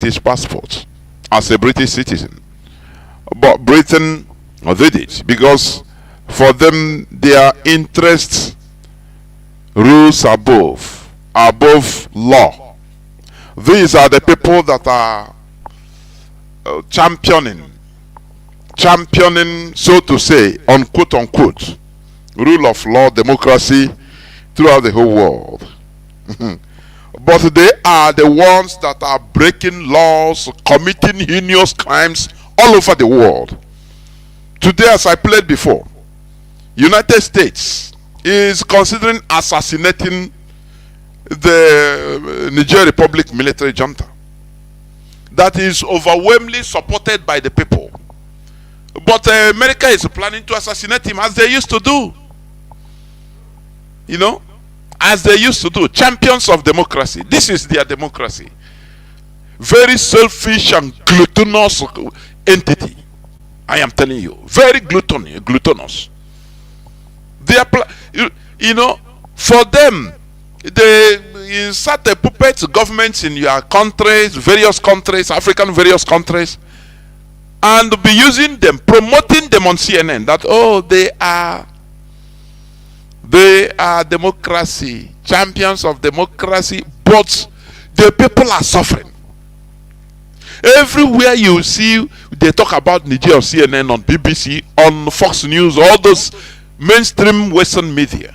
British passport as a British citizen. But Britain did it because for them their interests rules above law. These are the people that are championing, so to say, unquote unquote, rule of law, democracy throughout the whole world. But they are the ones that are breaking laws, committing heinous crimes all over the world. Today, as I played before, United States is considering assassinating the Niger Republic military junta that is overwhelmingly supported by the people. But America is planning to assassinate him as they used to do. You know, as they used to do. Champions of democracy. This is their democracy. Very selfish and gluttonous entity. I am telling you. Very gluttonous. They are, you know, for them, they insert the puppet governments in your countries, various countries, African various countries, and be using them, promoting them on CNN that, oh, they are democracy, champions of democracy, but the people are suffering. Everywhere you see, they talk about Niger on CNN, on BBC, on Fox News, all those mainstream Western media.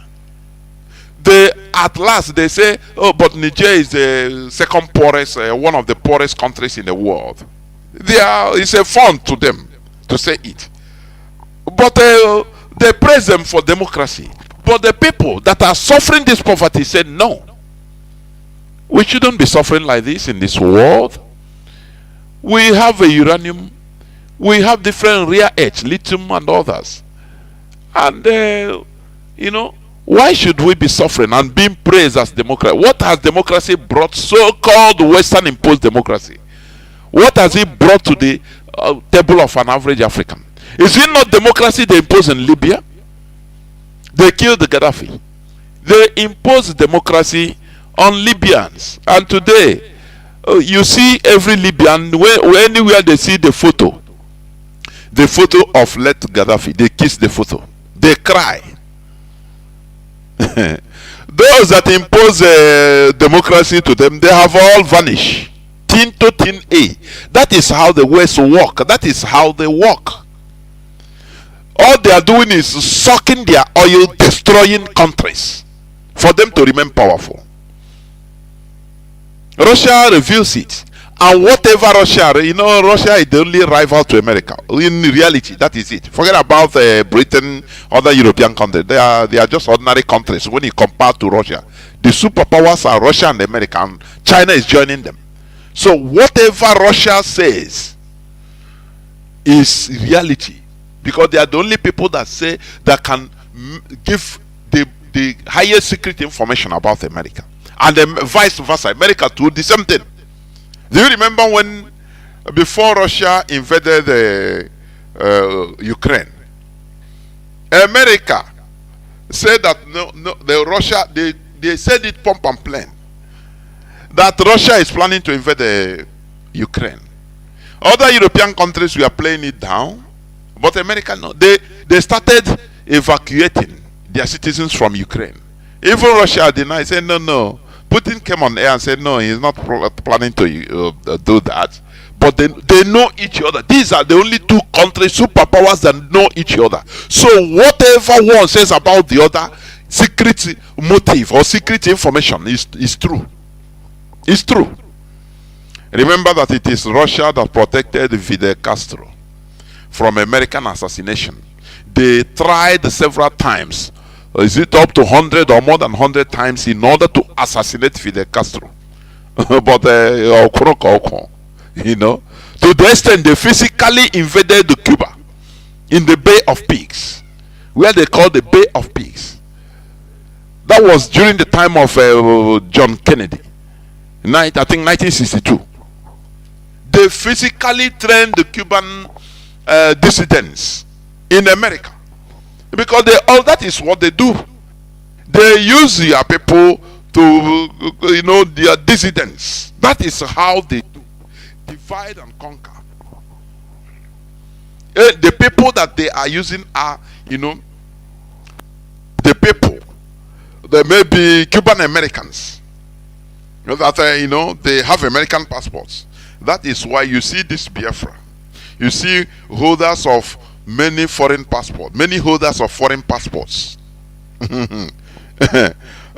At last they say, oh, but Niger is the second poorest, one of the poorest countries in the world. It's a fun to them to say it. But they praise them for democracy. But the people that are suffering this poverty said, no, we shouldn't be suffering like this in this world. We have a uranium, we have different rare earths, lithium and others. And, you know, why should we be suffering and being praised as democracy? What has democracy brought, so-called Western imposed democracy? What has it brought to the table of an average African? Is it not democracy they imposed in Libya? They killed the Gaddafi. They imposed democracy on Libyans. And today, you see every Libyan, anywhere they see the photo of late Gaddafi, they kiss the photo. They cry. Those that impose democracy to them, they have all vanished. Tin to tin A. That is how the West work. That is how they work. All they are doing is sucking their oil, destroying countries for them to remain powerful. Russia reveals it. And whatever Russia, you know, Russia is the only rival to America. In reality, that is it. Forget about Britain, other European countries. They are just ordinary countries when you compare to Russia. The superpowers are Russia and America, and China is joining them. So whatever Russia says is reality, because they are the only people that say that can give the highest secret information about America, and then vice versa. America too, the same thing. Do you remember when, before Russia invaded Ukraine, America said that Russia, they said it pump and plain, that Russia is planning to invade Ukraine. Other European countries were playing it down, but America no. They started evacuating their citizens from Ukraine. Even Russia denied, said no. Putin came on air and said no, he's not planning to do that. But they know each other. These are the only two countries, superpowers, that know each other. So whatever one says about the other, secret motive or secret information is true. It's true. Remember that it is Russia that protected Fidel Castro from American assassination. They tried several times. Is it up to 100 or more than 100 times in order to assassinate Fidel Castro? But you know, to the extent they physically invaded Cuba in the Bay of Pigs, where they call the Bay of Pigs. That was during the time of John Kennedy, I think 1962. They physically trained the Cuban dissidents in America. Because that is what they do. They use their people to, you know, their dissidents. That is how they do. divide and conquer. The people that they are using are, the people. They may be Cuban Americans. That they have American passports. That is why you see this Biafra. You see holders of many foreign passports, many holders of foreign passports.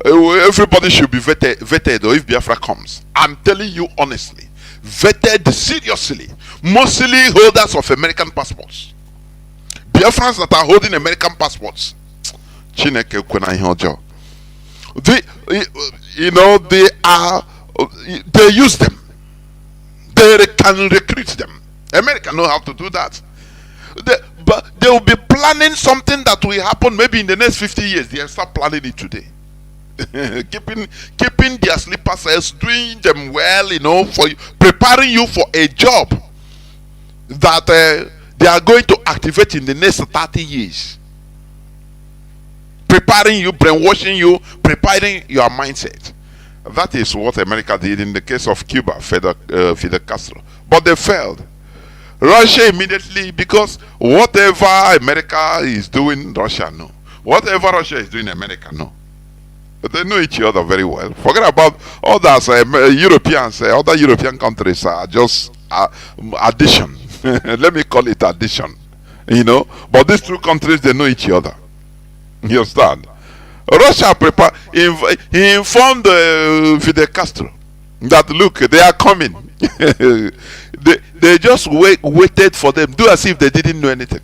Everybody should be vetted, or if Biafra comes. I'm telling you honestly, vetted seriously. Mostly holders of American passports. Biafrans that are holding American passports. They use them. They can recruit them. America know how to do that. But they will be planning something that will happen maybe in the next 50 years. They start planning it today. keeping their sleeper cells, doing them well, for preparing you for a job that they are going to activate in the next 30 years. Preparing you, brainwashing you, preparing your mindset. That is what America did in the case of Cuba, Fidel Castro. But they failed. Russia immediately, because whatever America is doing, Russia know. Whatever Russia is doing, America know. But they know each other very well. Forget about others, Europeans, other European countries are just addition. Let me call it addition. But these two countries, they know each other. You understand? Russia he informed Fidel Castro that look, they are coming. they just waited for them, do as if they didn't know anything.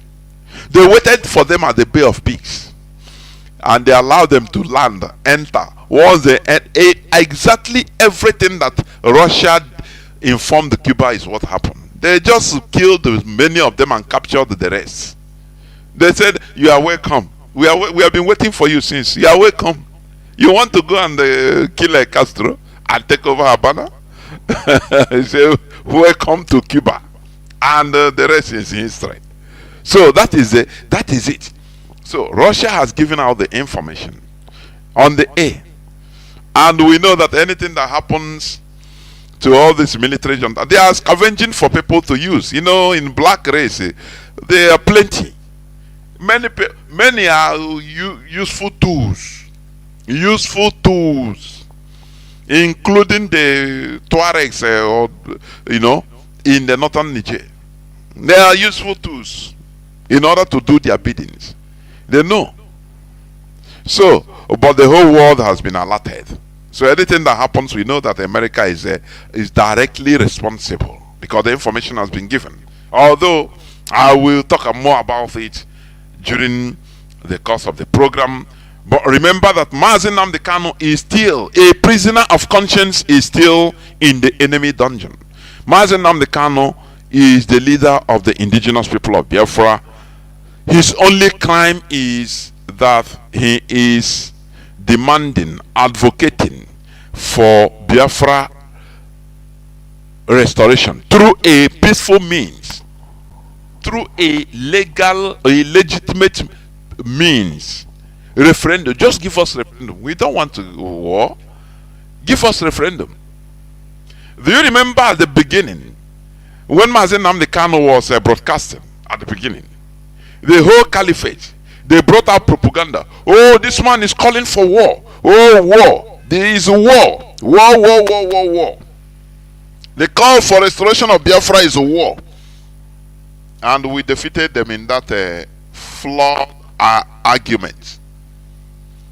They waited for them at the Bay of Pigs, and they allowed them to land, enter. Once they exactly everything that Russia informed Cuba is what happened. They just killed many of them and captured the rest. They said, "You are welcome. We have been waiting for you since. You are welcome. You want to go and kill Castro and take over Havana?" He said, "Welcome to Cuba," and the rest is history. So that is it. So Russia has given out the information on the air, and we know that anything that happens to all this military junta, they are scavenging for people to use. In black race, there are plenty. Many are useful tools, including the Tuaregs, in the northern Niger. They are useful tools in order to do their biddings. They know. So, but the whole world has been alerted. So anything that happens, we know that America is directly responsible because the information has been given. Although I will talk more about it during the course of the program. But remember that Mazi Nnamdi Kanu is still a prisoner of conscience, is still in the enemy dungeon. Mazi Nnamdi Kanu is the leader of the indigenous people of Biafra. His only crime is that he is demanding, advocating for Biafra restoration through a peaceful means, through a legitimate means. Referendum. Just give us referendum. We don't want to war. Give us referendum. Do you remember at the beginning when Mazi Nnamdi Kanu was broadcasting at the beginning? The whole caliphate, they brought out propaganda. Oh, this man is calling for war. Oh, war. There is a war. War. The call for restoration of Biafra is a war. And we defeated them in that flawed argument.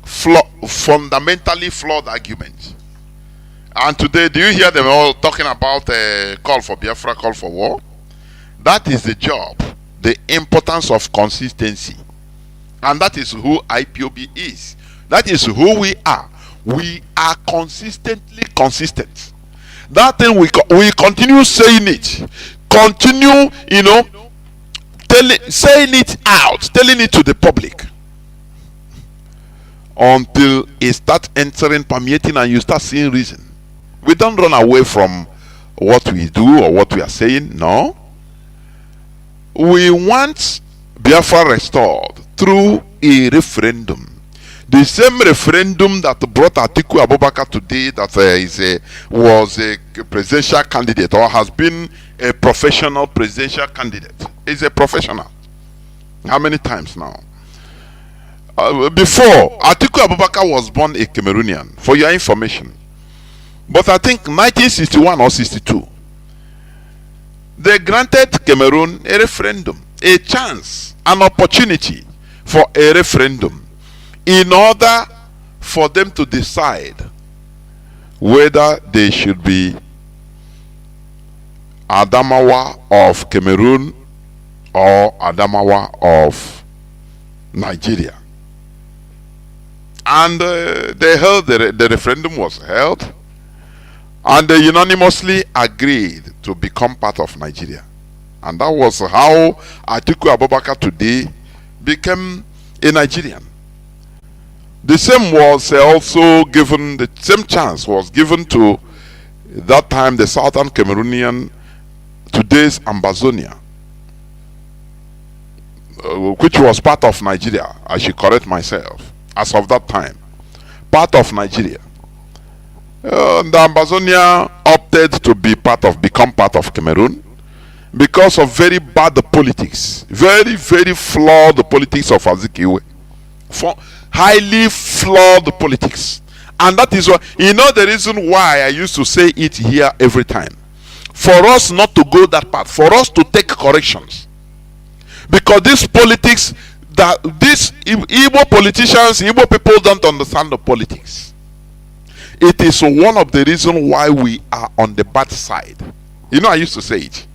Fundamentally flawed argument. And today, do you hear them all talking about call for Biafra, call for war? That is the job, the importance of consistency. And that is who IPOB is. That is who we are. We are consistently consistent. That thing we continue saying it. Continue, saying it out, telling it to the public. Until it starts entering, permeating, and you start seeing reason. We don't run away from what we do or what we are saying. No. We want Biafra restored through a referendum. The same referendum that brought Atiku Abubakar today, that was a presidential candidate or has been a professional presidential candidate. He's a professional. How many times now? Before, Atiku Abubakar was born a Cameroonian, for your information. But I think 1961 or 62, they granted Cameroon a referendum, a chance, an opportunity for a referendum in order for them to decide whether they should be Adamawa of Cameroon or Adamawa of Nigeria. And they held the referendum was held, and they unanimously agreed to become part of Nigeria. And that was how Atiku Abubakar today became a Nigerian. The same was also given, the same chance was given to that time the Southern Cameroonian, today's Ambazonia, which was part of Nigeria. I should correct myself. As of that time, part of Nigeria. The Ambazonia opted to become part of Cameroon because of very bad politics, very flawed politics of Azikiwe, highly flawed politics. And that is why, the reason why I used to say it here every time, for us not to go that path, for us to take corrections, because this politics, that these Igbo politicians, Igbo people don't understand the politics. It is one of the reasons why we are on the bad side. I used to say it.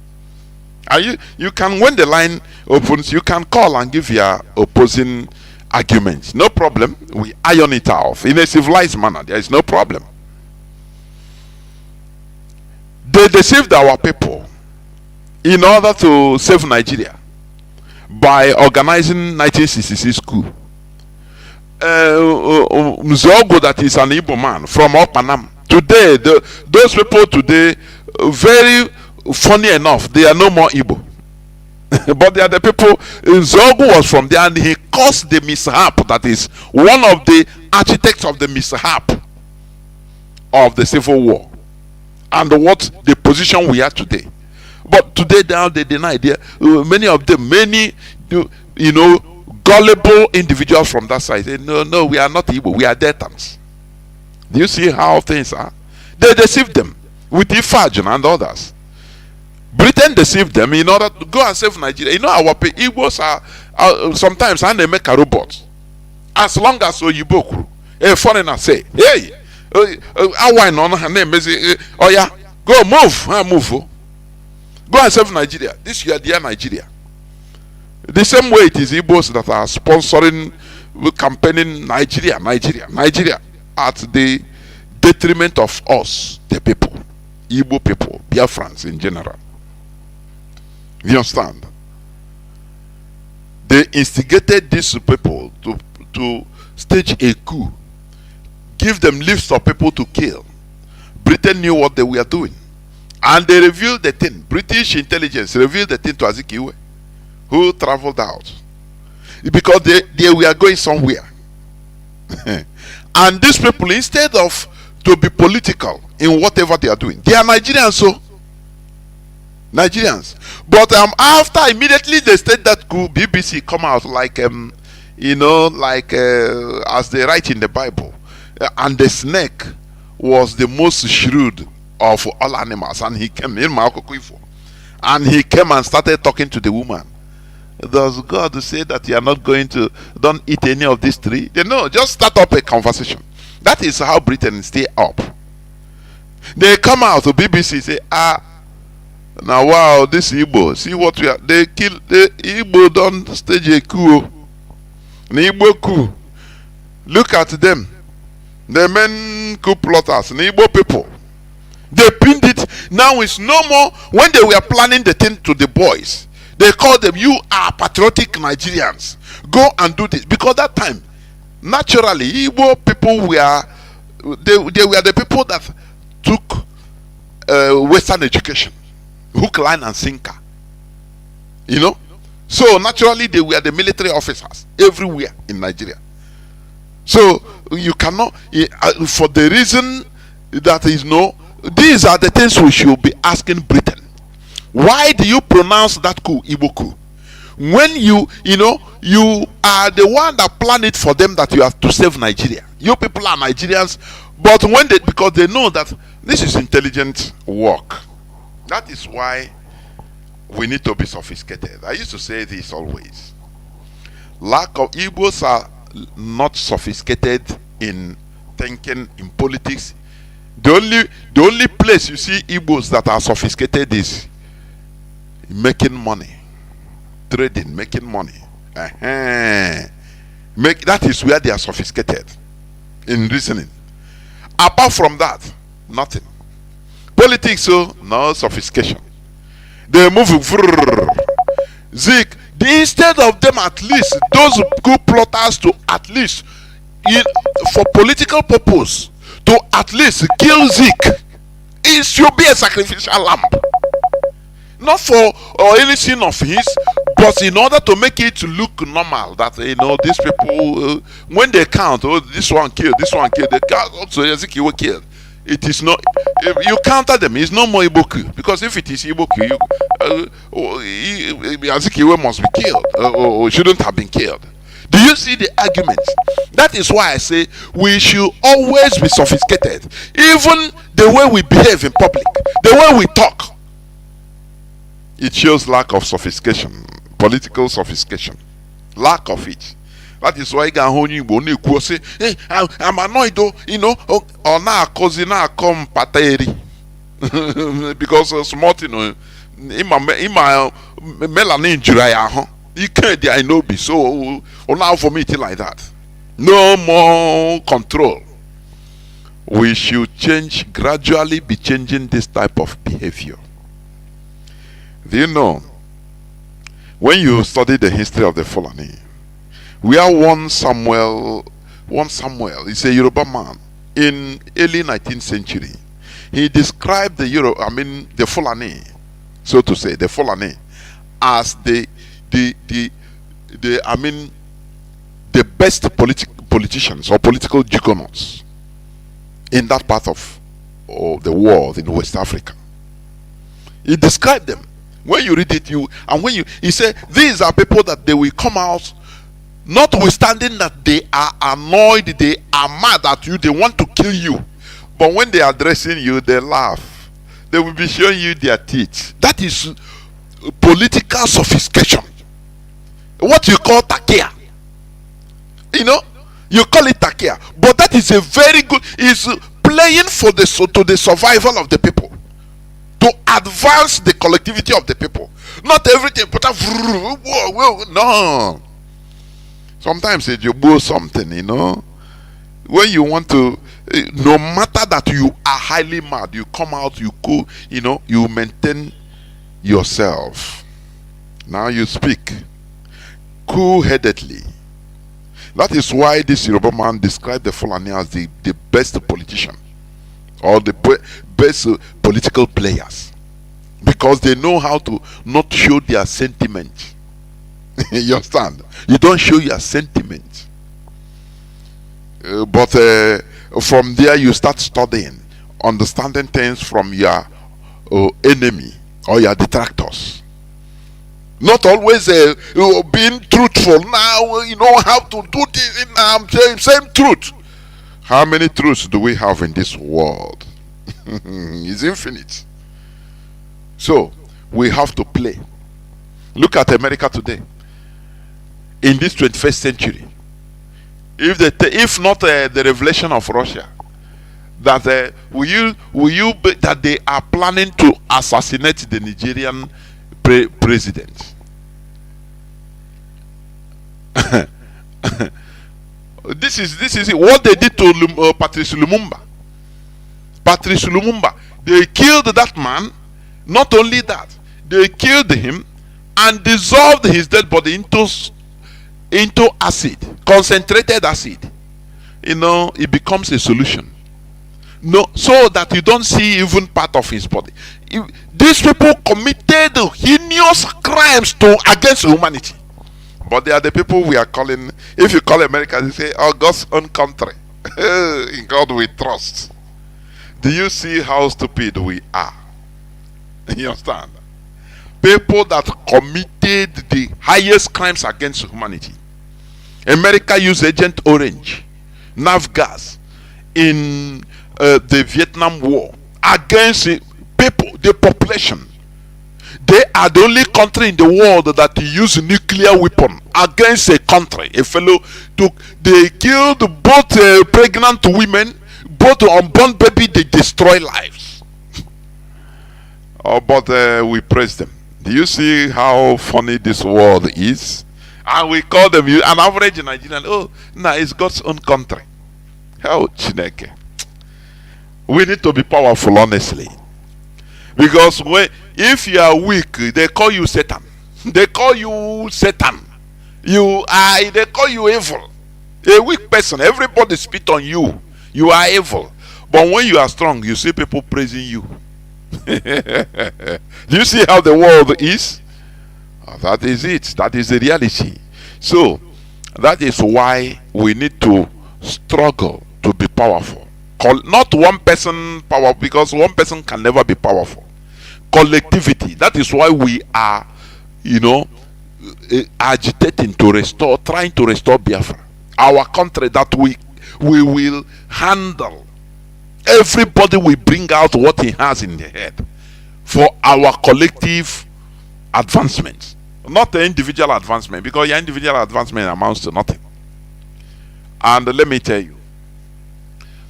You can, when the line opens, you can call and give your opposing arguments. No problem. We iron it out in a civilized manner. There is no problem. They deceived our people in order to save Nigeria by organizing 1966 coup. Mzogo, that is an Igbo man from Opanam. Today, those people today, very funny enough, they are no more Igbo. But they are the people. Zogo was from there, and he caused the mishap. That is one of the architects of the mishap of the Civil War, and what the position we are today. But today now they deny. Many of them, gullible individuals from that side say, no, we are not Igbo, we are Deltans. Do you see how things are? They deceived them with Ifajin and others. Britain deceived them in order to go and save Nigeria. Our Igbos are sometimes, and they make a robot. As long as Oyibo, a foreigner say, hey, her name is, oh yeah, go move. Go and save Nigeria. This year, dear Nigeria. The same way it is Igbos that are sponsoring, campaigning Nigeria at the detriment of us, the people, Igbo people, Biafrans in general. You understand? They instigated these people to stage a coup, give them lists of people to kill. Britain knew what they were doing, and they revealed the thing. British intelligence revealed the thing to Azikiwe, who traveled out because they were going somewhere. And these people, instead of to be political in whatever they are doing, they are Nigerians. So Nigerians, but after immediately they state that coup, BBC come out like as they write in the Bible, and the snake was the most shrewd of all animals, and he came in and he came and started talking to the woman. Does God say that you are not going to, don't eat any of these three? No, just start up a conversation. That is how Britain stay up. They come out to BBC, say, now wow, this Igbo, see what we are, they kill the Igbo, don't stage a coup. The Igbo coup. Look at them. The men coup plotters, the Igbo people. They pinned it. Now it's no more. When they were planning the thing to the boys, they called them, you are patriotic Nigerians. Go and do this. Because that time, naturally, Igbo people they were the people that took Western education. Hook, line, and sinker. So naturally, they were the military officers everywhere in Nigeria. So you cannot, for the reason that is these are the things we should be asking Britain. Why do you pronounce that coup Igbo coup? When you are the one that planned it for them, that you have to save Nigeria. You people are Nigerians, but because they know that this is intelligent work. That is why we need to be sophisticated. I used to say this always. Lack of Igbos are not sophisticated in thinking, in politics. The only place you see Igbos that are sophisticated is making money, trading, making money. That is where they are sophisticated in reasoning. Apart from that, nothing. Politics, so no sophistication. They move Zeke. Instead of them, at least those coup plotters, to at least for political purpose, to at least kill Zeke, it should be a sacrificial lamb. Not for any sin of his, but in order to make it look normal, that these people, when they count, this one killed, they count also Ezekiel killed. It is not, if you counter them, it's no more Iboku, because if it is Iboku, Ezekiel must be killed, or shouldn't have been killed. Do you see the arguments? That is why I say we should always be sophisticated, even the way we behave in public, the way we talk. It shows lack of sophistication, political sophistication, lack of it. That is why I say, hey, I'm annoyed though, or now cousin come pateri because smart, my melanin juraya, you can't I know be so now for me like that. No more control. We should gradually be changing this type of behavior. Do you know, when you study the history of the Fulani, we are one Samuel, he's a Yoruba man in early 19th century. He described the Fulani, so to say, the Fulani, as the best politicians or political juggernauts in that part of the world in West Africa. He described them. When you read it, he said these are people that they will come out, notwithstanding that they are annoyed, they are mad at you, they want to kill you, but when they are addressing you, they laugh. They will be showing you their teeth. That is political sophistication. What you call takia. You call it takia, but that is a very good. Is playing for the survival of the people, to advance the collectivity of the people. Not everything, but no. Sometimes you do something, when you want to, no matter that you are highly mad, you come out, you go, you maintain yourself. Now you speak cool-headedly. That is why this Yoruba man described the Fulani as the best politician, or the best political players, because they know how to not show their sentiment. You understand? You don't show your sentiment, but from there you start studying, understanding things from your enemy or your detractors. Not always being truthful. Now you know how to do this. I'm saying same truth. How many truths do we have in this world? It's infinite. So we have to play. Look at America today. In this 21st century, if not the revelation of Russia, that that they are planning to assassinate the Nigerian president. This is what they did to Patrice Lumumba. Patrice Lumumba, they killed that man. Not only that, they killed him and dissolved his dead body into acid, concentrated acid. It becomes a solution. No, so that you don't see even part of his body. These people committed heinous crimes against humanity. But they are the people we are calling, if you call America, they say, oh, God's own country. In God we trust. Do you see how stupid we are? You understand? people that committed the highest crimes against humanity. America used Agent Orange, nerve gas, in the Vietnam War against people, the population. They are the only country in the world that use nuclear weapon against a country. A fellow they killed both pregnant women, both unborn baby. They destroy lives. Oh, but we praise them. Do you see how funny this world is? And we call them an average Nigerian. Oh, nah, it's God's own country. How Chineke. We need to be powerful, honestly. Because if you are weak, they call you Satan. They call you Satan. They call you evil. A weak person, everybody spit on you. You are evil. But when you are strong, you see people praising you. Do you see how the world is? That is it. That is the reality. So that is why we need to struggle to be powerful. Not one person power, because one person can never be powerful. Collectivity. That is why we are, agitating to restore, trying to restore Biafra, our country, that we will handle. Everybody will bring out what he has in the head for our collective advancement, not the individual advancement, because your individual advancement amounts to nothing. And let me tell you,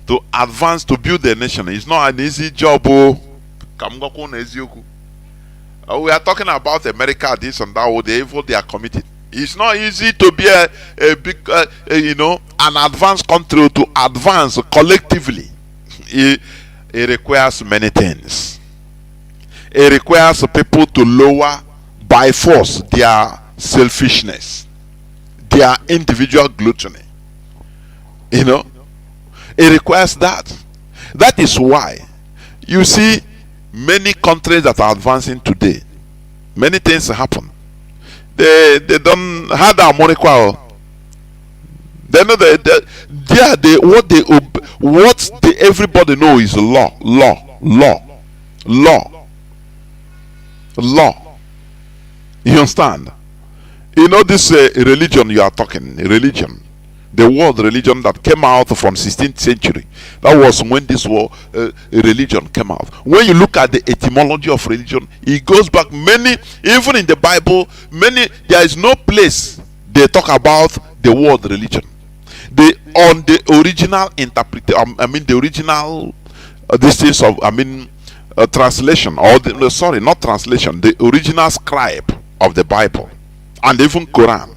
to advance, to build a nation is not an easy job. We are talking about America, this and that, the evil they are committing. It's not easy to be a big, an advanced country, to advance collectively. It requires many things. It requires people to lower by force their selfishness, their individual gluttony. It requires that. That is why you see many countries that are advancing today, many things happen. They don't have the Monica. They know what everybody know is law. You understand? This religion you are talking, religion, the world religion that came out from 16th century. That was when this religion came out. When you look at the etymology of religion, it goes back many, even in the Bible, there is no place they talk about the word religion. On the original interpretation, the original translation, or not translation, the original scribe of the Bible and even Quran.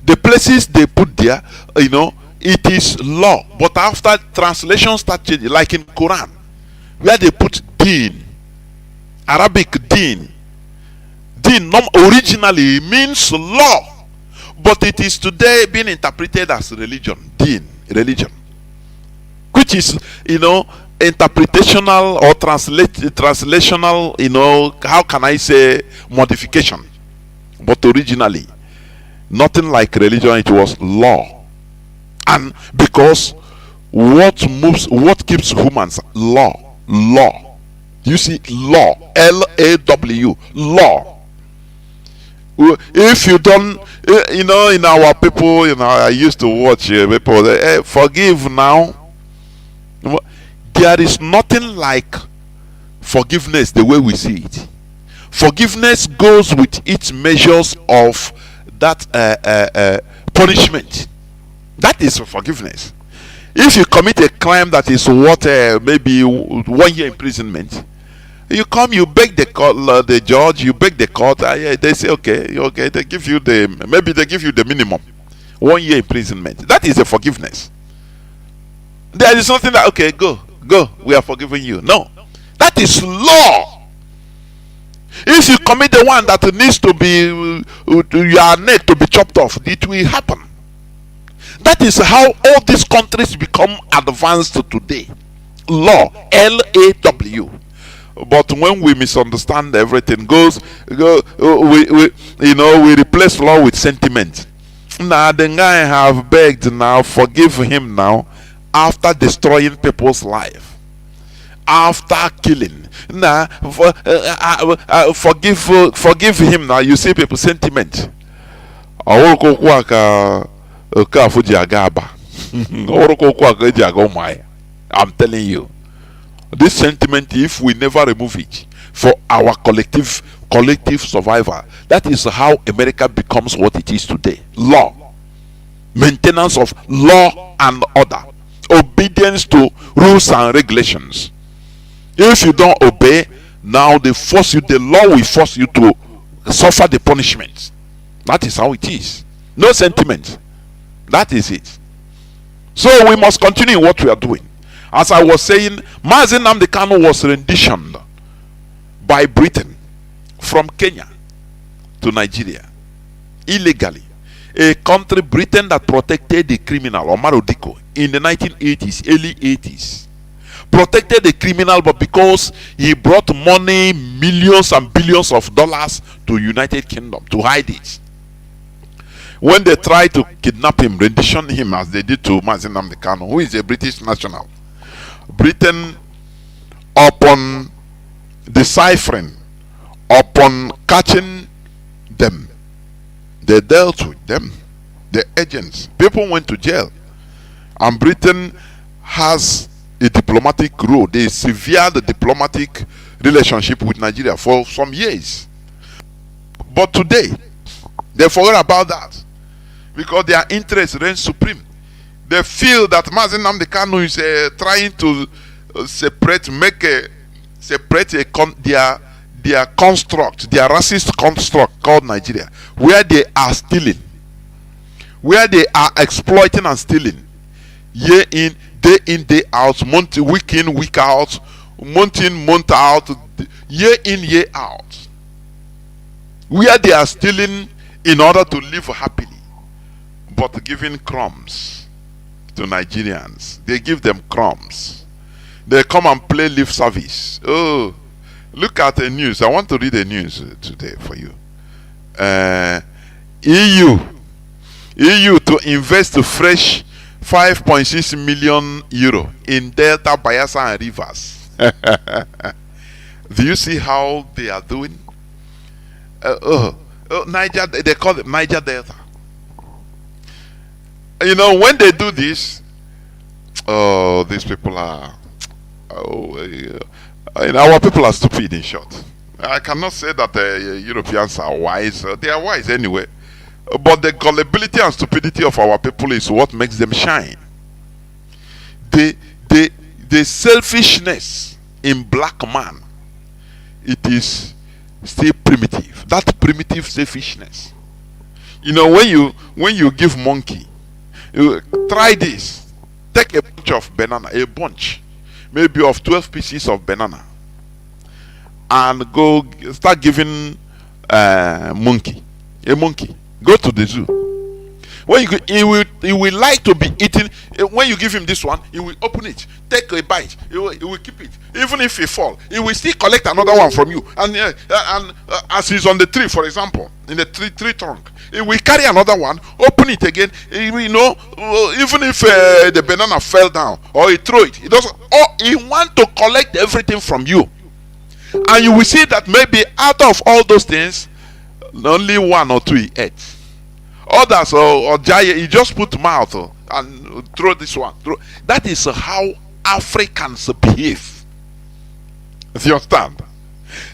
The places they put there, it is law. But after translation start changing, like in Quran, where they put deen, Arabic deen. Deen originally means law. But it is today being interpreted as religion, deen, religion, which is, interpretational or translational, how can I say, modification. But originally, nothing like religion, it was law. And because what keeps humans? Law. You see, law, L-A-W, law. If you don't, in our people, I used to watch people, forgive now. There is nothing like forgiveness the way we see it. Forgiveness goes with its measures of that punishment. That is forgiveness. If you commit a crime that is worth maybe 1 year imprisonment, you come, you beg the judge, you beg the court. They say okay. They give you the minimum, 1 year imprisonment. That is a forgiveness. There is something that go. We are forgiving you. No, that is law. If you commit the one that needs to be your neck to be chopped off, it will happen. That is how all these countries become advanced today. Law, L-A-W. But when we misunderstand, everything we replace law with sentiment. Now the guy have begged now, forgive him now, after destroying people's life, after killing, Nah, forgive him now. You see people sentiment. I'm telling you, this sentiment, if we never remove it for our collective survival, that is how America becomes what it is today. Law, maintenance of law and order, obedience to rules and regulations. If you don't obey, now they force you, the law will force you to suffer the punishment. That is how it is. No sentiment. That is it. So we must continue what we are doing. As I was saying, Mazi Nnamdi Kanu was renditioned by Britain from Kenya to Nigeria illegally. A country, Britain, that protected the criminal, Omar Odiko, in the 1980s, early 80s. Protected the criminal, but because he brought money, millions and billions of dollars to United Kingdom to hide it. When they tried to kidnap him, rendition him as they did to Mazi Nnamdi Kanu, who is a British national, Britain, upon deciphering, upon catching them, they dealt with them, the agents. People went to jail, and Britain has a diplomatic role. They severed the diplomatic relationship with Nigeria for some years. But today, they forgot about that because their interest reigns supreme. They feel that Mazi Nnamdi Kanu is trying to separate their construct, their racist construct called Nigeria, where they are stealing, where they are exploiting and stealing, year in, day out, week in, week out, month in, month out, year in, year out, where they are stealing in order to live happily, but giving crumbs to Nigerians. They give them crumbs. They come and play lip service. Oh, look at the news. I want to read the news today for you. EU to invest a fresh 5.6 million euro in Delta, Bayelsa and Rivers. Do you see how they are doing? Niger, they call it Niger Delta. You know, when they do this, these people are, our people are stupid, in short. I cannot say that the Europeans are wise. They are wise anyway. But the gullibility and stupidity of our people is what makes them shine. The selfishness in black man, it is still primitive. That primitive selfishness. You know, when you give monkey, you try this. Take a bunch of banana, a bunch, maybe of 12 pieces of banana, and go start giving a monkey. Go to the zoo. When he will like to be eaten. When you give him this one, he will open it, take a bite, he will keep it. Even if he fall, he will still collect another one from you. And as he's on the tree, for example, in the tree trunk, he will carry another one, open it again. You know, even if the banana fell down or he throw it, he doesn't. Or he want to collect everything from you, and you will see that maybe out of all those things, only one or two he ate. Others or giant, he just put mouth and throw this one. That is how Africans behave. Do you understand?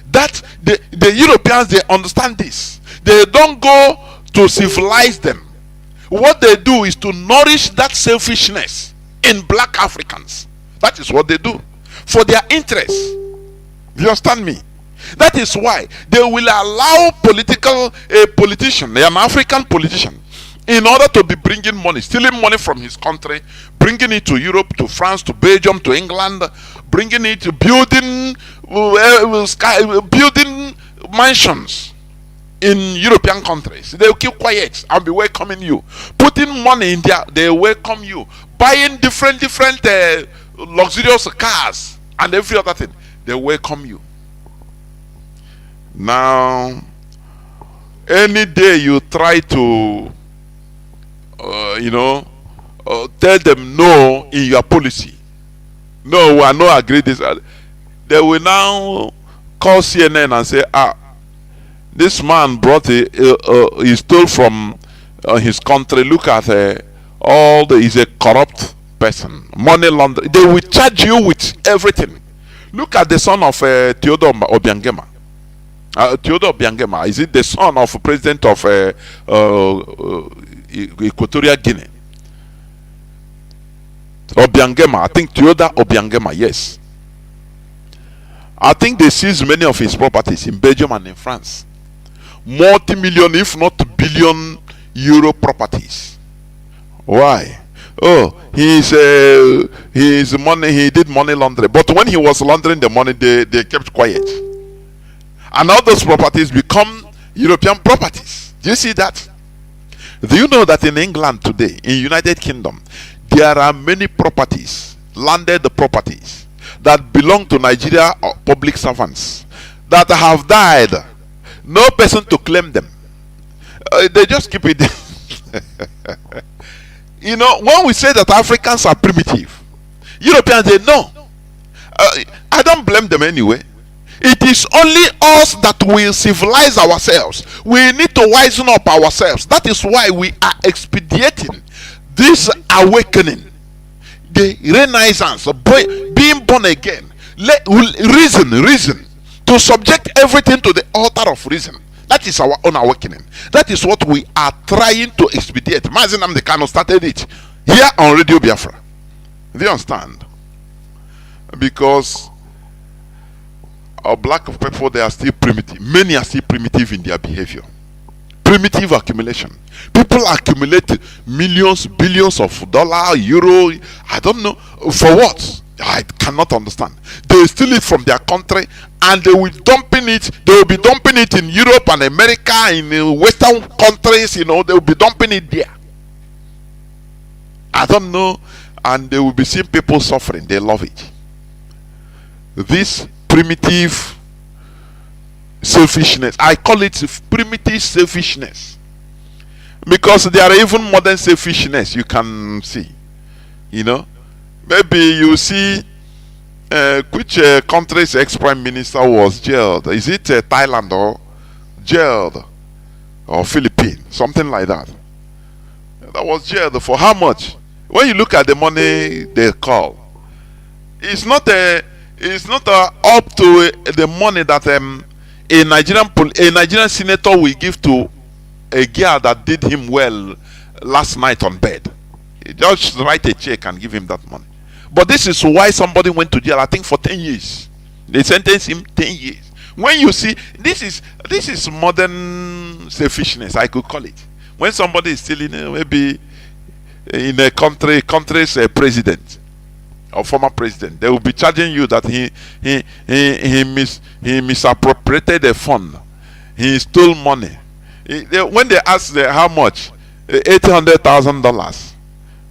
That the Europeans, they understand this. They don't go to civilize them. What they do is to nourish that selfishness in black Africans. That is what they do for their interests. Do you understand me? That is why they will allow a politician, an African politician, in order to be bringing money, stealing money from his country, bringing it to Europe, to France, to Belgium, to England, bringing it to building mansions in European countries. They will keep quiet and be welcoming you. Putting money in there, they welcome you. Buying different luxurious cars and every other thing, they welcome you. Now, any day you try to, tell them no in your policy, no, we are not agree this, they will now call CNN and say, this man brought he stole from his country. Look at he's a corrupt person, money laundering. They will charge you with everything. Look at the son of Theodore Obiangema. Theodore Obiangema, is it the son of president of Equatorial Guinea? Obiangema, I think Theodore Obiangema, yes. I think they seized many of his properties in Belgium and in France. Multi-million, if not billion euro properties. Why? Oh, his money, he did money laundering. But when he was laundering the money, they kept quiet. And all those properties become European properties. Do you see that? Do you know that in England today, in United Kingdom, there are many properties, landed properties, that belong to Nigeria public servants that have died. No person to claim them. They just keep it. You know, when we say that Africans are primitive, Europeans, they know. I don't blame them anyway. It is only us that will civilize ourselves. We need to wisen up ourselves. That is why we are expediting this awakening, the renaissance, being born again. Reason to subject everything to the altar of reason. That is our own awakening. That is what we are trying to expedite. Mazi Nnamdi Kanu started it here on Radio Biafra. Do you understand? Because our black people, they are still primitive. Many are still primitive in their behavior. Primitive accumulation. People accumulate millions, billions of dollars, euro. I don't know for what. I cannot understand. They steal it from their country and they will dumping it. They will be dumping it in Europe and America, in Western countries. You know, they will be dumping it there. I don't know, and they will be seeing people suffering. They love it. This primitive selfishness, I call it primitive selfishness, because there are even modern selfishness you can see. You know, maybe you see which country's ex-prime minister was jailed. Is it Thailand or jailed, or Philippines, something like that? That was jailed for how much? When you look at the money they call, it's not up to the money that a Nigerian senator will give to a girl that did him well last night on bed. You just write a check and give him that money. But this is why somebody went to jail, I think, for 10 years. They sentenced him 10 years. When you see, this is modern selfishness, I could call it. When somebody is stealing, maybe in a country's president or former president, they will be charging you that he misappropriated a fund, he stole money. When they ask how much, $800,000,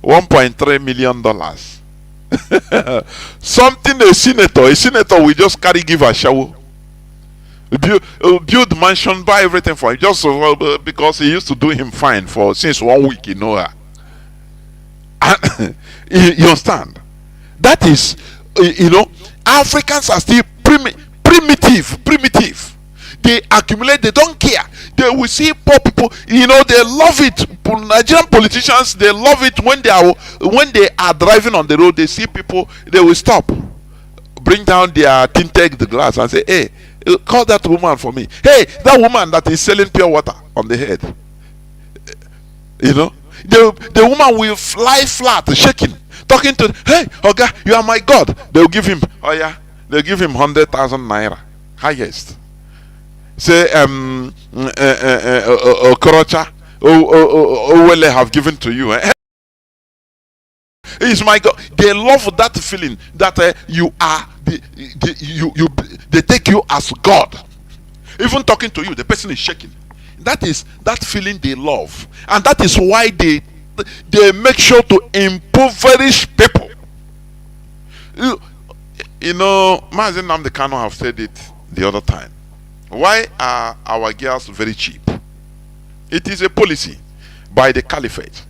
$1.3 million. Something a senator will just give a shower, build mansion, buy everything for him, just because he used to do him fine since 1 week, you know. You understand? That is, you know, Africans are still primitive. They accumulate, they don't care. They will see poor people, you know, they love it. Nigerian politicians, they love it when they are driving on the road. They see people, they will stop, bring down their tinted glass and say, hey, call that woman for me. Hey, that woman that is selling pure water on the head. You know, the woman will fly flat, shaking, talking to, hey, Oga, you are my God. They'll give him, oh yeah, they'll give him 100,000 naira, highest. Say, Okorocha, Owele have given to you. It's my God. They love that feeling that you are, they take you as God. Even talking to you, the person is shaking. That is that feeling they love, and that is why they make sure to impoverish people. You know, Mazi Nnamdi Kanu have said it the other time. Why are our girls very cheap? It is a policy by the caliphate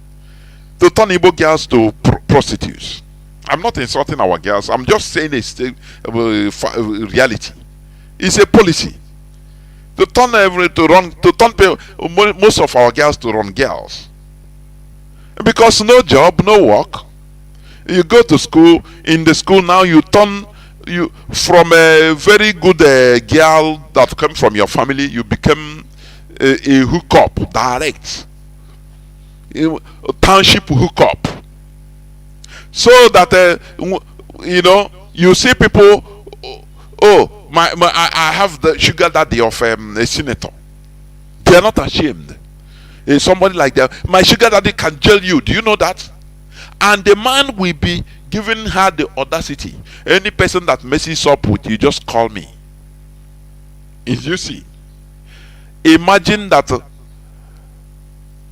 to turn Igbo girls to prostitutes. I'm not insulting our girls. I'm just saying reality. It's a policy to turn most of our girls to run girls, because no job, no work. You go to school. In the school now, you turn you from a very good girl that came from your family. You become a hookup direct, a township hookup, so that you see people. Oh, I have the sugar daddy of a senator. They are not ashamed. Somebody like that, my sugar daddy can jail you. Do you know that? And the man will be giving her the audacity. Any person that messes up with you, just call me. If you see, imagine that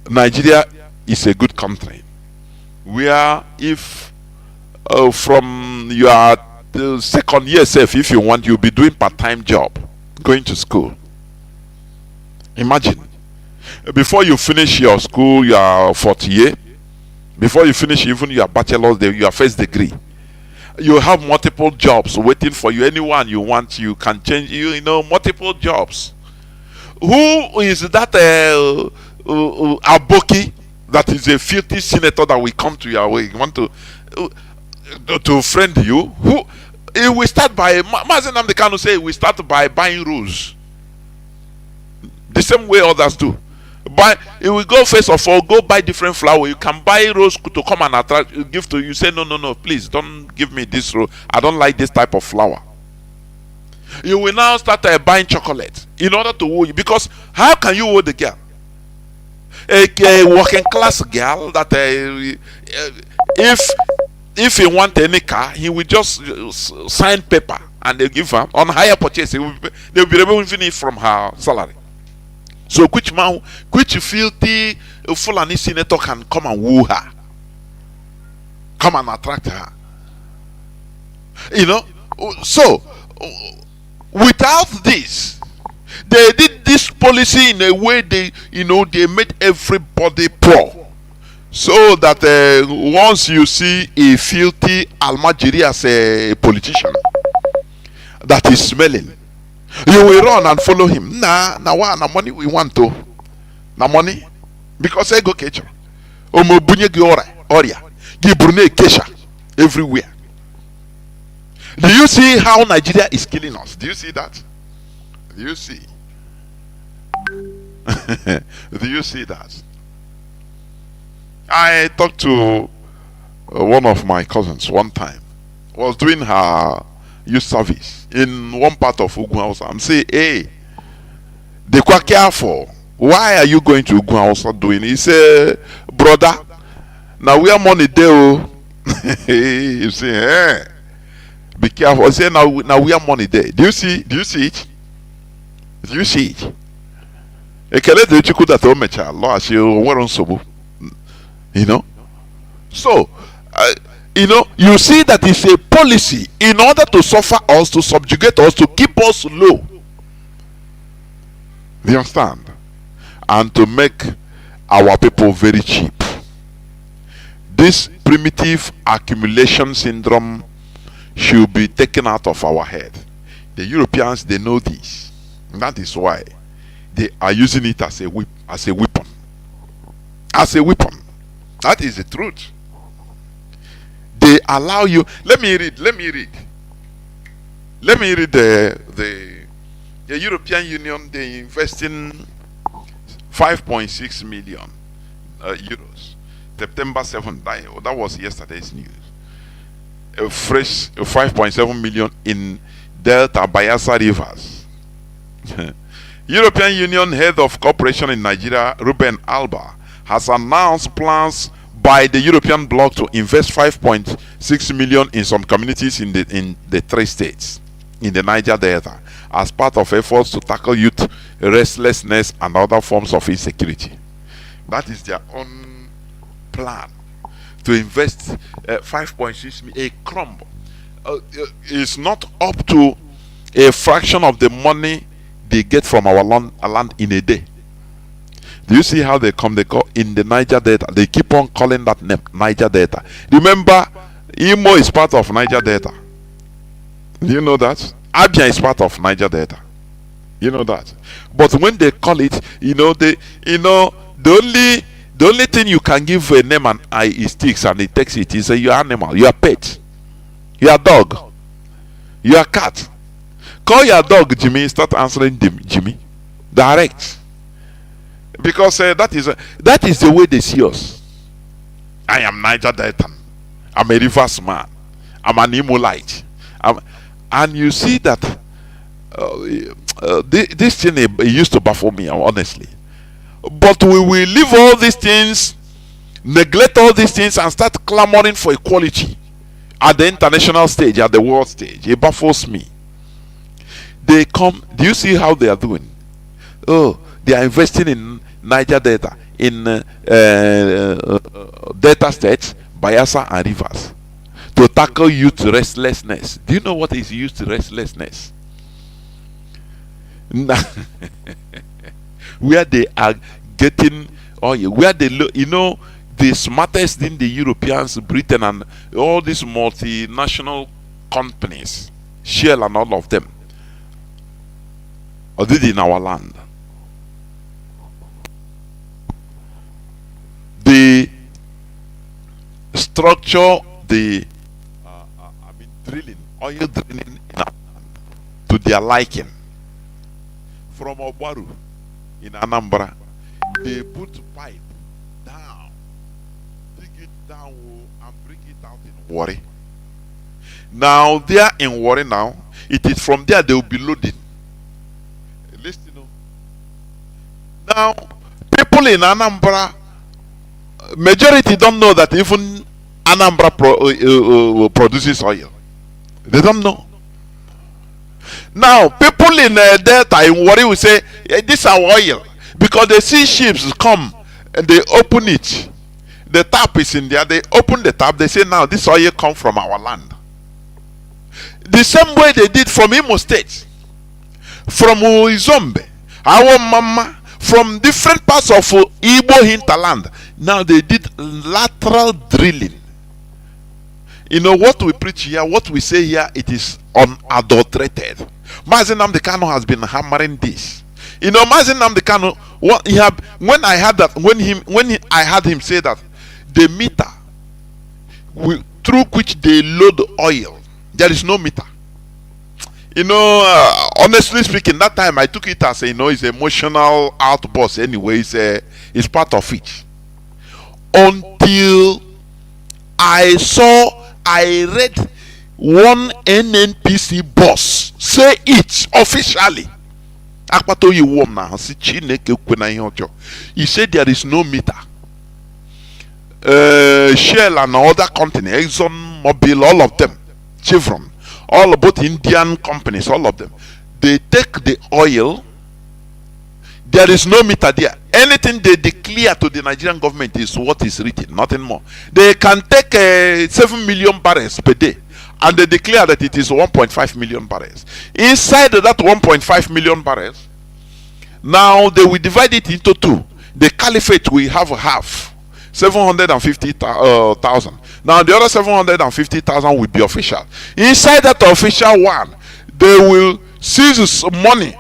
Nigeria is a good country, where if from your second year self, if you want, you'll be doing part-time job, going to school. Imagine, before you finish your school, your fourth year, before you finish even your bachelor's, your first degree, you have multiple jobs waiting for you. Anyone you want, you can change. Multiple jobs. Who is that aboki that is a filthy senator that will come to your way? You want to friend you? Who? It will start by Mazi Nnamdi Kanu say we start by buying rules, the same way others do. But it will go first of all, go buy different flower. You can buy rose to come and attract, give to you. Say no, please don't give me this rose. I don't like this type of flower. You will now start buying chocolate in order to woo you, because how can you woo the girl? A working class girl that if he want any car, he will just sign paper and they give her on higher purchase. They will be removing it from her salary. So which filthy Fulani senator can come and woo her, come and attract her? So without this, they did this policy in a way they made everybody poor. So that once you see a filthy Almajiri as a politician that is smelling, you will run and follow him. Na money we want to. Na money. Because I go kecha. Omo bunye oria. Gibrune kesha. Everywhere. Do you see how Nigeria is killing us? Do you see that? Do you see? Do you see that? I talked to one of my cousins one time. Was doing her youth service in one part of Ugun Hausa. I'm saying, hey, they quite careful. Why are you going to Ugun Hausa doing? He said, brother, now we are money there. You say, hey, be careful. I say, now we are money there. Do you see it? Do you see it? So you see that it's a policy in order to suffer us, to subjugate us, to keep us low. Do you understand? And to make our people very cheap. This primitive accumulation syndrome should be taken out of our head. The Europeans, they know this. And that is why they are using it as a weapon. As a weapon. That is the truth. They allow you. Let me read the European Union. They invest in 5.6 million euros. September 7th. That was yesterday's news. A fresh 5.7 million in Delta Bayelsa rivers. European Union head of cooperation in Nigeria, Ruben Alba, has announced plans by the European bloc to invest 5.6 million in some communities in the 3 states in the Niger Delta as part of efforts to tackle youth restlessness and other forms of insecurity. That is their own plan, to invest 5.6 million. A crumb is not up to a fraction of the money they get from our land in a day. Do you see how they come? They call in the Niger Delta. They keep on calling that name Niger Delta. Remember, Imo is part of Niger Delta. Do you know that? Abia is part of Niger Delta. You know that. But when they call it, the only thing you can give a name and eye is sticks, and it takes it is your animal, your pet, your dog, your cat. Call your dog Jimmy, start answering Jimmy. Direct. Because that is the way they see us. I am Niger Delta. I'm a reverse man. I'm an Imolite. And you see that this thing it used to baffle me, honestly. But we will leave all these things, neglect all these things, and start clamoring for equality at the international stage, at the world stage. It baffles me. They come. Do you see how they are doing? Oh, they are investing in Niger Delta, in Delta states, Bayelsa and Rivers, to tackle youth restlessness. Do you know what is youth restlessness? Where they are getting oil, where they the smartest in the Europeans, Britain, and all these multinational companies, Shell and all of them, are did in our land. The structure, the drilling, oil drilling in our land to their liking. From Obaru in Anambra, they put pipe down, dig it down, and bring it out in Warri. Now they are in Warri now. It is from there they will be loading. Listen, now people in Anambra, majority don't know that even Anambra produces oil. They don't know. Now people in Delta in Warri will say, this is our oil, because they see ships come and they open it. The tap is in there. They open the tap. They say, now this oil comes from our land. The same way they did from Imo State, from Izombe, our mama, from different parts of Igbo hinterland. Now they did lateral drilling. You know what we preach here, what we say here, it is unadulterated. Mazi Nnamdi Kanu has been hammering this. You know, Mazi Nnamdi Kanu, when I had that, I had him say that the meter through which they load oil, there is no meter. You know, honestly speaking, that time I took it as it's emotional outburst. Anyway, it's part of it. Until I read one NNPC boss say it officially. He said there is no meter. Shell and other companies, Exxon Mobil, all of them, Chevron, all about Indian companies, all of them, they take the oil. There is no meter there. Anything they declare to the Nigerian government is what is written, nothing more. They can take 7 million barrels per day, and they declare that it is 1.5 million barrels. Inside that 1.5 million barrels, now they will divide it into two. The caliphate will have half, 750,000. Now the other 750,000 will be official. Inside that official one, they will seize money.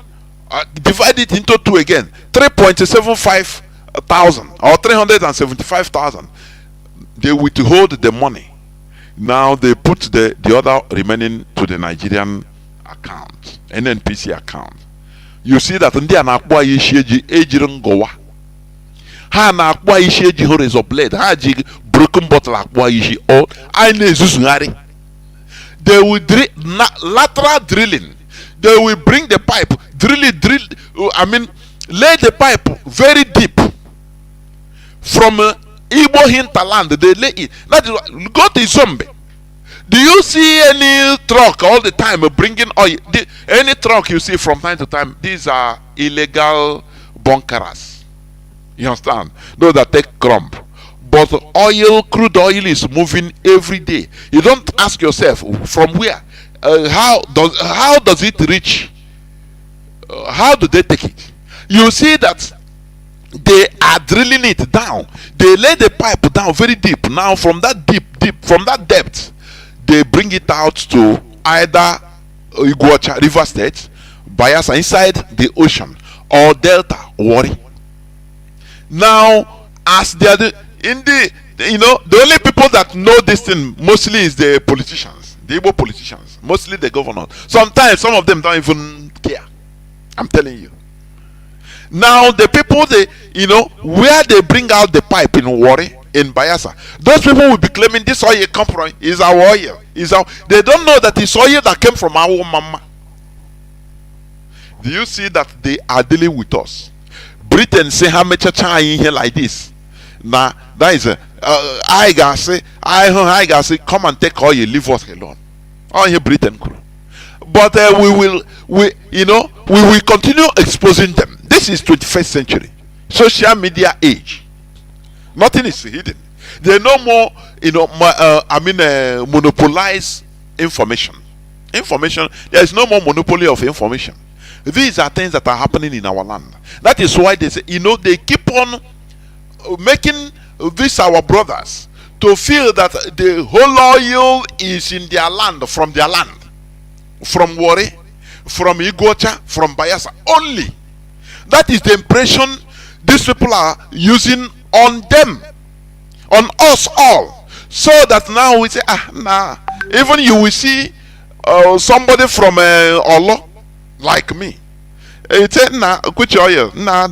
Divide it into two again, 3.75 thousand or 375,000. They withhold the money. Now they put the other remaining to the Nigerian account, NNPC account. You see that in the anakwa yisheji ejirin gowa. Ha anakwa yisheji hores of blade. Ha ji broken bottle akwa yishi or aine zuzungari. They will drill lateral drilling. They will bring the pipe, lay the pipe very deep from Igbo hinterland. They lay it. That is what, go to Izombe. Do you see any truck all the time bringing oil? Any truck you see from time to time, these are illegal bunkerers. You understand? Those that take crumb. But crude oil is moving every day. You don't ask yourself from where. How does it reach? How do they take it? You see that they are drilling it down. They lay the pipe down very deep. Now from that from that depth, they bring it out to either Iguacha, River State, Bayelsa, inside the ocean, or Delta, Warri. Now, as they are the only people that know this thing mostly is the politicians, the Igbo politicians, mostly the governors. Sometimes some of them don't even care. I'm telling you. Now the people where they bring out the pipe in Warri, in Bayelsa, those people will be claiming this oil come from is our oil. They don't know that it's oil that came from our mama. Do you see that they are dealing with us? Britain say how much in here like this. Now that is I gotta say come and take oil, leave us alone. All here Britain crew. But we will continue exposing them. This is 21st century social media age. Nothing is hidden. They no more monopolize information. There is no more monopoly of information. These are things that are happening in our land. That is why they say, they keep on making these our brothers to feel that the whole oil is in their land, from Warri, from Iguacha, from Bayelsa only. That is the impression these people are using on them, on us all, so that now we say, even you will see somebody from Olo, like me. It's which oil? No,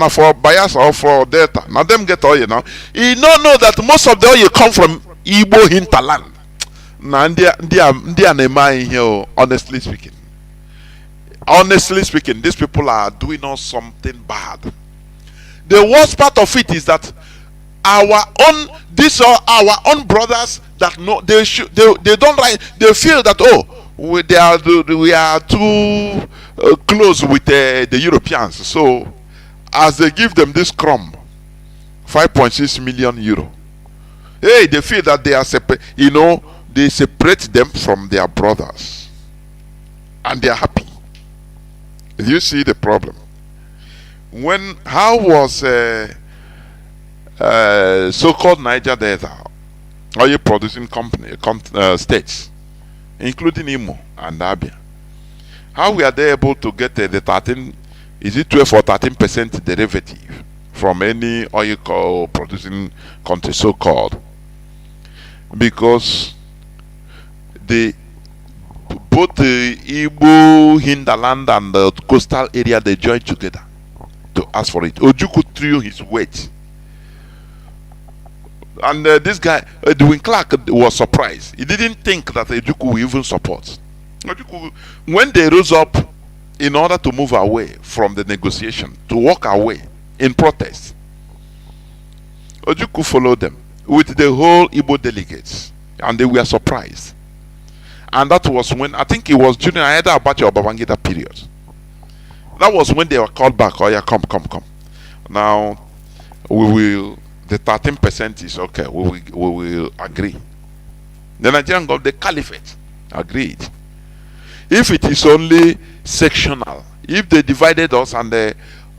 for Bayelsa or for Delta. Now them get oil now. You don't know that most of the oil come from Igbo hinterland. Now they are here, honestly speaking. Honestly speaking, these people are doing us something bad. The worst part of it is that our own brothers that know they don't like, they feel that we are too close with the Europeans. So as they give them this crumb, 5.6 million euro, hey, they feel that they are separate. They separate them from their brothers, and they are happy. You see the problem. How was so-called Niger Delta oil producing states, including Imo and Abia, how were they able to get the 13, is it 12 or 13% derivative from any oil producing country, so-called? Because both the Igbo hinterland and the coastal area, they joined together to ask for it. Ojukwu threw his weight, and this guy Edwin Clark was surprised. He didn't think that Ojukwu would even support. Ojukwu, when they rose up in order to move away from the negotiation, to walk away in protest, Ojukwu followed them with the whole Igbo delegates, and they were surprised. And that was when, I think it was during either Abacha or Babangida period. That was when they were called back. Oh yeah, come. Now the 13% is okay. We will agree. The Nigerian government, the caliphate, agreed. If it is only sectional, if they divided us and the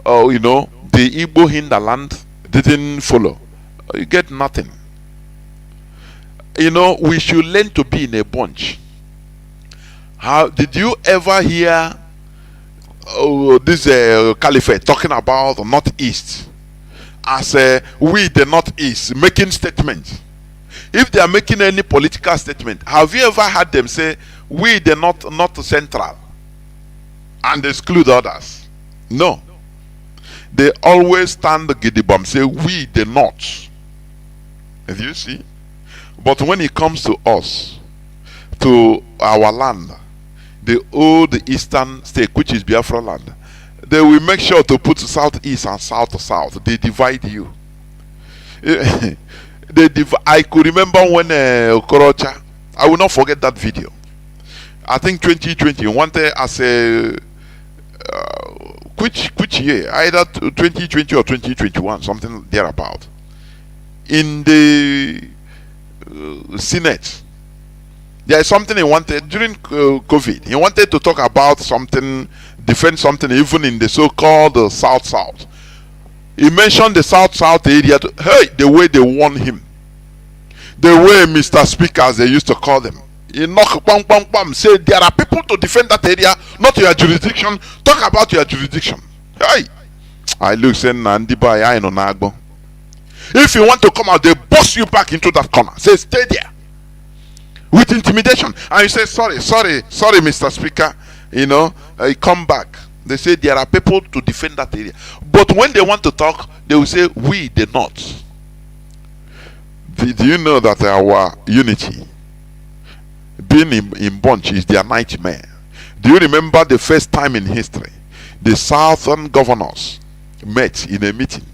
Igbo hinterland didn't follow, you get nothing. We should learn to be in a bunch. How did you ever hear this caliphate talking about the Northeast as we the Northeast making statements? If they are making any political statement, have you ever heard them say we the North Central and exclude others? No. They always stand the Gidibam, say we the North. Have you see? But when it comes to us, to our land, the old eastern state, which is Biafra land, they will make sure to put southeast and south. They divide you. I could remember when Okorocha, I will not forget that video. I think 2020 wanted as a which year, either 2020 or 2021, something thereabout, in the Senate. There is something he wanted during COVID. He wanted to talk about something, defend something, even in the so-called South. He mentioned the South area. Hey, the way they warned him, the way Mr. Speaker, as they used to call them, he knock bam bam bam, say there are people to defend that area, not your jurisdiction. Talk about your jurisdiction. Hey, I look say Nnamdi boy, I know Nagbo. If you want to come out, they bust you back into that corner. Say stay there with intimidation, and you say sorry, Mr. Speaker. You know, come back. They say there are people to defend that area, but when they want to talk, they will say we the North. Do you know that our unity, being in bunch, is their nightmare? Do you remember the first time in history the southern governors met in a meeting,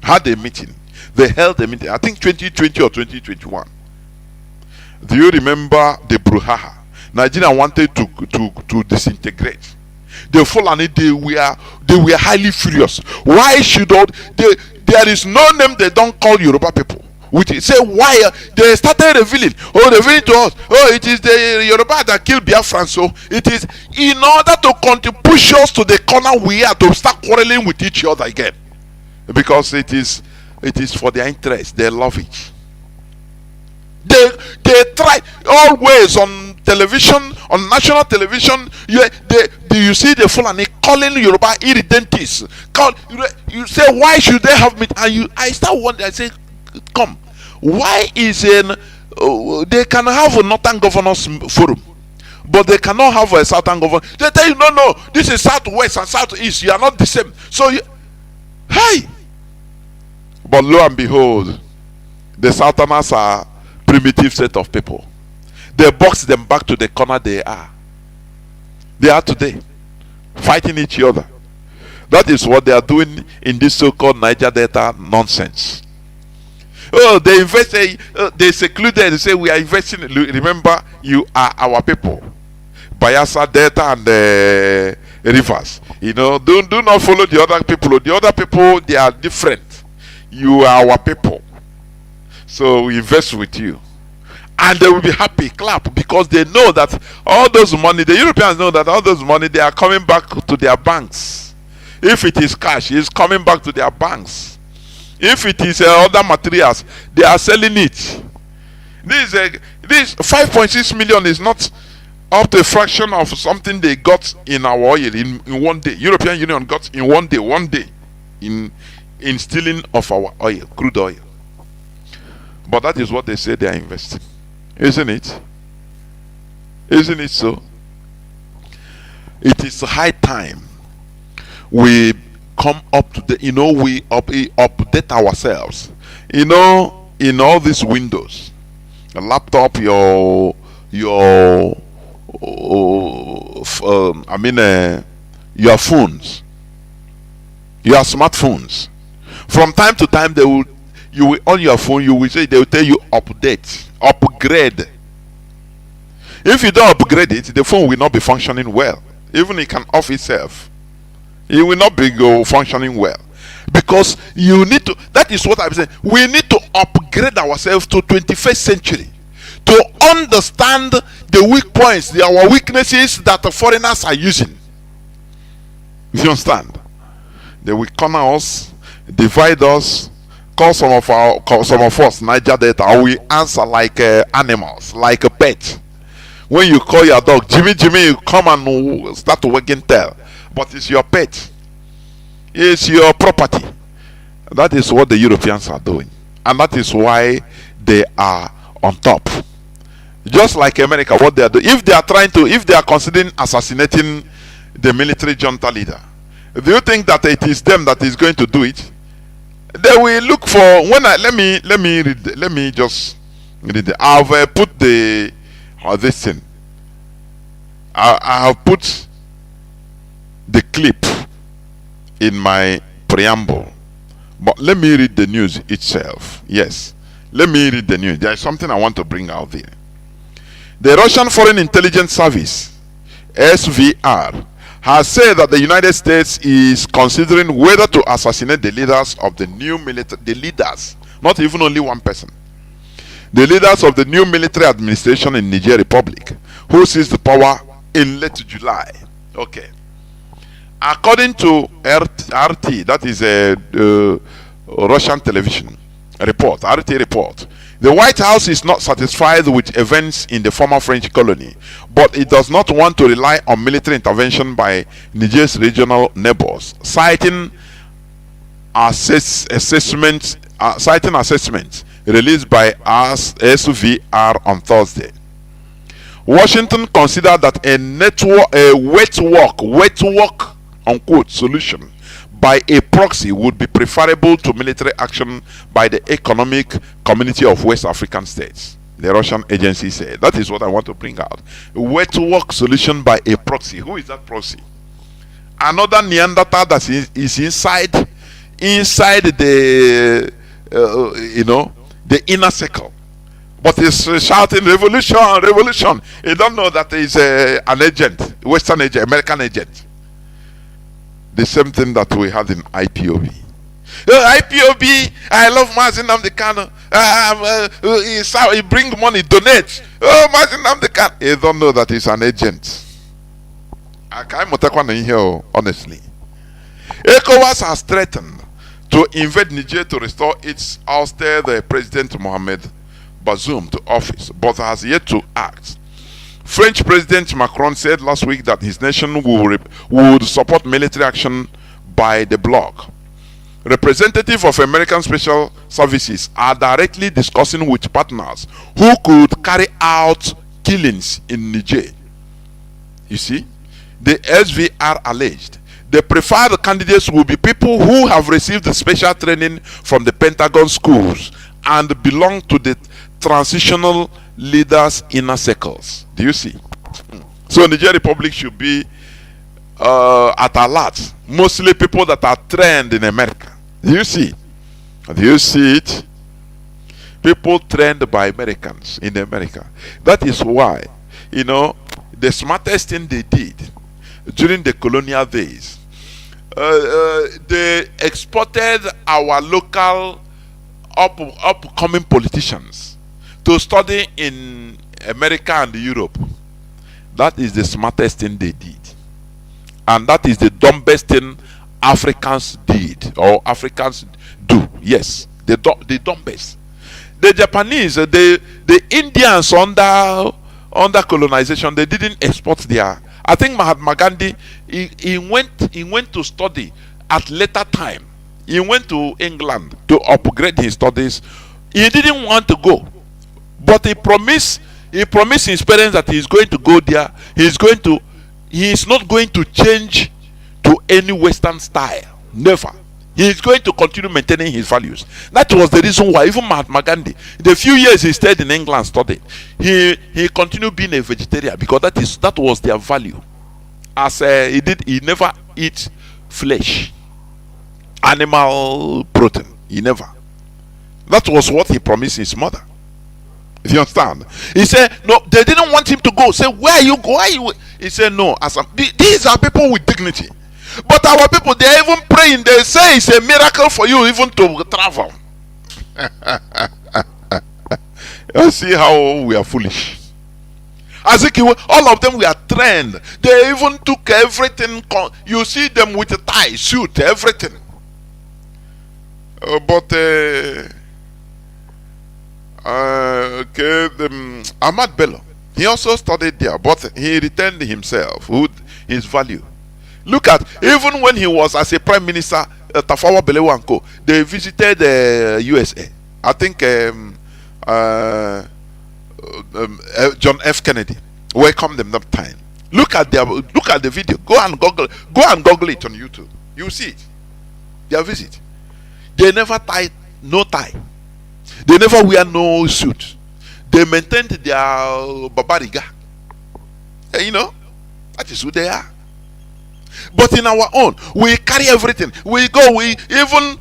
had a meeting? They held a meeting, I think 2020 or 2021. Do you remember the brouhaha? Nigeria wanted to disintegrate. The Fulani, they were highly furious. Why should all there is no name they don't call Yoruba people? Which is, say why they started revealing to us, it is the Yoruba that killed Biafrans. So it is in order to push us to the corner we are to start quarreling with each other again, because it is for their interest. They love it. They try always on television, on national television. You see the Fulani calling Yoruba irredentis. You say why should they have meet? And I start wondering. I say, come, why is they can have a northern governors forum, but they cannot have a southern governor? They tell you no, this is southwest and southeast. You are not the same. So hey, but lo and behold, the southerners are primitive set of people. They box them back to the corner they are. They are today fighting each other. That is what they are doing in this so-called Niger Delta nonsense. They invest, they secluded, they say we are investing. Remember, you are our people. Bayelsa Delta and the rivers. You know, do not follow the other people. The other people, they are different. You are our people. So we invest with you. And they will be happy, clap, because they know that all those money, the Europeans know that all those money, they are coming back to their banks. If it is cash, it's coming back to their banks. If it is other materials, they are selling it. This 5.6 million is not up to a fraction of something they got in our oil in one day. European Union got in one day in stealing of our oil, crude oil. But that is what they say they are investing. Isn't it? Isn't it so? It is high time we come up to we update ourselves. In all these windows, a laptop, your phones, your smartphones. From time to time, you will on your phone. You will say they will tell you upgrade. If you don't upgrade it, the phone will not be functioning well. Even it can off itself. It will not be functioning well, because you need to. That is what I'm saying. We need to upgrade ourselves to 21st century to understand the weak points, our weaknesses that the foreigners are using. You understand? They will corner us, divide us, call some of us Niger Delta, and we answer like animals, like a pet. When you call your dog Jimmy, you come and start to wagging tail. But it's your pet. It's your property. That is what the Europeans are doing. And that is why they are on top. Just like America, what they are doing. If they are considering assassinating the military junta leader, do you think that it is them that is going to do it? They will look for, let me just read it. I've put this thing. I have put the clip in my preamble, but let me read the news itself. Yes, let me read the news. There is something I want to bring out there. The Russian Foreign Intelligence Service, SVR, has said that the United States is considering whether to assassinate the leaders of the new military, not even only one person, the leaders of the new military administration in Niger Republic, who seized the power in late July. Okay. According to RT, that is a Russian television report, RT report, The White House is not satisfied with events in the former French colony, but it does not want to rely on military intervention by Niger's regional neighbors, citing assessments released by SVR on Thursday. Washington considered that a wet work unquote solution by a proxy would be preferable to military action by the Economic Community of West African States, the Russian agency said. That is what I want to bring out. A wet work solution by a proxy. Who is that proxy? Another Neanderthal that is inside the the inner circle, but is shouting revolution, revolution. You don't know that is an agent, Western agent, American agent. The same thing that we had in IPOB. IPOB, I love Mazi Nnamdi Kanu. He bring money, donate. Oh, Mazi Nnamdi Kanu. You don't know that he's an agent. I can't here, honestly. ECOWAS has threatened to invade Niger to restore its ousted President Mohamed Bazoum to office, but has yet to act. French President Macron said last week that his nation would support military action by the bloc. Representatives of American Special Services are directly discussing with partners who could carry out killings in Niger. You see, the SVR alleged the preferred candidates will be people who have received special training from the Pentagon schools and belong to the transitional leaders' inner circles. Do you see? So Niger Republic should be at alert. Mostly people that are trained in America. Do you see? Do you see it? People trained by Americans in America. That is why, the smartest thing they did during the colonial days, they exported our local upcoming politicians to study in America and Europe. That is the smartest thing they did, and that is the dumbest thing Africans did, or Africans do. Yes, the dumbest. The Japanese, the Indians under colonization, they didn't export their. I think Mahatma Gandhi, he went to study at later time. He went to England to upgrade his studies. He didn't want to go, but he promised his parents that he's going to go there. He is not going to change to any Western style. Never. He is going to continue maintaining his values. That was the reason why even Mahatma Gandhi, the few years he stayed in England studying, he continued being a vegetarian, because that was their value. As he never eat flesh, animal protein. He never. That was what he promised his mother. If you understand, he said no. They didn't want him to go. Say, where are you going? He said no. These are people with dignity. But our people, they are even praying. They say it's a miracle for you even to travel. You see how we are foolish. As if all of them were trained. They even took everything. You see them with a tie, suit, everything. Ahmad Bello, he also studied there, but he retained himself with his value. Look at, even when he was as a prime minister, Tafawa Balewa and Co, they visited the USA. I think John F. Kennedy welcomed them that time. Look at the video. Go and Google it on YouTube. You see it. Their visit. They never tied no tie. They never wear no suit. They maintained their babariga. That is who they are. But in our own, we carry everything. We go. We even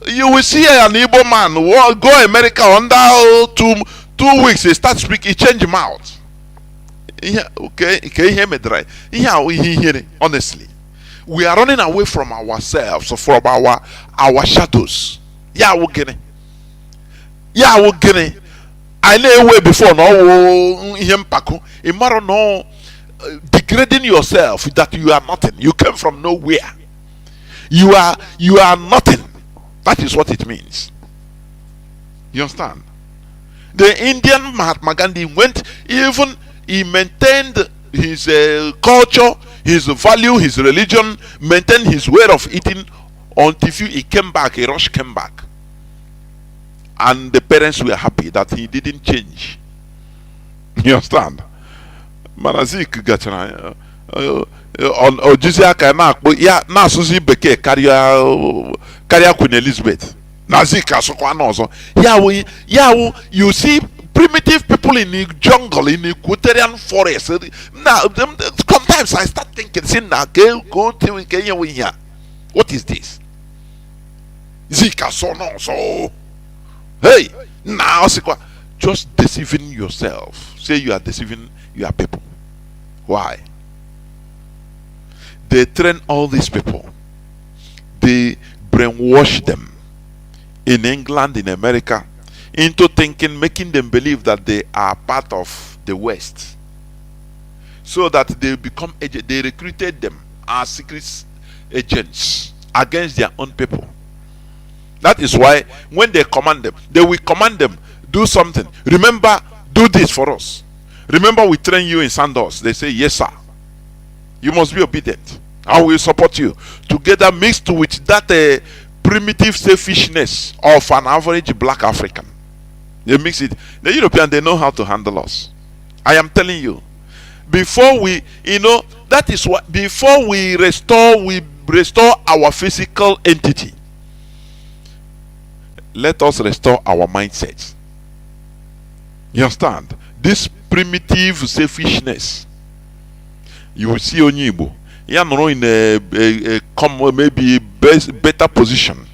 you will see an Igbo man go America under 2 weeks. He starts speaking. He change mouth. Okay, can you hear me dry? Honestly, we are running away from ourselves, from our shadows. We're getting. I know way before no him pako. Imaro no degrading yourself that you are nothing. You came from nowhere. You are nothing. That is what it means. You understand? The Indian Mahatma Gandhi went, even he maintained his culture, his value, his religion, maintained his way of eating until he came back, a rush came back. And the parents were happy that he didn't change. You understand? Manazik gachara on Ojizia kana ya na asuzi beke carrier Queen Elizabeth. Nazik asokwa na ozo. Yeah, you see primitive people in the jungle, in the equatorial forest. Now, sometimes I start thinking, go to Kenya. What is this? Zika so no so. Hey, now just deceiving yourself. Say you are deceiving your people. Why? They train all these people. They brainwash them in England, in America, into thinking, making them believe that they are part of the West, so that they become agents. They recruited them as secret agents against their own people. That is why when they command them, they will command them, do something. Remember, do this for us. Remember, we train you in Sandos. They say, yes, sir. You must be obedient. I will support you. Together, mixed with that primitive selfishness of an average black African. They mix it. The European, they know how to handle us. I am telling you. Before we, that is what, before we restore our physical entity, let us restore our mindset. You understand? This primitive selfishness. You will see Onyibo. You know, in a maybe better position.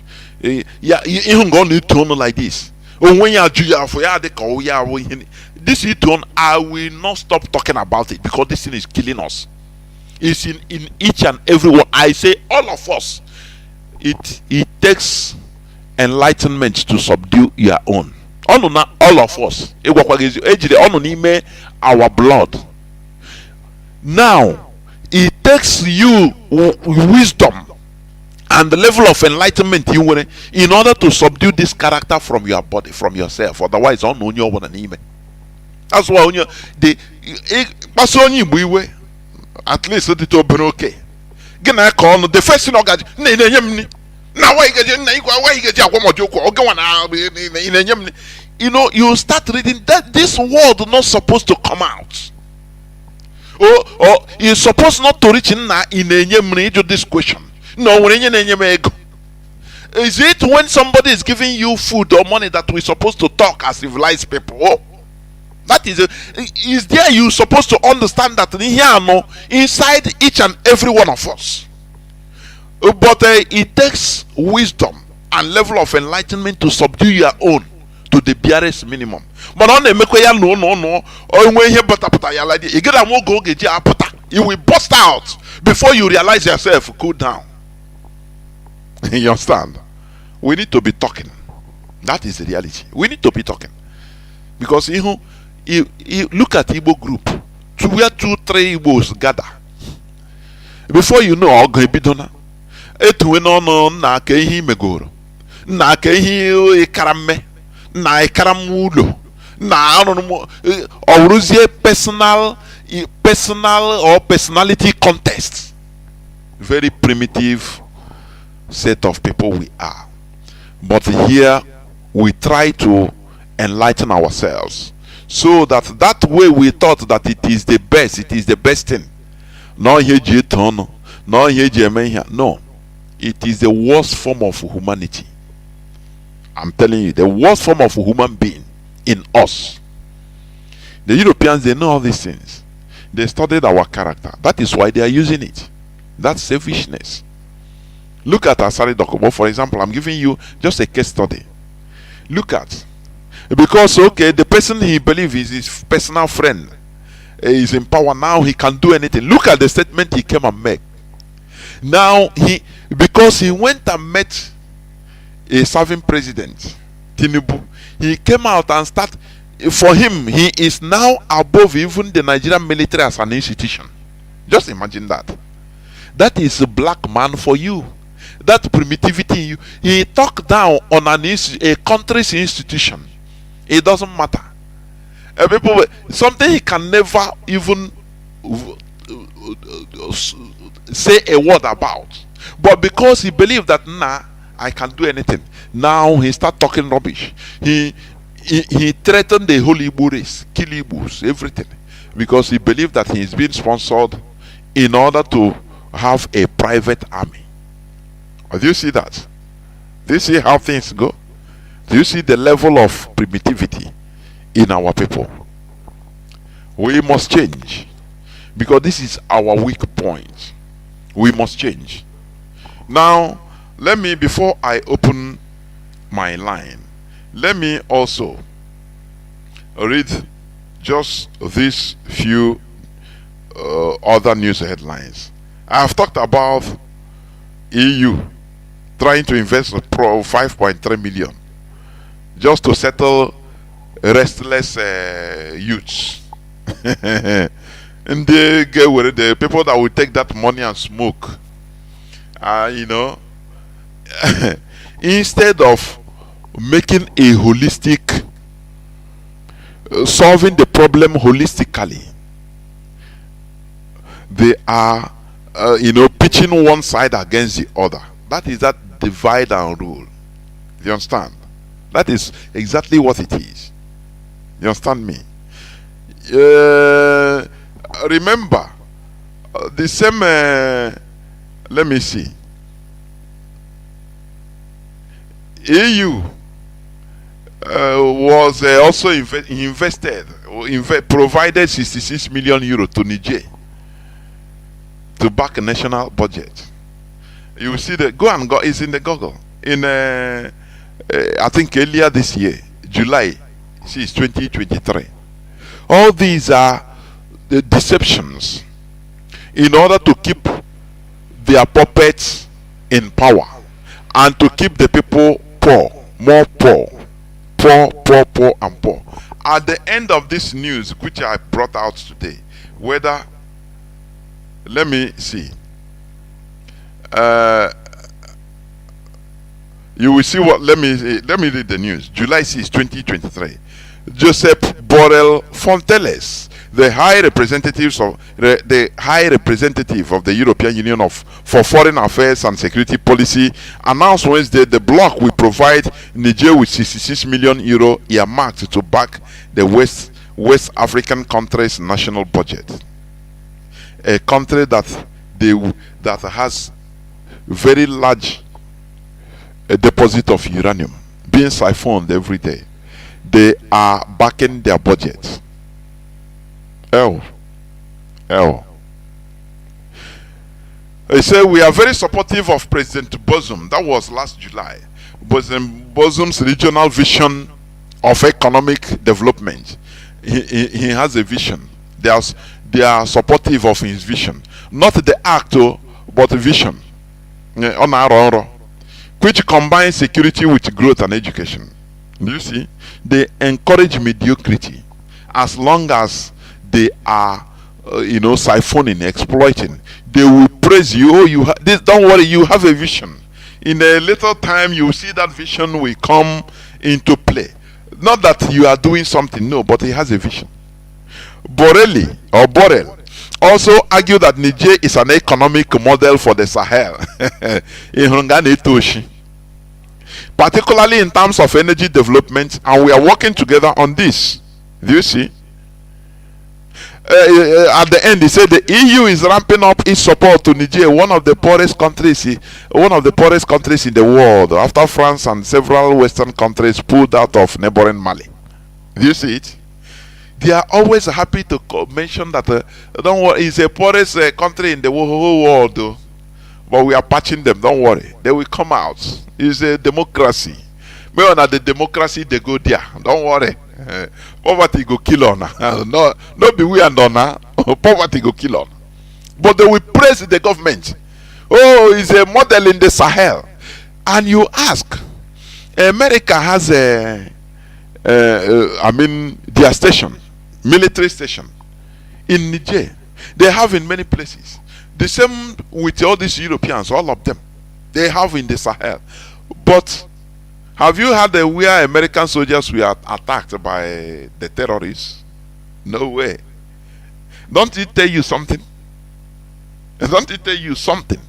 Yeah, you going to turn like this. When you are this tone, I will not stop talking about it because this thing is killing us. It's in each and every one. I say all of us. It takes enlightenment to subdue your own. All of us. Our blood. Now, it takes you wisdom and the level of enlightenment you want in order to subdue this character from your body, from yourself. Otherwise, that's why at least it will be okay. The first thing you start reading that this word not supposed to come out. Or you're supposed not to reach in this question. No, is it when somebody is giving you food or money that we're supposed to talk as civilized people? Oh, that is there you supposed to understand that inside each and every one of us. But it takes wisdom and level of enlightenment to subdue your own to the barest minimum. But on the no. You will burst out before you realize yourself. Cool down. You understand? We need to be talking. That is the reality. We need to be talking. Because you look at Igbo group. Where 2-3 Igbos gather. Before you know, I'll go bidona. Etu no na ke hi megoro. Na ke hi ikaram na ikaram na oruzie personal or personality contest. Very primitive set of people we are. But here we try to enlighten ourselves so that way we thought that it is the best thing. No, it is the worst form of humanity. I'm telling you, the worst form of human being in us. The Europeans, they know all these things. They studied our character. That is why they are using it. That's selfishness. Look at Asari Dokubo, for example. I'm giving you just a case study. Look at, because the person he believes is his personal friend is in power now. He can do anything. Look at the statement he came and made. Now because he went and met a serving president, Tinubu, he came out and started. For him, he is now above even the Nigerian military as an institution. Just imagine that. That is a black man for you. That primitivity, he talked down on a country's institution. It doesn't matter. People, something he can never even say a word about. But because he believed that, nah, I can do anything. Now he start talking rubbish. He threatened the whole Igbo race, kill Igbos, everything. Because he believed that he is being sponsored in order to have a private army. Do you see that? Do you see how things go? Do you see the level of primitivity in our people? We must change, because this is our weak point. We must change. Now, let me, before I open my line, let me also read just these few other news headlines. I have talked about EU trying to invest 5.3 million just to settle restless youths. And they get with the people that will take that money and smoke. You know, instead of making a holistic, solving the problem holistically, they are, pitching one side against the other. That is that divide and rule. You understand? That is exactly what it is. You understand me? Remember, the same, let me see. EU was also provided 66 million euro to Niger to back a national budget. You will see go, it's in the Google. In I think earlier this year, July, see, it's 2023. All these are the deceptions in order to keep their puppets in power and to keep the people poor, more poor, poor and poor. At the end of this news, which I brought out today, whether, let me see, you will see what, let me read the news. July 6, 2023. Joseph Borrell Fonteles, the High Representative of the European Union for Foreign Affairs and Security Policy, announced Wednesday the bloc will provide Niger with 66 million euro earmarked to back the West African country's national budget. A country that has very large deposit of uranium being siphoned every day. They are backing their budget. They say we are very supportive of President Bazoum. That was last July. Bazoum's regional vision of economic development. He has a vision. They are supportive of his vision, not the act, but the vision, which combines security with growth and education. Do you see? They encourage mediocrity as long as they are, siphoning, exploiting. They will praise you. Oh, don't worry, you have a vision. In a little time, you see that vision will come into play. Not that you are doing something, no, but he has a vision. Borrell also argued that Niger is an economic model for the Sahel. Particularly in terms of energy development, and we are working together on this. Do you see? At the end, he said the EU is ramping up its support to Niger, one of the poorest countries in the world, after France and several Western countries pulled out of neighboring Mali. Do you see it? They are always happy to mention that don't worry, it's the poorest country in the whole world, though. But we are patching them. Don't worry, they will come out. It's a democracy. Maybe on the democracy they go there. Don't worry. Poverty go kill on. No be we and on. Poverty go kill on. But they will praise the government. Oh, it's a model in the Sahel. And you ask, America has their station, military station in Niger. They have in many places. The same with all these Europeans, all of them. They have in the Sahel. But have you heard where American soldiers were attacked by the terrorists? No way. Don't it tell you something? Don't it tell you something?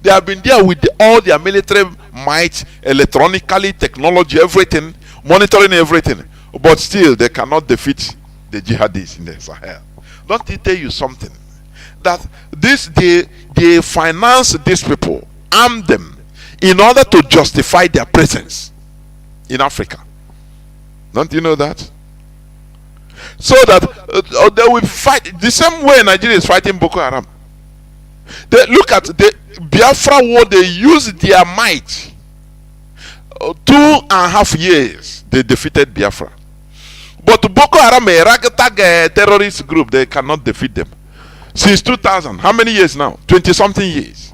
They have been there with all their military might, electronically, technology, everything, monitoring everything. But still, they cannot defeat the jihadists in the Sahel. Don't it tell you something? That they finance these people, arm them, in order to justify their presence in Africa. Don't you know that? So that they will fight the same way Nigeria is fighting Boko Haram. They look at the Biafra war. They use their might. 2.5 years they defeated Biafra. But Boko Haram, a ragtag terrorist group, they cannot defeat them. Since 2000, how many years now? 20-something years.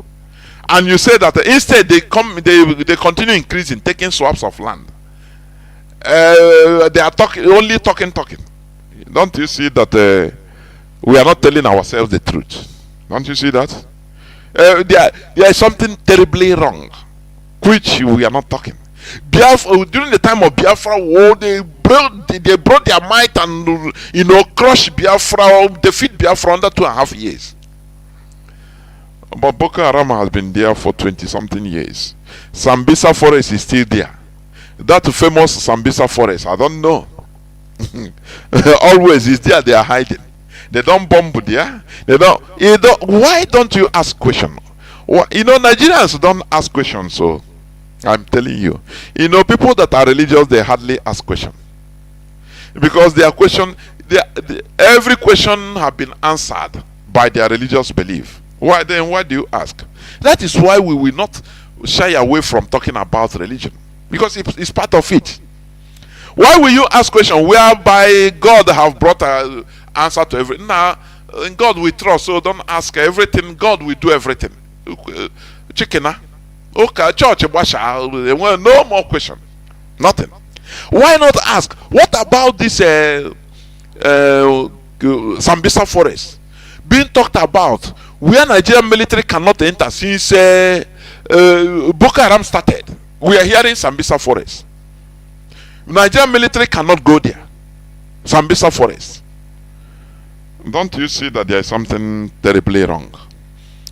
And you say that instead they continue increasing, taking swaps of land. They are only talking. Don't you see that we are not telling ourselves the truth? Don't you see that? There is something terribly wrong, which we are not talking. Biafra, during the time of Biafra war, they brought their might and crush Biafra, defeat Biafra under 2.5 years. But Boko Haram has been there for 20-something years. Sambisa forest is still there. That famous Sambisa forest, I don't know. Always is there. They are hiding. They don't bomb there. Why don't you ask questions? Nigerians don't ask questions. So I'm telling you, people that are religious, they hardly ask questions, because their question, every question have been answered by their religious belief. Why then? Why do you ask? That is why we will not shy away from talking about religion, because it's part of it. Why will you ask questions whereby God have brought an answer to everything? Now, in God we trust, so don't ask everything. God will do everything. Chicken, okay, church, no more question. Nothing. Why not ask? What about this Sambisa forest being talked about, where Nigerian military cannot enter since Boko Haram started? We are hearing Sambisa forest. Nigerian military cannot go there. Sambisa forest. Don't you see that there is something terribly wrong?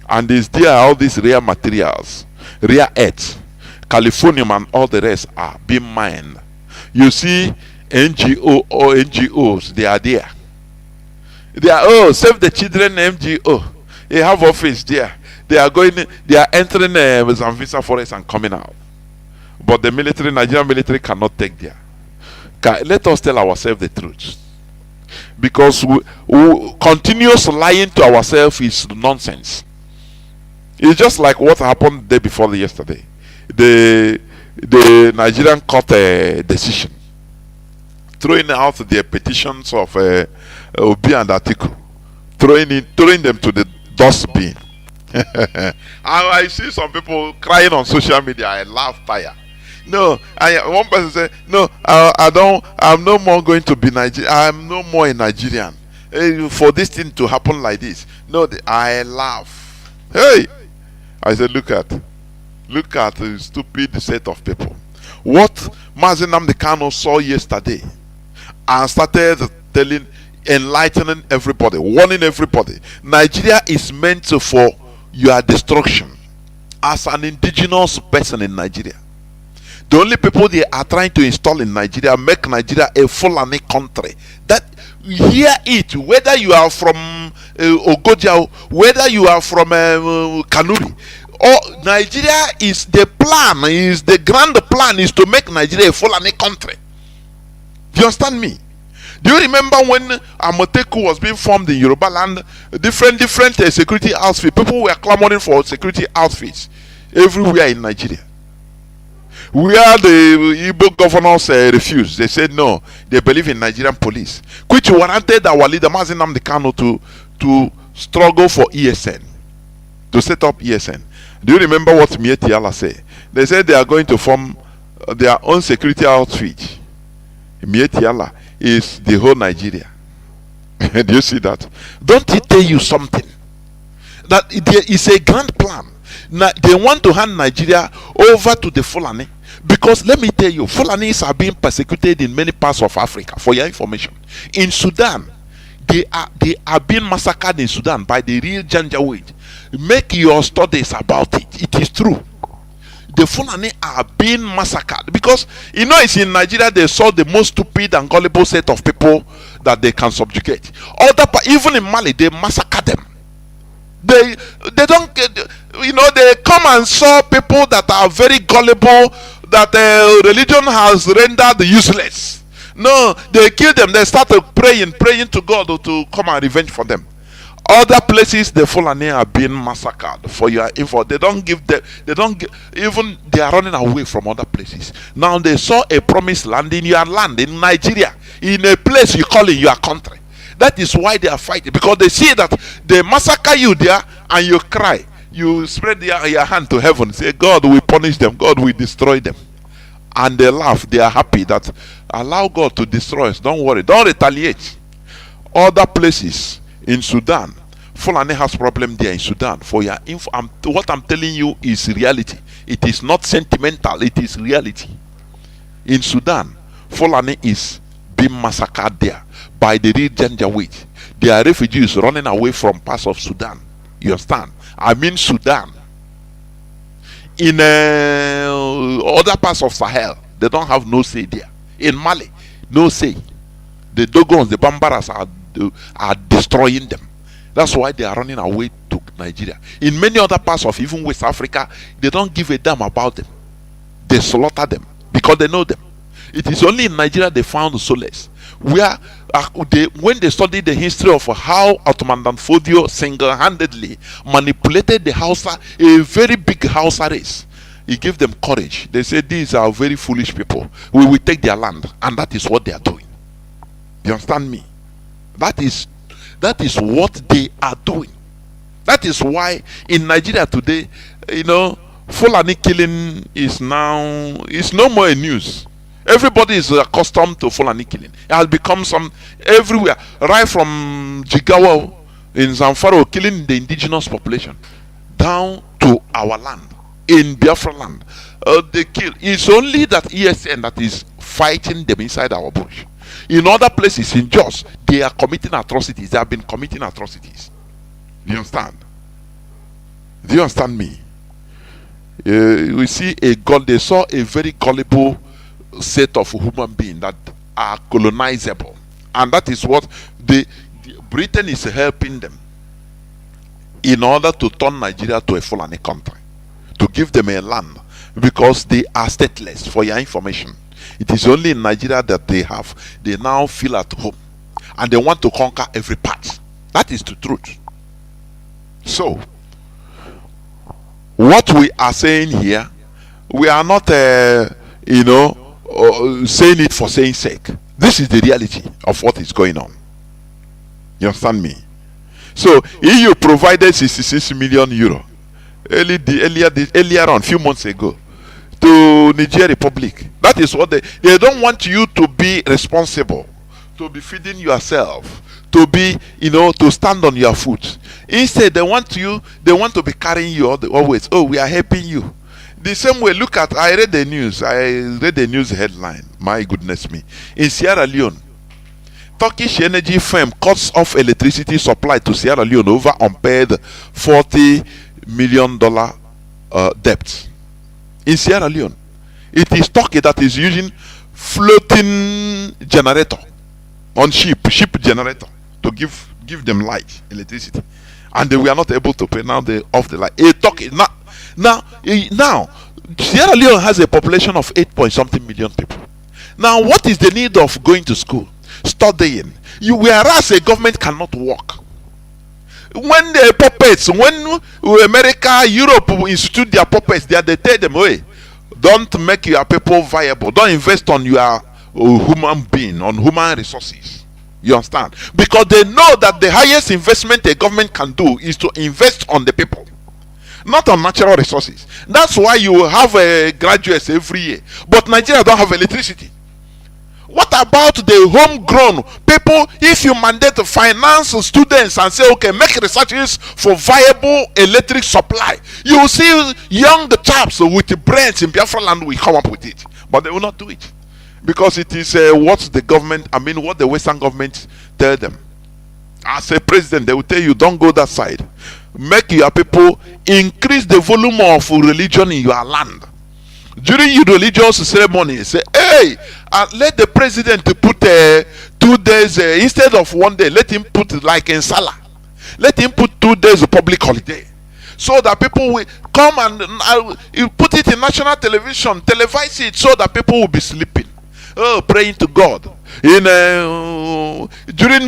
And is there all these rare materials, rare earth, Californium and all the rest are being mined. You see NGOs, they are there. They are, Save the Children NGO. They have office there. They are entering Sambisa forest and coming out. But the military, Nigerian military, cannot take there. Let us tell ourselves the truth. Because continuous lying to ourselves is nonsense. It's just like what happened the day before yesterday. The Nigerian court decision, throwing out their petitions of Obi and Atiku, throwing them to the dustbin. I see some people crying on social media. I laugh tire. No, one person said, no, I'm no more going to be Nigerian. I'm no more a Nigerian. For this thing to happen like this. No, I laugh. Hey, I said, look at the stupid set of people. What Mazi Nnamdi Kanu saw yesterday and started enlightening everybody, warning everybody. Nigeria is meant for your destruction. As an indigenous person in Nigeria, the only people they are trying to install in Nigeria, make Nigeria a Fulani country. That hear it, whether you are from Ogoja, whether you are from Kanuri, or Nigeria is the grand plan is to make Nigeria a Fulani country. Do you understand me? Do you remember when Amoteku was being formed in Yoruba land? Different security outfits. People were clamoring for security outfits everywhere in Nigeria. Where the Igbo governors refused. They said no. They believe in Nigerian police, which warranted our leader Mazi Nnamdi Kanu to struggle for ESN, to set up ESN. Do you remember what Mieti Allah said? They said they are going to form their own security outfit. Mieti Allah is the whole Nigeria. Do you see that? Don't it tell you something? That there is a grand plan. Now, they want to hand Nigeria over to the Fulani. Because let me tell you, Fulanis are being persecuted in many parts of Africa, for your information. In Sudan, They are being massacred in Sudan by the real Janjaweed. Make your studies about it. It is true. The Fulani are being massacred because it's in Nigeria they saw the most stupid and gullible set of people that they can subjugate. Even in Mali they massacre them. They don't get, they come and saw people that are very gullible, that religion has rendered useless. No, they kill them. They started praying to God to come and revenge for them. Other places the Fulani are being massacred. For your info, they are running away from other places. Now they saw a promised land in your land, in Nigeria, in a place you call in your country. That is why they are fighting, because they see that they massacre you there and you cry. You spread your hand to heaven, say, God will punish them, God will destroy them. And they laugh, they are happy that allow God to destroy us. Don't worry, don't retaliate. Other places in Sudan, Fulani has problem there in Sudan. For your info, what I'm telling you is reality. It is not sentimental, it is reality. In Sudan, Fulani is being massacred there by the real Janjaweed. There are refugees running away from parts of Sudan. You understand? I mean Sudan. In other parts of Sahel, they don't have no say there. In Mali, no say. The Dogons, the Bambaras are destroying them. That's why they are running away to Nigeria. In many other parts of even West Africa, they don't give a damn about them. They slaughter them because they know them. It is only in Nigeria they found solace. Where when they studied the history of how Ottoman Danfodio single-handedly manipulated the Hausa, a very big Hausa race, he gave them courage. They said, these are very foolish people. We will take their land, and that is what they are doing. You understand me? That is what they are doing. That is why in Nigeria today, Fulani killing is no more a news. Everybody is accustomed to Fulani killing. It has become some everywhere, right from Jigawa in Zamfara, killing the indigenous population, down to our land, in Biafra land. They kill. It's only that ESN that is fighting them inside our bush. In other places, in Jos, they are committing atrocities. They have been committing atrocities. Do you understand? Do you understand me? We see they saw a very gullible set of human beings that are colonizable, and that is what Britain is helping them in order to turn Nigeria to a Fulani country, to give them a land, because they are stateless. For your information, it is only in Nigeria that they now feel at home, and they want to conquer every part. That is the truth. So what we are saying here, we are not saying it for saying sake. This is the reality of what is going on. You understand me? So EU provided 66 million euro earlier on, few months ago, to Niger Republic. That is what they don't want you to be responsible, to be feeding yourself, to be to stand on your foot. Instead, they want to be carrying you always. Oh, we are helping you. The same way, I read the news headline. My goodness me. In Sierra Leone, Turkish energy firm cuts off electricity supply to Sierra Leone over unpaid $40 million debt. In Sierra Leone, it is Turkey that is using floating generator on ship generator to give them light, electricity, and they were not able to pay. Now they off the light. Turkey now Sierra Leone has a population of 8-point-something million people. Now, what is the need of going to school, studying? Whereas a government cannot work. When the puppets, when America, Europe institute their puppets, they tell them, hey, don't make your people viable. Don't invest on your human being, on human resources. You understand? Because they know that the highest investment a government can do is to invest on the people, not on natural resources. That's why you have graduates every year. But Nigeria don't have electricity. What about the homegrown people? If you mandate to finance students and say, okay, make researches for viable electric supply, you will see young chaps with brains in Biafra land will come up with it. But they will not do it. Because it is what the Western government tell them. As a president, they will tell you, don't go that side. Make your people increase the volume of religion in your land. During your religious ceremony, say, hey, let the president put 2 days instead of 1 day. Let him put like in Salah. Let him put 2 days of public holiday, so that people will come and you put it in national television, televise it, so that people will be sleeping, praying to God. During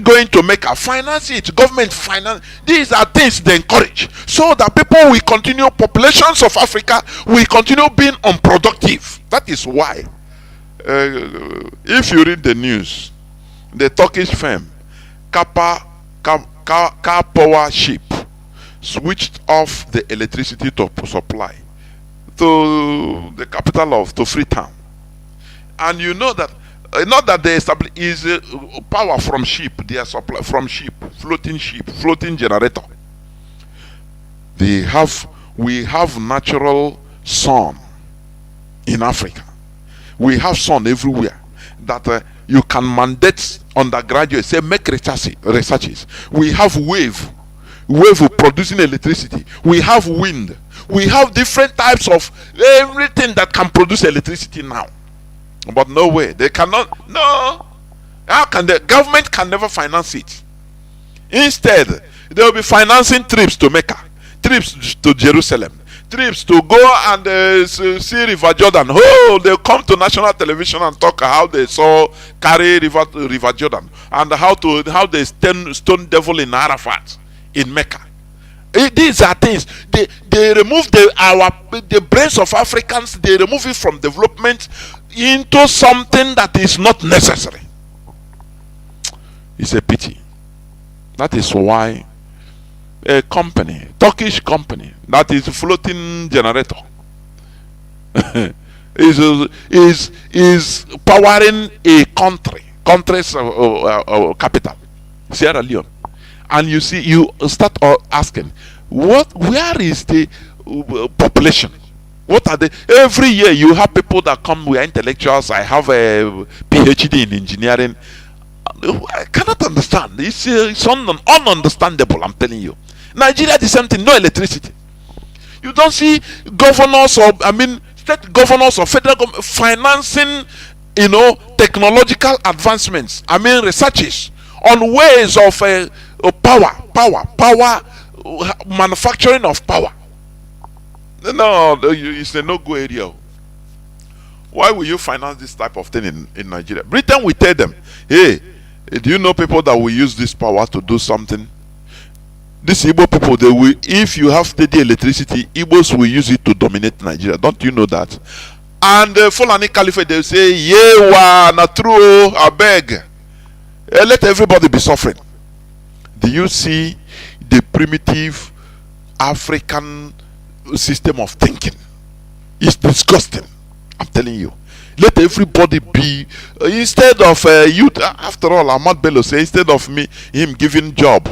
going to Mecca, finance it, government finance. These are things they encourage, so that people will continue, populations of Africa will continue being unproductive. That is why, if you read the news, the Turkish firm car power ship switched off the electricity to supply to the capital to Freetown. And you know that not that they establish is power from ship, they are supply from ship, floating generator. We have natural sun in Africa. We have sun everywhere that you can mandate undergraduates, say make researches. We have wave producing electricity. We have wind. We have different types of everything that can produce electricity now. But no way, they cannot. No, how can the government can never finance it? Instead, they will be financing trips to Mecca, trips to Jerusalem, trips to go and see River Jordan. Oh, they come to national television and talk how they saw carry River Jordan, and how they stone devil in Arafat in Mecca. These are things they remove the brains of Africans. They remove it from development into something that is not necessary. It's a pity. That is why a company, Turkish company, that is floating generator is powering a country's capital, Sierra Leone. And you see, you start asking, where is the population? What are they? Every year you have people that come, we are intellectuals. I have a PhD in engineering. I cannot understand. It's ununderstandable, I'm telling you. Nigeria, the same thing, no electricity. You don't see governors state governors or federal government financing, technological advancements. researches on ways of power, manufacturing of power. No, it's a no-go area. Why will you finance this type of thing in Nigeria? Britain will tell them, hey, do you know people that will use this power to do something? These Igbo people, they will, if you have steady electricity, Igbos will use it to dominate Nigeria. Don't you know that? And the Fulani Caliphate, they will say, yeah, na true, I beg. Let everybody be suffering. Do you see the primitive African system of thinking? It's disgusting, I'm telling you. Let everybody be, instead of youth, after all, Ahmad Bello said, instead of him giving job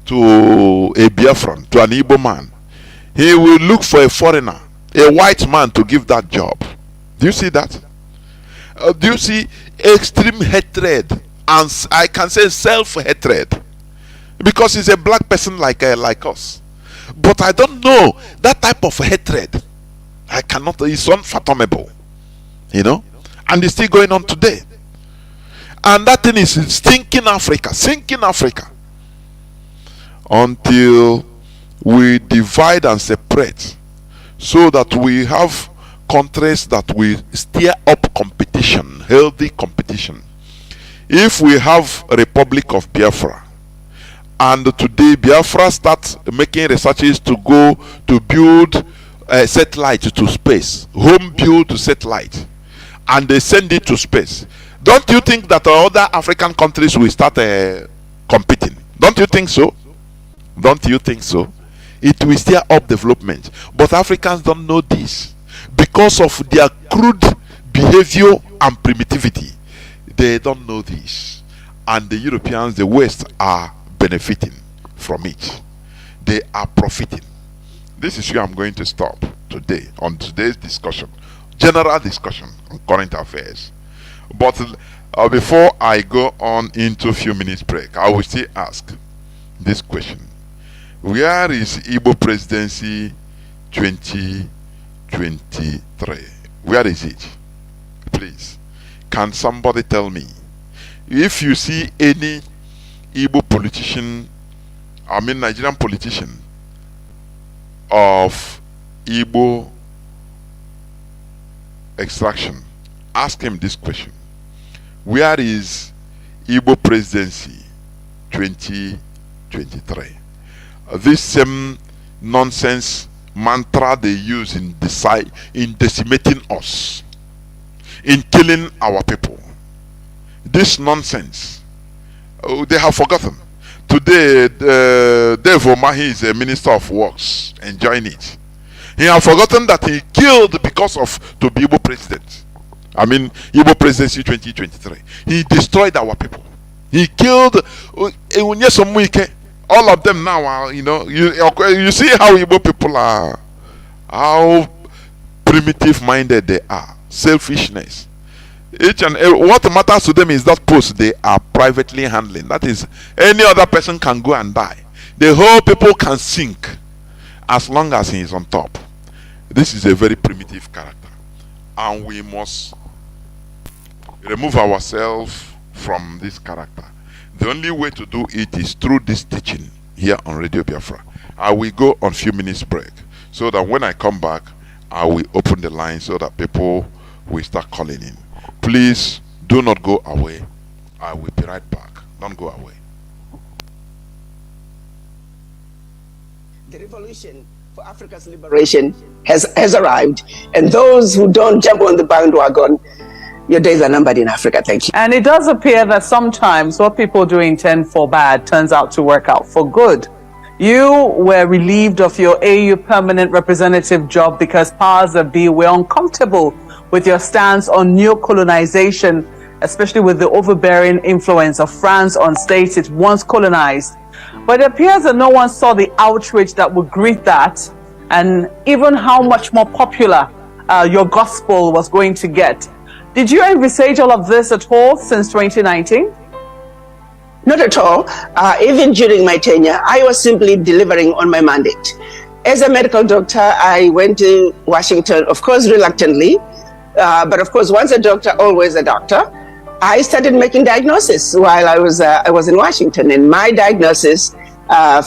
to a Biafran, to an Igbo man, he will look for a foreigner, a white man, to give that job. Do you see that? Do you see extreme hatred, and I can say self-hatred, because he's a black person like us? But I don't know that type of hatred. I cannot. It's unfathomable, and it's still going on today. And that thing is sinking Africa, until we divide and separate, so that we have countries that will steer up competition, healthy competition. If we have a Republic of Biafra, and today Biafra starts making researches to go to build a satellite to space, home build satellite, and they send it to space, don't you think that other African countries will start competing? Don't you think so? Don't you think so? It will steer up development. But Africans don't know this because of their crude behavior and primitivity. They don't know this, and the Europeans, the West, are benefiting from it. They are profiting. This is where I'm going to stop today on today's discussion, general discussion on current affairs. But Before I go on into a few minutes break, I will still ask this question. Where is Igbo presidency 2023? Where is it? Please, can somebody tell me? If you see any Igbo politician, Nigerian politician of Igbo extraction, ask him this question. Where is Igbo presidency 2023? This same nonsense mantra they use in decimating us, in killing our people. This nonsense, they have forgotten. Today, Dave Omahi is a minister of works, enjoying it. He has forgotten that he killed because of to be Igbo president. Igbo presidency 2023. He destroyed our people. He killed all of them now are, you see how Igbo people are, how primitive minded they are, selfishness. What matters to them is that post they are privately handling. That is, any other person can go and die. The whole people can sink as long as he is on top. This is a very primitive character, and we must remove ourselves from this character. The only way to do it is through this teaching here on Radio Biafra. I will go on a few minutes break so that when I come back, I will open the line so that people will start calling in. Please do not go away. I will be right back. Don't go away. The revolution for Africa's liberation has arrived, and those who don't jump on the bandwagon, your days are numbered in Africa. Thank you. And it does appear that sometimes what people do intend for bad turns out to work out for good. You were relieved of your AU permanent representative job because powers that be were uncomfortable with your stance on neo-colonization, especially with the overbearing influence of France on states it once colonized. But it appears that no one saw the outrage that would greet that, and even how much more popular your gospel was going to get. Did you envisage all of this at all since 2019? Not at all. Even during my tenure, I was simply delivering on my mandate. As a medical doctor, I went to Washington, of course, reluctantly. But of course, once a doctor, always a doctor. I started making diagnosis while I was in Washington. And my diagnosis,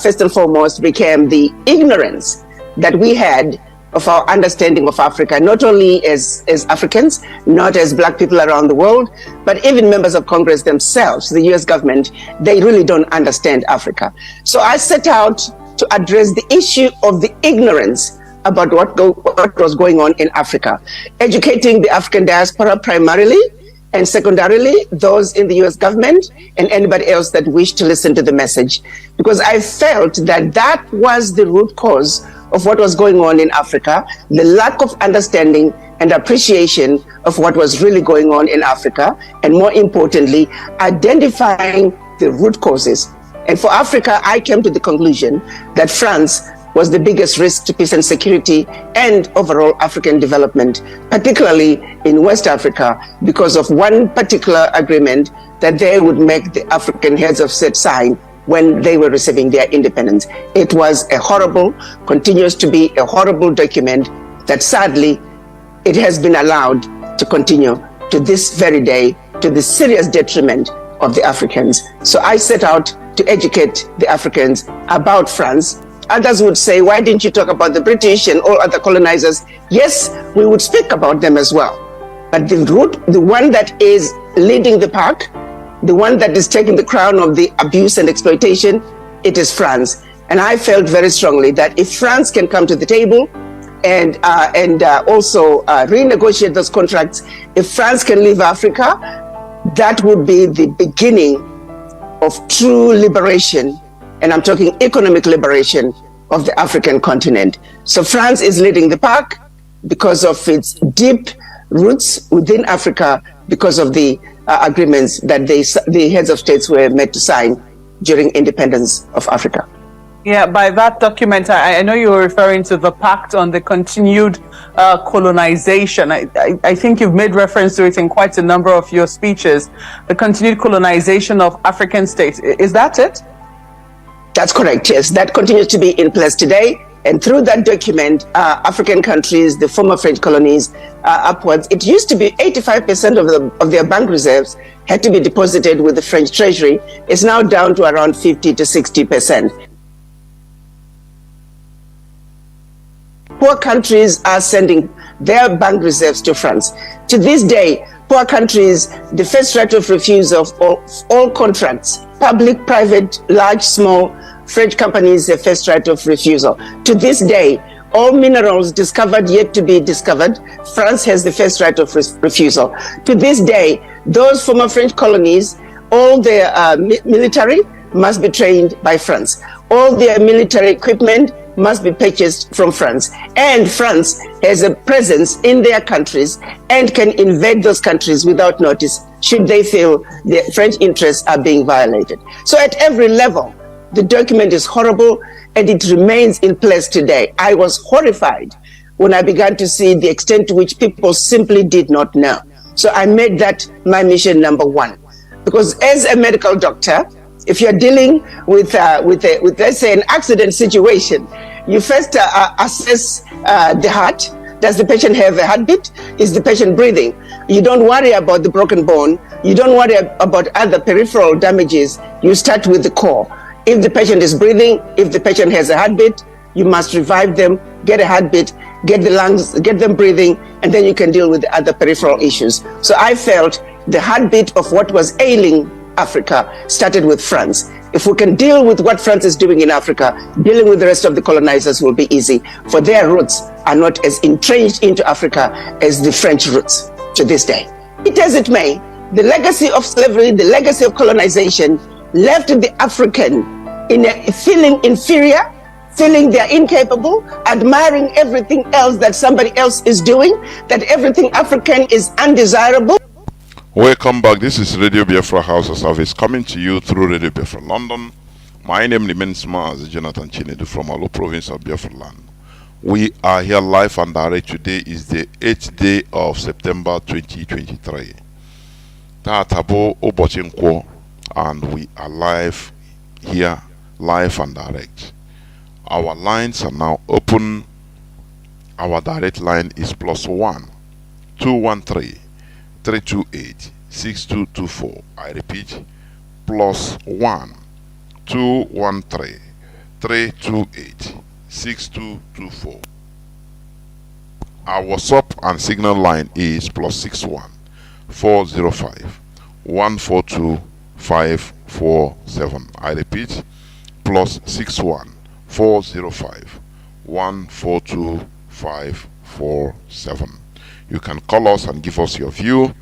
first and foremost, became the ignorance that we had of our understanding of Africa, not only as Africans, not as Black people around the world, but even members of Congress themselves, the US government, they really don't understand Africa. So I set out to address the issue of the ignorance about what was going on in Africa, educating the African diaspora primarily, and secondarily, those in the US government and anybody else that wished to listen to the message. Because I felt that that was the root cause of what was going on in Africa, the lack of understanding and appreciation of what was really going on in Africa, and more importantly, identifying the root causes. And for Africa, I came to the conclusion that France was the biggest risk to peace and security and overall African development, particularly in West Africa, because of one particular agreement that they would make the African heads of state sign when they were receiving their independence. It was a horrible, continues to be a horrible document that sadly, it has been allowed to continue to this very day, to the serious detriment of the Africans. So I set out to educate the Africans about France. Others would say, why didn't you talk about the British and all other colonizers? Yes, we would speak about them as well. But the one that is leading the pack, the one that is taking the crown of the abuse and exploitation, it is France. And I felt very strongly that if France can come to the table and also renegotiate those contracts, if France can leave Africa, that would be the beginning of true liberation. And I'm talking economic liberation of the African continent. So France is leading the pack because of its deep roots within Africa, because of the agreements that the heads of states were made to sign during independence of Africa. Yeah, by that document, I know you were referring to the Pact on the Continued Colonization. I think you've made reference to it in quite a number of your speeches. The continued colonization of African states. Is that it? That's correct, yes. That continues to be in place today. And through that document, African countries, the former French colonies, upwards, it used to be 85% of their bank reserves had to be deposited with the French Treasury. It's now down to around 50 to 60%. Poor countries are sending their bank reserves to France. To this day, poor countries, the first right of refusal of all contracts, public, private, large, small, French companies, the first right of refusal. To this day, all minerals discovered yet to be discovered, France has the first right of refusal. To this day, those former French colonies, all their military must be trained by France. All their military equipment must be purchased from France. And France has a presence in their countries and can invade those countries without notice should they feel their French interests are being violated. So at every level, the document is horrible and it remains in place today. I was horrified when I began to see the extent to which people simply did not know. So I made that my mission number one. Because as a medical doctor, if you're dealing with let's say, an accident situation, you first assess the heart. Does the patient have a heartbeat? Is the patient breathing? You don't worry about the broken bone. You don't worry about other peripheral damages. You start with the core. If the patient is breathing, if the patient has a heartbeat, you must revive them, get a heartbeat, get the lungs, get them breathing, and then you can deal with the other peripheral issues. So I felt the heartbeat of what was ailing Africa started with France. If we can deal with what France is doing in Africa, dealing with the rest of the colonizers will be easy, for their roots are not as entrenched into Africa as the French roots to this day. It as it may, the legacy of slavery, the legacy of colonization left the African in feeling inferior, feeling they're incapable, admiring everything else that somebody else is doing, that everything African is undesirable. Welcome back. This is Radio Biafra Hausa-Service coming to you through Radio Biafra London. My name remains Mazi Chinedu from Alo province of Biafra land. We are here live and direct. Today is the 8th day of September 2023. Tatabo Obochinkwo, and we are live here, live and direct. Our lines are now open. Our direct line is +1 213 328 6224. I repeat, +1 213 328 6224. Our WhatsApp and Signal line is +61 405 142 547. I repeat, +61 405 142 547. You can call us and give us your view.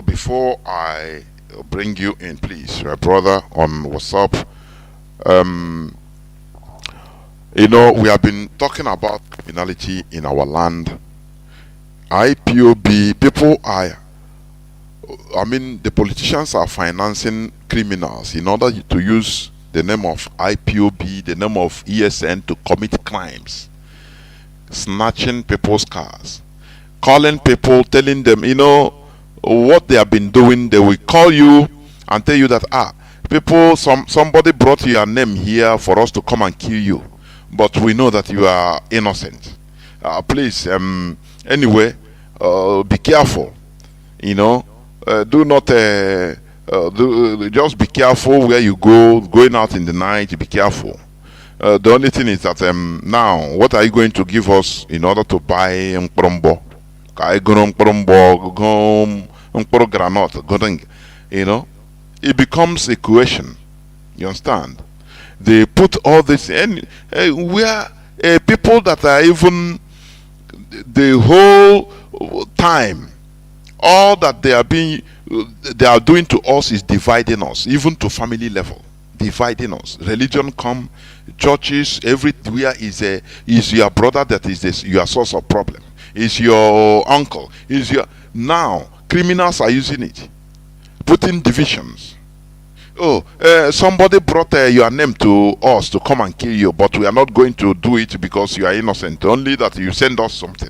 Before I bring you in, please, brother, on WhatsApp, we have been talking about criminality in our land. IPOB, the politicians are financing criminals in order to use the name of IPOB, the name of ESN, to commit crimes. Snatching people's cars, calling people, telling them, what they have been doing. They will call you and tell you that somebody brought your name here for us to come and kill you, but we know that you are innocent. Please, anyway, be careful. Do not just be careful where you go. Going out in the night, be careful. The only thing is that now, what are you going to give us in order to buy mkporombo? It becomes a question. You understand? They put all this in. We are people that are even the whole time. All that they are doing to us is dividing us, even to family level. Dividing us. Religion come, churches everywhere is your brother that is your source of problem. Is your uncle. Now criminals are using it, putting divisions. somebody brought your name to us to come and kill you, but we are not going to do it because you are innocent. Only that you send us something.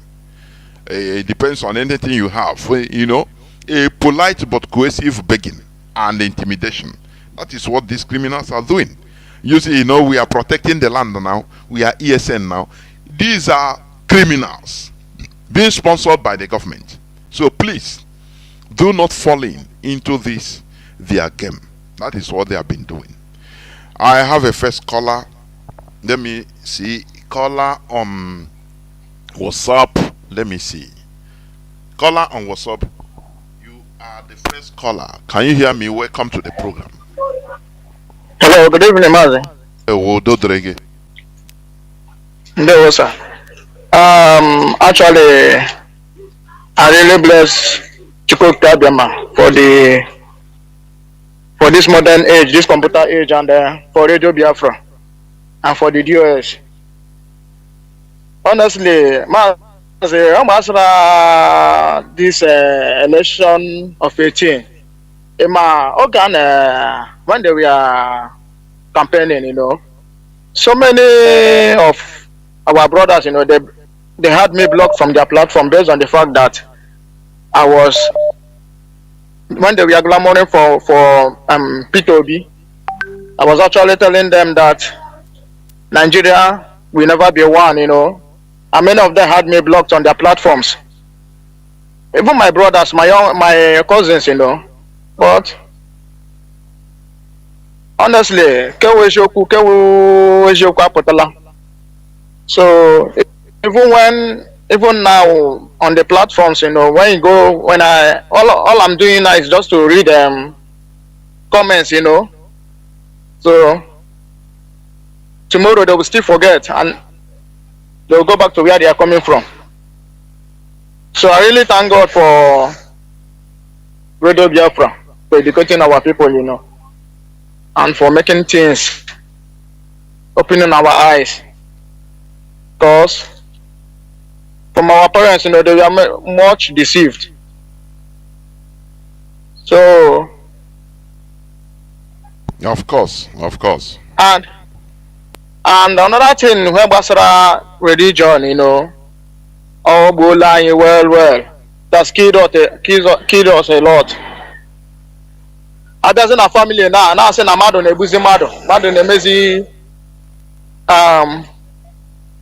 It depends on anything you have. You know, a polite but coercive begging and intimidation. That is what these criminals are doing. You see, you know, we are protecting the land now. We are ESN now. These are criminals being sponsored by the government. So please, do not fall into this their game. That is what they have been doing. I have a first caller. Let me see. Caller on WhatsApp. Let me see. Caller on WhatsApp. You are the first caller. Can you hear me? Welcome to the program. Hello, good evening, Mazi. No, sir. Actually, I really bless Chukwu Abiyama for this modern age, this computer age, and for Radio Biafra, and for the DOS. Honestly, Mazi, this election of 18, when they were campaigning, you know, so many of our brothers, you know, they had me blocked from their platform based on the fact that when they were glamoring for P2B, I was actually telling them that Nigeria will never be one, you know, and many of them had me blocked on their platforms. Even my brothers, my cousins, you know, but honestly, so even now on the platforms, you know, when you go, all I'm doing now is just to read comments, you know. So tomorrow they will still forget and they will go back to where they are coming from. So I really thank God for Radio Biafra for educating our people, you know, and for making things, opening our eyes. Because from our parents, you know, they were much deceived. So, of course. And another thing, when Basra religion, you know, oh, well, that's killed us a lot. Others in our family now say na mado na ebuzi mado na emezi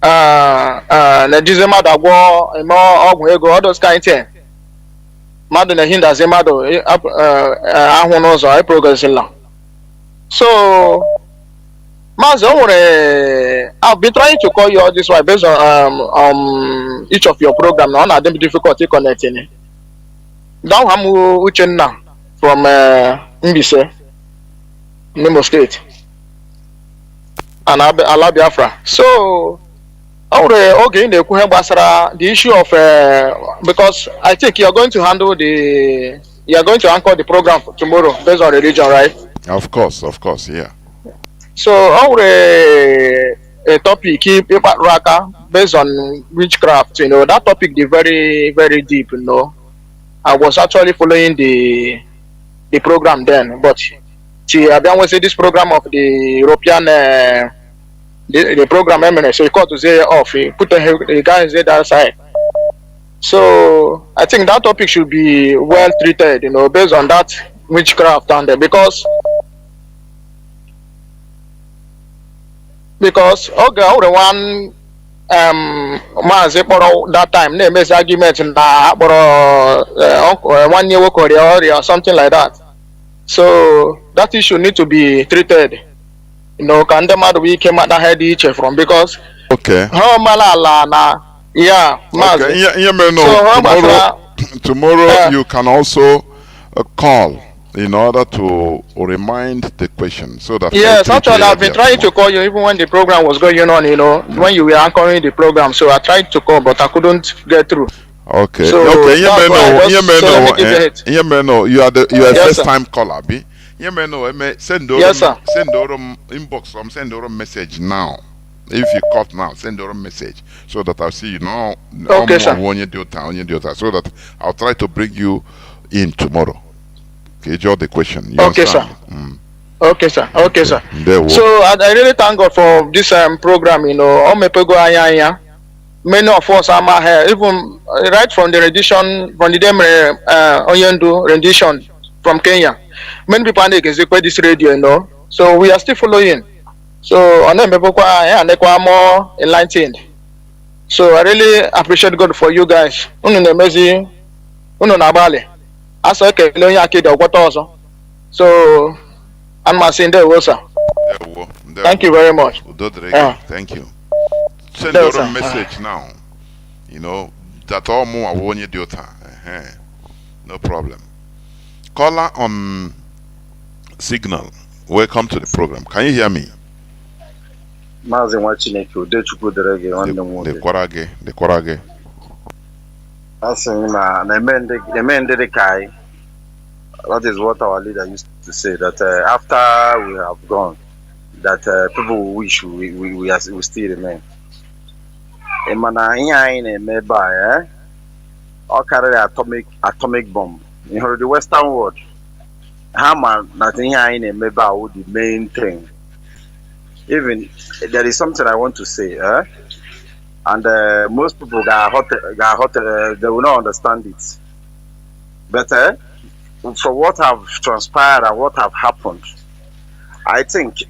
na jize mado agwo emo ogwu ego all those kind thing. Mado na hindazi mado ahụ n'ụzọ progressing. So Mazi, I've been trying to call you all this way based on each of your program. Now, I have difficulty connecting. Now, I'm Uchenna from Mbise, Nemo State, and Ala Biafra. So, okay, the issue of because I think you are going to anchor the program tomorrow based on religion, right? Of course, yeah. So, a topic based on witchcraft, you know, that topic is very, very deep, you know. I was actually following the program then, but I don't say this program of the European the program eminence, so you call to say off, put the guys the other side. So I think that topic should be well treated, you know, based on that witchcraft and because okay, one Mazi kpọrọ that time na-emezi argument na akpọrọ 1 year work or something like that. So that issue need to be treated, you know, ka ndị mmadụ ike mata ha dị iche from because okay ha mala ala na yeah Mazi. Okay. Tomorrow you can also call in order to remind the question so that yes, actually I've been trying to call you even when the program was going on, you know, when you were anchoring the program, so I tried to call but I couldn't get through. Okay. So okay, you are yes, first sir. time caller, B. Send yes, sir. Send inbox send a message now. If you call now, send a message so that I'll see you now. Okay, sir. So that I'll try to bring you in tomorrow. Okay, the question. You okay, understand? sir. Okay, sir. Okay, sir. There So I really thank God for this program. All my people anya. Many of us are here, even right from the rendition, from the Onyendu rendition from Kenya. Many people are against this radio, So we are still following. So on them people and they are more enlightened. So I really appreciate God for you guys. Mazi, Nabale. As okay, so I'm saying there was sir. Thank you very much. Thank you. Send your own message now. That all more one year daughter. No problem. Caller on Signal. Welcome to the program. Can you hear me? Mazi Wachineke, Udechukwu Derege, the Kwarage. That is what our leader used to say, that after we have gone, that people will wish we still remain. Or carry atomic bomb. You heard the Western world. Hammer, nothing in a meba would the main thing. Even there is something I want to say, and most people got hot, they will not understand it. But for what have transpired and what have happened, I think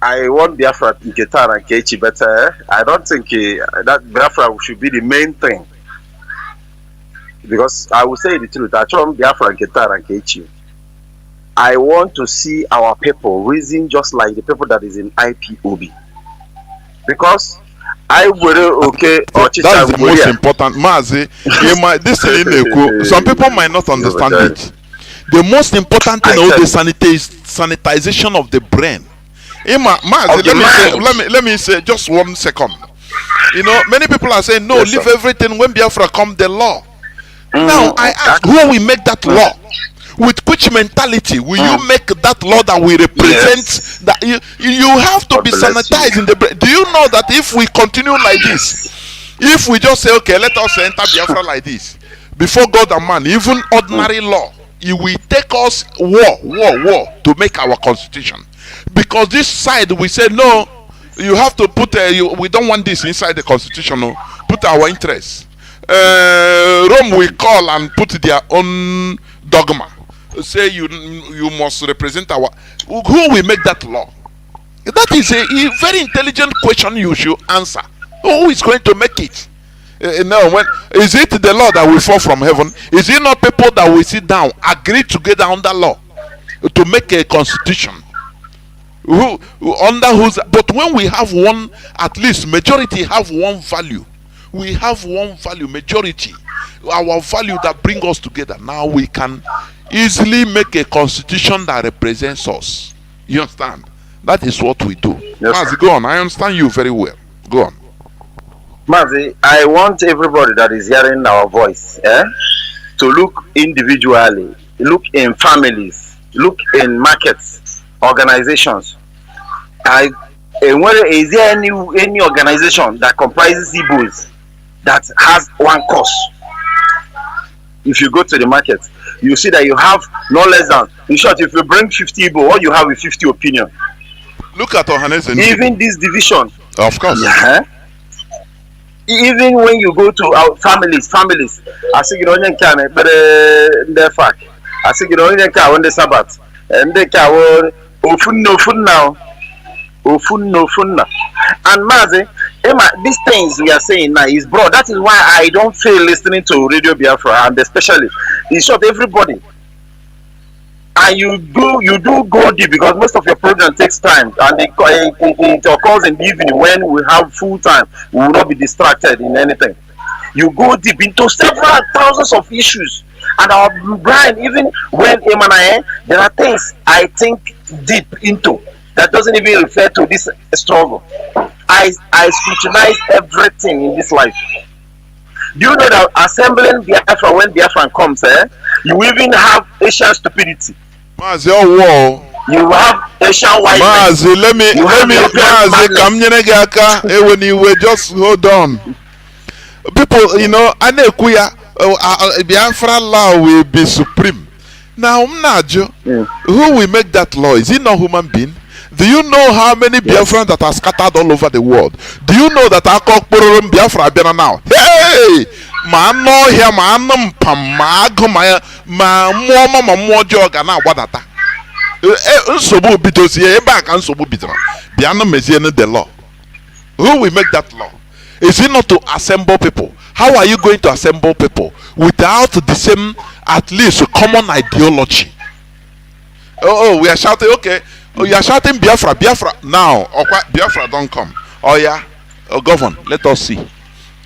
I want Biafra in Qatar and Kechi, but I don't think that Biafra should be the main thing. Because I will say the truth, I want Biafra in Qatar and Kechi. I want to see our people reason just like the people that is in IPOB. Because I will okay. That's the most important. Mazi, some people might not understand it. The most important thing is the sanitization of the brain. Mazi, let me say just 1 second. Many people are saying no, leave everything. When Biafra come, the law. Now I ask, who will make that law? With which mentality will you make that law that will represent that you have to be sanitized in the brain? Do you know that if we continue like this, if we just say okay, let us enter Biafra like this, before God and man, even ordinary law, it will take us war to make our constitution. Because this side we say no, you have to put we don't want this inside the constitution. No, put our interests. Rome will call and put their own dogma. Say you must represent our. Who will make that law? That is a very intelligent question you should answer. Who is going to make it? Is it the law that will fall from heaven? Is it not people that will sit down, agree together under law to make a constitution? Under whose? But when we have one, at least majority have one value. We have one value, majority. Our value that bring us together. Now we can easily make a constitution that represents us. You understand? That is what we do. Yes, Mazi, go on. I understand you very well. Go on. Mazi, I want everybody that is hearing our voice to look individually, look in families, look in markets, organizations. Is there any organization that comprises Igbos that has one cause? If you go to the market, you see that you have no less than, in short, if you bring 50 Igbo, all you have is 50 opinion. Look at Ohanes and even this division. Of course. Yeah. Even when you go to our families, I say you don't can but the fact. I say you don't can on the Sabbath. And they can often no fun now. Often no fun now. And Mazi, Emma, these things we are saying now is broad. That is why I don't feel listening to Radio Biafra, and especially in short everybody. And you do go deep, because most of your program takes time, and it occurs in the evening when we have full time. We will not be distracted in anything. You go deep into several thousands of issues, and our brain, even when there are things I think deep into that doesn't even refer to this struggle. I scrutinize everything in this life. Do you know that assembling Biafra, when Biafra comes, you even have Asian stupidity. Mazi, you have Asian white. Mazi, let me Mazi, come when you were just hold on. People, Anekuya, Biafra law will be supreme. Now, Mnajo, who will make that law? Is he not human being? Do you know how many Biafrans that are scattered all over the world? Do you know that I call Biafra now? Hey! Man, no, here, man, more jog and now what that? Unsobu bitosi, back and sobu bitra. Biana Meziana the law. Who will make that law? Is it not to assemble people? How are you going to assemble people without the same, at least, common ideology? Oh, we are shouting, okay. Oh, you are shouting Biafra, Biafra. Now, Biafra don't come. Oh, yeah. Oh, govern. Let us see.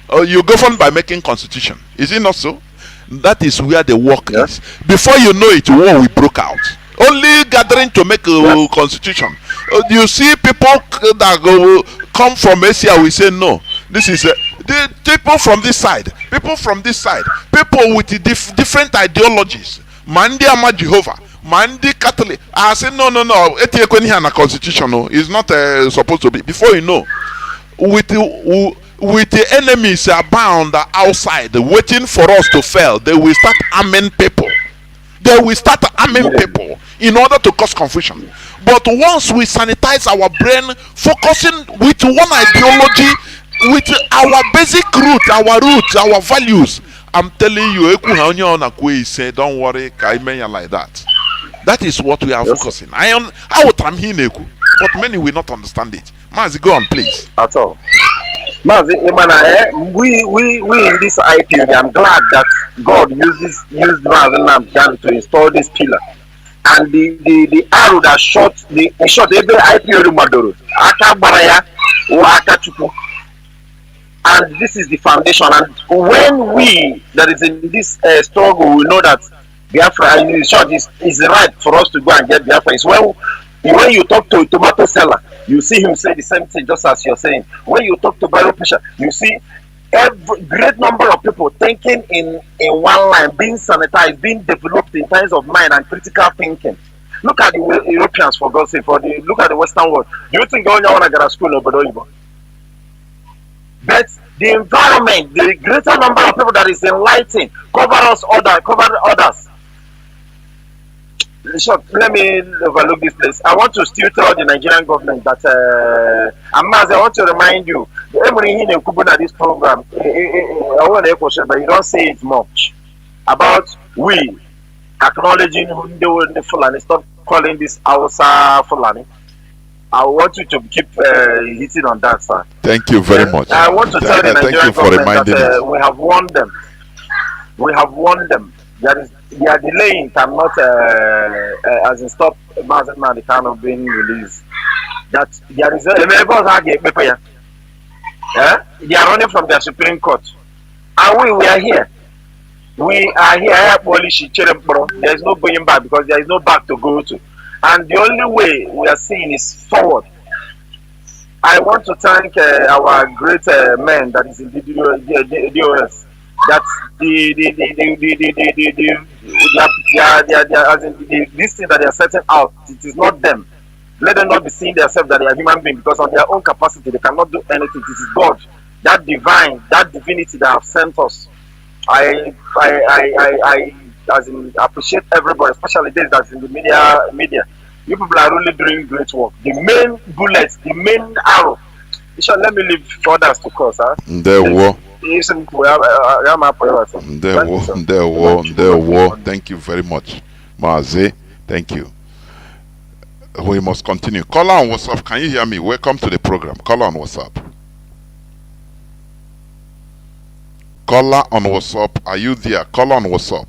Oh, you govern by making constitution. Is it not so? That is where the work is. Before you know it, war will broke out. Only gathering to make a constitution. You see people that go come from Asia, we say no. This is the people from this side, people from this side, people with different ideologies. Mandi ama Jehovah, Mandi Catholic. I say no. Etiekweni constitution is not supposed to be. Before you know, with the enemies abound outside, waiting for us to fail, they will start arming people. They will start arming people in order to cause confusion. But once we sanitize our brain, focusing with one ideology, with our basic root, our values, I'm telling you, say, don't worry, like that. That is what we are focusing. I would but many will not understand it. Mazi, go on, please. At all. Mazi, we in this IPU, I'm glad that God used Nnamdi to install this pillar. And the arrow that shot every IPU Maduro. And this is the foundation. And when we that is in this struggle, we know that Biafra is right for us to go and get Biafra. It's when you talk to a tomato seller, you see him say the same thing, just as you're saying. When you talk to Barrow Pusher, you see every great number of people thinking in one line, being sanitized, being developed in terms of mind and critical thinking. Look at the Europeans, for God's sake, look at the Western world. Do you think you want to get a school or Bedoibo? But the environment, the greater number of people that is enlightened, cover others. Short, let me overlook this place. I want to still tell the Nigerian government that Mazi, I want to remind you, everything in Kubuna this program, I want to question, but you don't say it much about we acknowledging the Fulani. Stop calling this Hausa Fulani. I want you to keep hitting on that, sir. Thank you very much. I want to tell the Nigerian government that we have won them. We have won them. Their delaying cannot, as in stop Mazi Nnamdi Kanu being released. That there is they are running from their Supreme Court. And we are here. We are here. There is no going back because there is no back to go to. And the only way we are seeing is forward. I want to thank our great men that is in the DOS. That this thing that they are setting out, it is not them. Let them not be seeing themselves that they are human beings, because on their own capacity they cannot do anything. It is God, that divinity that have sent us. I appreciate everybody, especially those that's in the media. You people are really doing great work. The main bullets, the main arrow. Let me leave for others to cross. There war. Thank you very much, Mazi. Thank you. We must continue. Caller on WhatsApp, can you hear me? Welcome to the program. Caller on WhatsApp. Caller on WhatsApp, are you there? Caller on WhatsApp.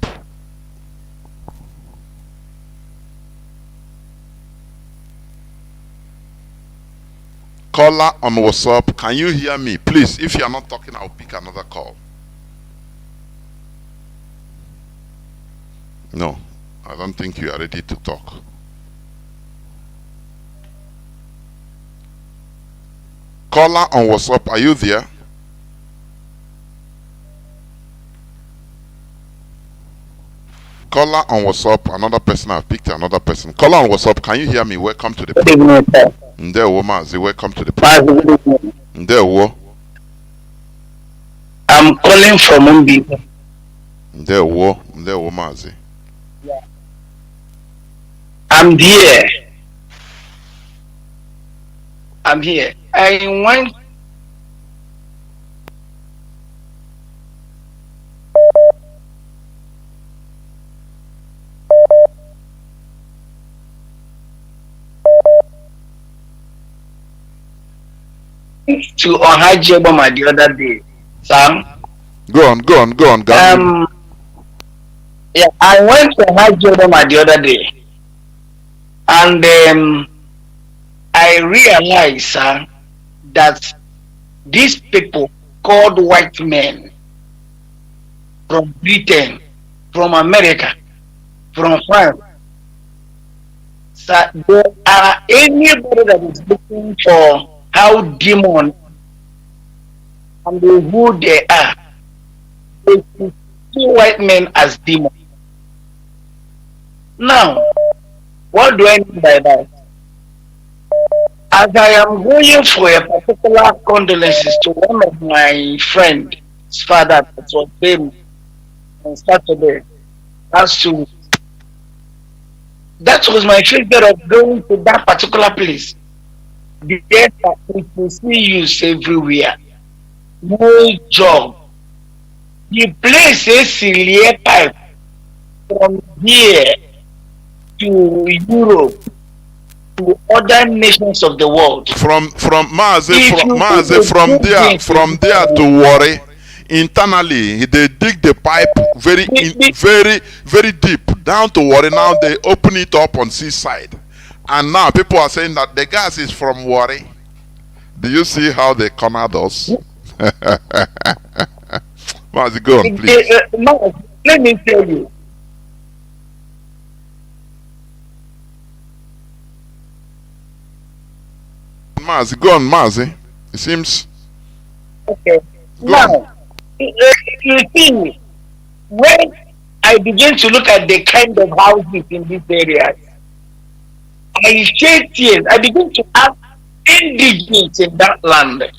Caller on WhatsApp, can you hear me? Please, if you are not talking, I'll pick another call. No, I don't think you are ready to talk. Caller on WhatsApp, are you there? Caller on WhatsApp, another person, I've picked another person. Caller on WhatsApp, can you hear me? Welcome to the program. Mazi, welcome to the program. I'm calling from Umbi. Mazi. I'm here. I'm here. I went to Ohajeboma the other day, Sam. Go on, Ganu. Yeah, I went to Ohajeboma the other day, and I realized that these people called white men from Britain, from America, from France, so there are anybody that is looking for how demon and who they are, they see white men as demons. Now, what do I mean by that? As I am going for a particular condolences to one of my friend's father that was named on Saturday, that was my figure of going to that particular place. The people see you everywhere. No job. The place is clear pipe from here to Europe to other nations of the world. From Mazi, from there to Warri, internally they dig the pipe very deep down to Warri. Now they open it up on seaside, and now people are saying that the gas is from Warri. Do you see how they cornered us? Mazi, go on, please. Let me tell you. Mazi, go on, Mazi. It seems. Okay. Now, you see, when I begin to look at the kind of houses in this area, I shed tears. I begin to ask indigenous in that land,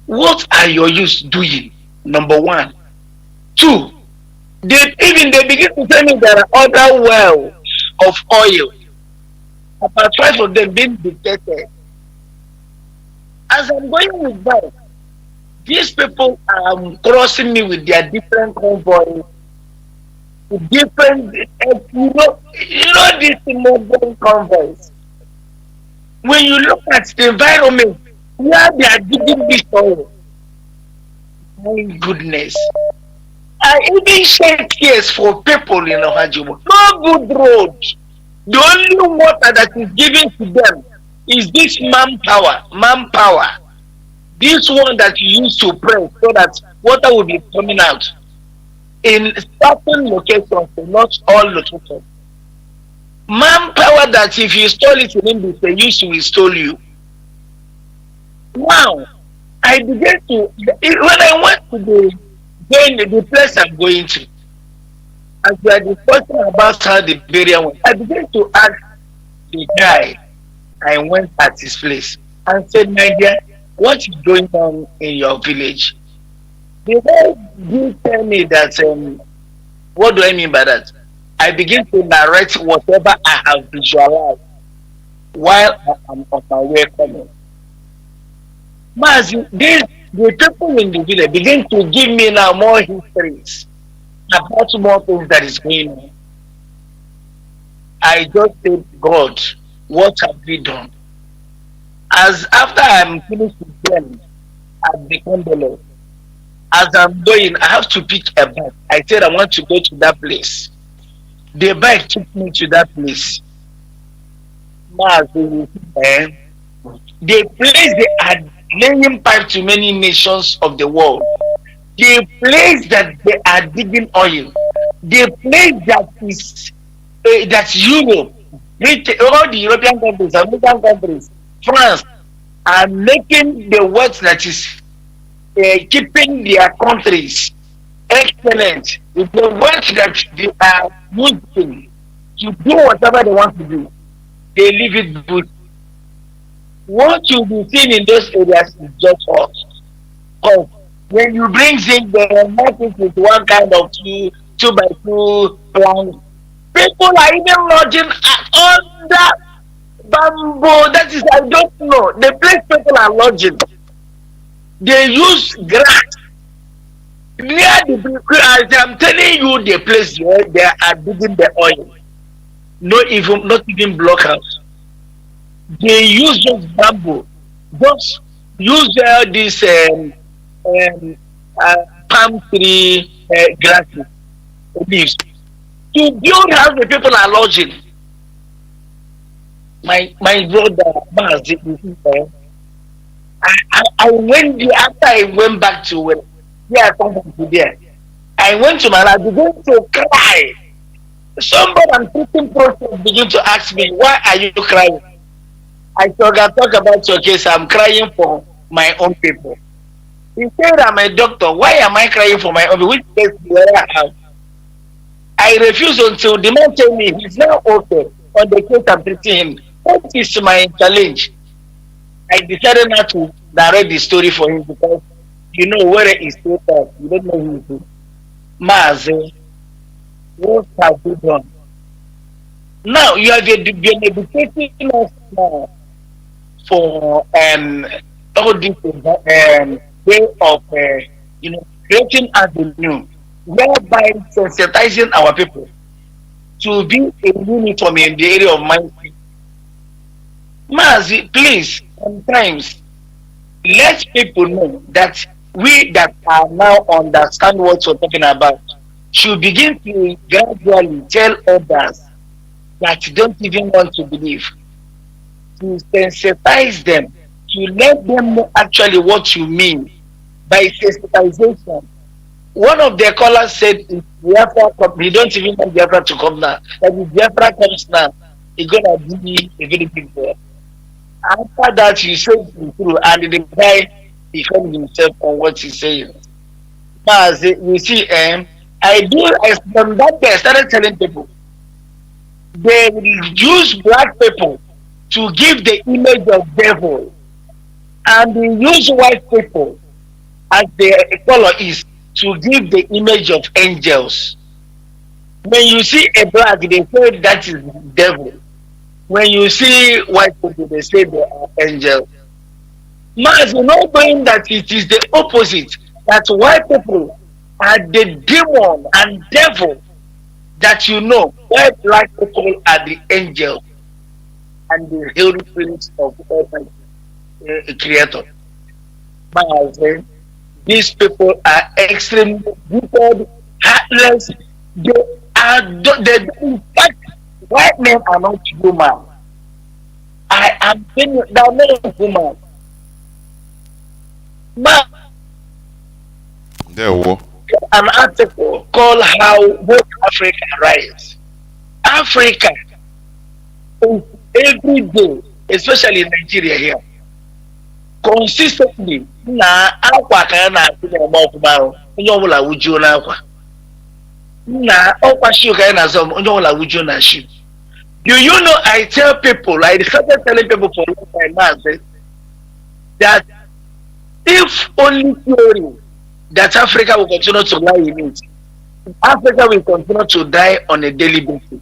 what are your youth doing? Number one. Two, they begin to tell me there are other wells of oil. About 5 of them being detected. As I'm going with that, these people are crossing me with their different convoys, different, you know these modern convoys. When you look at the environment where they are digging this oil, my goodness. I even shed tears for people in Ohajimo. No good road. The only water that is given to them is this manpower. This one that you use to pray so that water will be coming out. In certain locations, not all locations. Manpower that if you stole it in English, they used to install you. Now, I began to, when I went to the place I'm going to, as we are discussing about how the burial went, I began to ask the guy I went at his place and said, my dear, what is going on in your village? The guy did tell me that, what do I mean by that? I begin to narrate whatever I have visualized while I am on my way coming. Mazi, the people in the village begin to give me now more histories about more things that is going on. I just said, God, what have we done? As after I'm finished with them at the condolence, as I'm going, I have to pick a bike. I said I want to go to that place. The bike took me to that place. The place they are laying pipe to many nations of the world. The place that they are digging oil. The place that is that's Europe, Britain, all the European countries, American countries, France are making the work that is keeping their countries excellent. With the work that they are using to do whatever they want to do, they leave it good. What you'll be seeing in those areas is just hot. Because when you bring zinc, they make it with one kind of 2x2 plank. People are even lodging under bamboo. That is, I don't know. The place people are lodging, they use grass near the. As I'm telling you, the place where they are digging the oil, not even blockhouse. They use just bamboo, just use this palm tree grasses, leaves to build how the people are lodging. My brother Mazi, I went there after I went back to where I come from there. I went to my lab, began to cry. Somebody I'm teaching process begin to ask me, why are you crying? I talk about your case. I'm crying for my own people. He said, I'm a doctor. Why am I crying for my own people? Which case do I have? I refuse until the man told me he's now okay on the case I'm treating him. What is my challenge? I decided not to narrate the story for him because you know where it is so far. You don't know who it is. Mazi, what have you done? Now you have been educating us now for all this way of creating avenue whereby sensitizing our people to be a uniform in the area of mindset. Mazi, please, sometimes let people know that we that are now understand what you're talking about should begin to gradually tell others that don't even want to believe, to sensitize them, to let them know actually what you mean by sensitization. One of their callers said, if Biafra come, we don't even want Biafra to come now. But if Biafra comes now, it's going to be a very big deal. After that, you said it through, and the guy defends himself on what he's saying. But you see, from that day, I started telling people, they will use black people to give the image of devil, and they use white people as their color is to give the image of angels. When you see a black, they say that is devil. When you see white people, they say they are angels. Mas, you know, knowing that it is the opposite, that white people are the demon and devil, that you know, while black people are the angel and the holy spirits of the Creator. Mas, these people are extremely wicked, heartless. In fact, white men are not human. I am saying they are not human. But There was. an article called How Woke Africa Rise. Africa is every day, especially in Nigeria here, consistently na akwa ka na akụ na eme ọfụma onye ọbụla wujuo na akwa na ọkwa shi ka na azọ onye ọbụla wujuo na shi. Do you know, I tell people, I started telling people for a long time that if only theory that Africa will continue to lie in it, Africa will continue to die on a daily basis.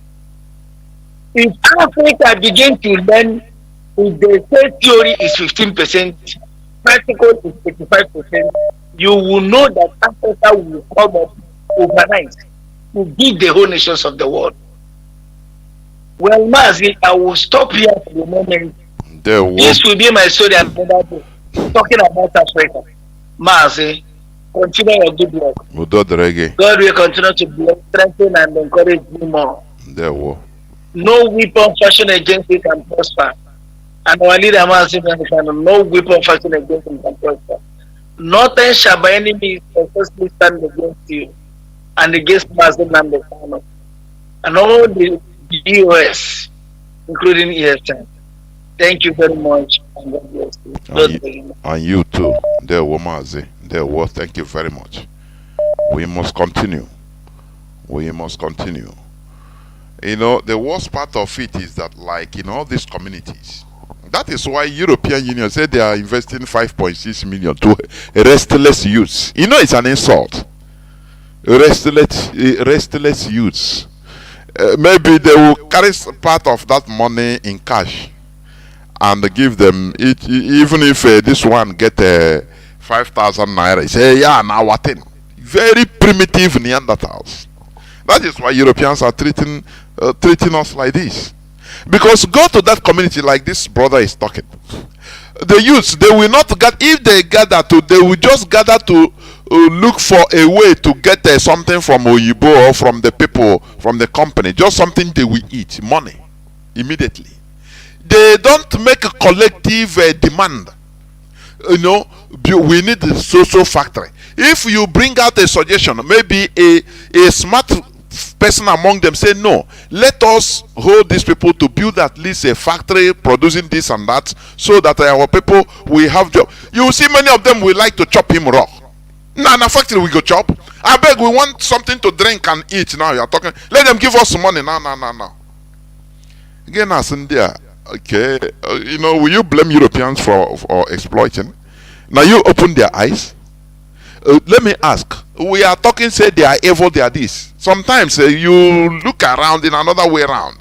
If Africa begin to learn, if the state theory is 15%, practical is 85%, you will know that Africa will come up overnight to beat the whole nations of the world. Well, Mazi, I will stop here for the moment. This will be my story another day, talking about Africa. Mazi, continue your good work. God will continue to bless, strengthen, and encourage you more. No weapon fashioned against you can prosper. And our leader Mazi, no weapon fashioned against you can prosper. Nothing shall by any means successfully stand against you and against Mazi Nnamdi Kanu. And all the US, including ESN. Thank you very much. And God bless you. And you too. There was Mazi. There was. Thank you very much. We must continue. We must continue. You know, the worst part of it is that, like in all these communities, that is why European Union said they are investing 5.6 million to restless youths. You know, it's an insult. Restless youths. maybe they will carry part of that money in cash and give them it, even if this one get 5,000 naira. Say, yeah, now what thing? Very primitive Neanderthals. That is why Europeans are treating us like this. Because go to that community like this brother is talking. The youths, they will not get, if they gather to, they will just gather to look for a way to get something from Oyibo or from the people, from the company, just something they will eat, money, immediately. They don't make a collective demand. You know, we need a social factory. If you bring out a suggestion, maybe a smart person among them say, no, let us hold these people to build at least a factory producing this and that, so that our people will have job. You will see many of them will like to chop him raw. Now, in a factory we go chop. I beg, we want something to drink and eat. Now you are talking. Let them give us some money. No. Again, as in there, okay, you know, will you blame Europeans for exploiting? Now you open their eyes. Let me ask. We are talking, say they are evil, they are this. Sometimes you look around in another way around.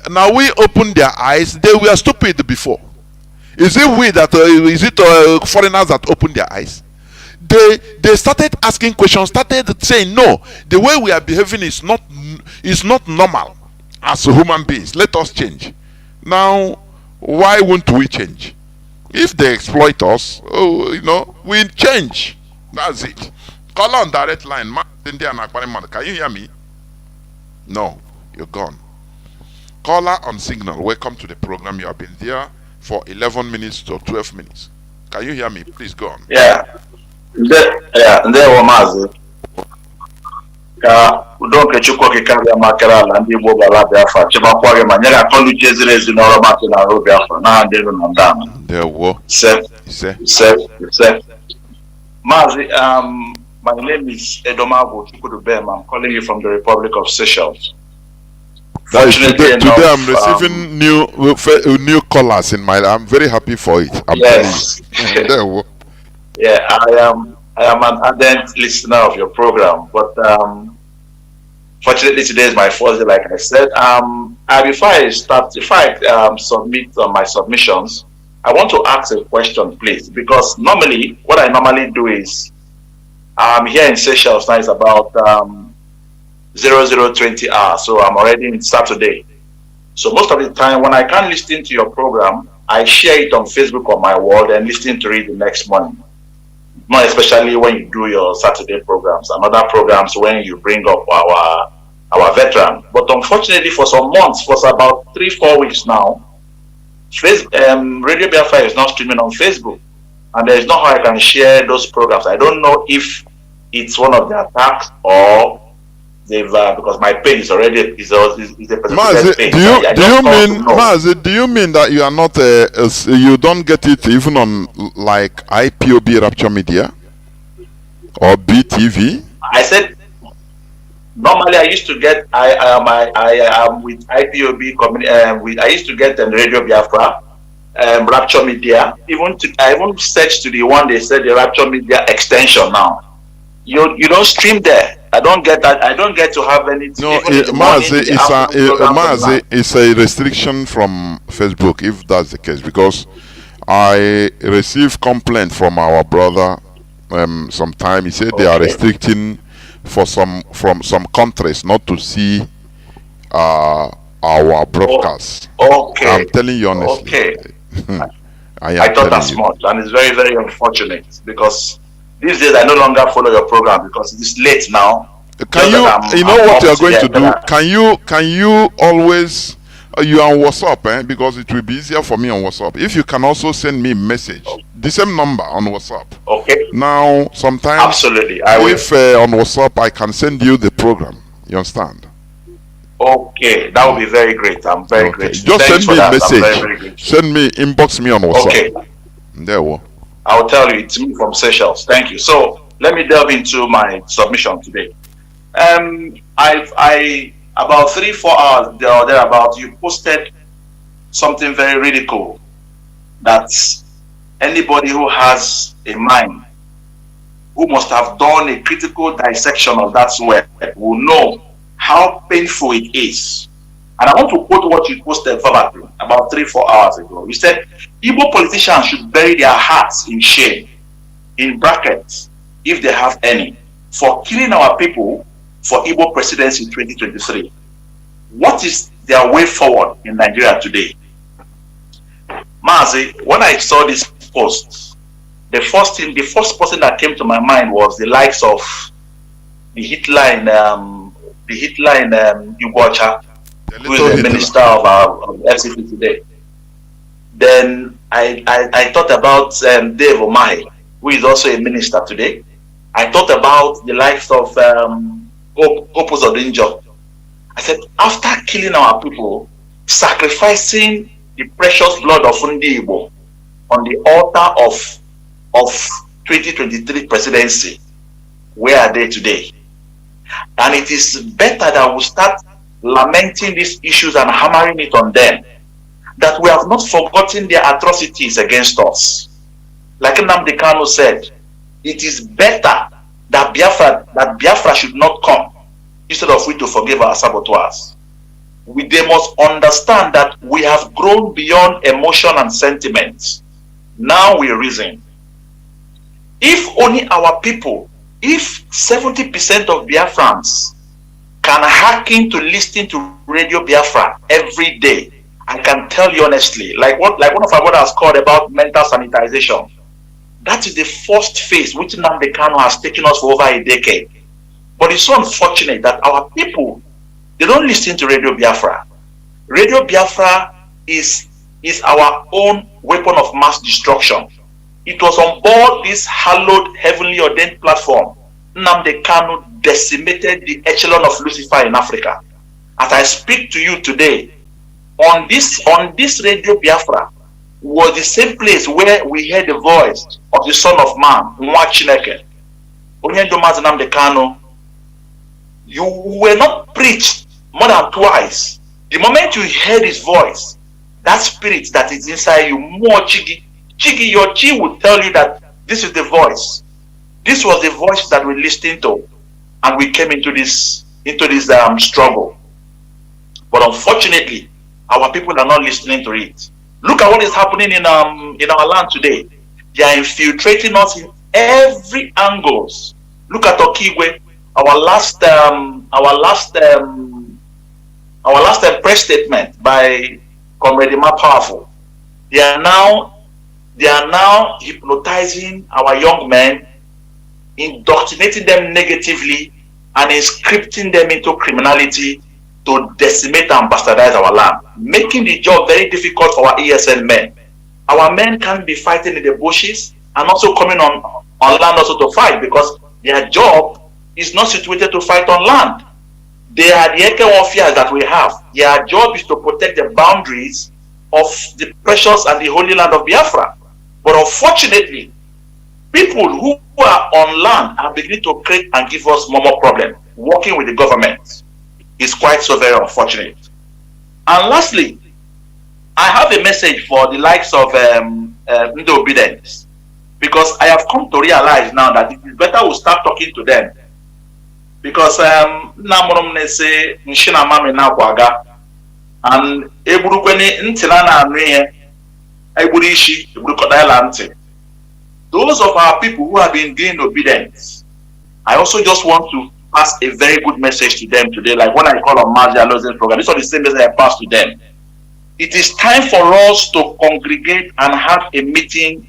Now we open their eyes. They were stupid before. Is it we that? Is it foreigners that open their eyes? They started asking questions. Started saying, no, the way we are behaving is not normal as human beings. Let us change. Now, why won't we change? If they exploit us, you know, we change. That's it. Call on direct line. Can you hear me? No, you're gone. Caller on signal. Welcome to the program. You have been there for 11 minutes to 12 minutes. Can you hear me? Please go on. Yeah. There were Mazi. Don't get you cookie carry a mackerel and the mobile Biafra. Chimaquari Manera, Kanu Jezres in our Martin and Biafra. Now and then on down. There were. Sir. Mazi, my name is Edomago Chukudubem. I'm calling you from the Republic of Seychelles. Today I'm receiving new callers in my. I'm very happy for it. Yes. There were. Yeah, I am an ardent listener of your program, but fortunately today is my first day, like I said. Before I submit my submissions, I want to ask a question, please, because normally what I normally do is here in Seychelles now is about 0020 hours, so I'm already in Saturday. So most of the time when I can't listen to your program, I share it on Facebook on my wall and listen to it the next morning. Not especially when you do your Saturday programs and other programs when you bring up our veteran. But unfortunately, for some months, for about 3-4 weeks now, Radio Biafra is not streaming on Facebook, and there is no how I can share those programs. I don't know if it's one of the attacks or they've because my page is already is a Mazi, page. do you mean that you are not you don't get it even on like IPOB Rapture Media or BTV? I said normally I used to get I am with IPOB I used to get Radio Biafra Rapture Media. I even searched to the one they said the Rapture Media extension now. You don't stream there. I don't get that. I don't get to have anything. No, Mazi, it's a restriction from Facebook if that's the case, because I received complaint from our brother sometime. He said they are restricting from some countries not to see our broadcasts. Okay. I'm telling you honestly. Okay. I thought that's much, and it's very, very unfortunate because these days I no longer follow your program because it's late now. Can you know what you are going to do? Can you always you are on WhatsApp, because it will be easier for me on WhatsApp. If you can also send me a message, the same number on WhatsApp. Okay. Now sometimes absolutely I will. If on WhatsApp I can send you the program. You understand? Okay, that would be very great. I'm very grateful. Just send me a message. Send me, inbox me on WhatsApp. Okay. There we go. I'll tell you, it's me from Seychelles. Thank you. So let me delve into my submission today. I about 3-4 hours thereabout, you posted something very really cool. That anybody who has a mind, who must have done a critical dissection of that word, will know how painful it is. And I want to quote what you posted verbatim about 3-4 hours ago. You said, Igbo politicians should bury their hearts in shame, in brackets, if they have any, for killing our people for Igbo presidency 2023. What is their way forward in Nigeria today? Mazi, when I saw this post, the first person that came to my mind was the likes of the Hitler in Ugbocha, who is the minister of FCP today. Then I thought about Dave Omahe, who is also a minister today. I thought about the likes of Opus Odinjo. I said, after killing our people, sacrificing the precious blood of Ndi Igbo on the altar of 2023 presidency, where are they today? And it is better that we start lamenting these issues and hammering it on them, that we have not forgotten their atrocities against us. Like Nnamdi Kanu said, it is better that Biafra should not come, instead of we to forgive our saboteurs. They must understand that we have grown beyond emotion and sentiment. Now we reason. If only our people, if 70% of Biafrans can hearken to listen to Radio Biafra every day, I can tell you honestly, like one of our brothers called about mental sanitization. That is the first phase which Nnamdi Kanu has taken us for over a decade. But it's so unfortunate that our people, they don't listen to Radio Biafra. Radio Biafra is our own weapon of mass destruction. It was on board this hallowed, heavenly ordained platform. Nnamdi Kanu decimated the echelon of Lucifer in Africa. As I speak to you today, on this Radio Biafra was the same place where we heard the voice of the Son of Man, Nwa Chineke. Nnamdi Kanu, you were not preached more than twice. The moment you heard his voice, that spirit that is inside you, more Chigi, your chi will tell you that this is the voice. This was the voice that we listened to, and we came into this struggle. But unfortunately, our people are not listening to it. Look at what is happening in our land today. They are infiltrating us in every angles. Look at Okigwe, our last press statement by Comrade Ma Powerful. They are now hypnotizing our young men, indoctrinating them negatively, and inscripting them into criminality to decimate and bastardize our land, making the job very difficult for our ESN men. Our men can't be fighting in the bushes and also coming on land also to fight, because their job is not situated to fight on land. They are the Eke warfare that we have. Their job is to protect the boundaries of the precious and the holy land of Biafra. But unfortunately, people who are on land are beginning to create and give us more problems. Working with the government is quite so very unfortunate. And lastly, I have a message for the likes of Nnamdi obedience, because I have come to realize now that it is better we start talking to them. Because Namurum say Nshina Mami na Kwaga and Eburukweni Ntilana Nwe Eburishi Eburukodailante. Those of our people who have been doing obedience, I also just want to pass a very good message to them today. Like when I call on Mazi Aloze's program, this is the same message I pass to them. It is time for us to congregate and have a meeting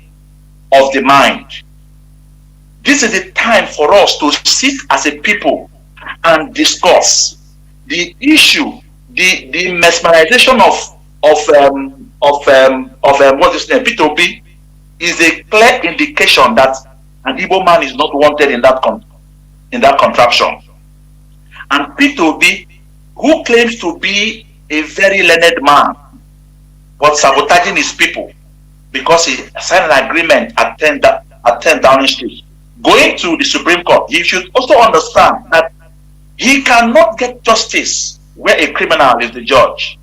of the mind. This is the time for us to sit as a people and discuss the issue, the mesmerization of what is named P2B is a clear indication that an Igbo man is not wanted in that contraption. And P2B, who claims to be a very learned man, but sabotaging his people because he signed an agreement at 10 Downing Street, going to the Supreme Court. He should also understand that he cannot get justice where a criminal is the judge.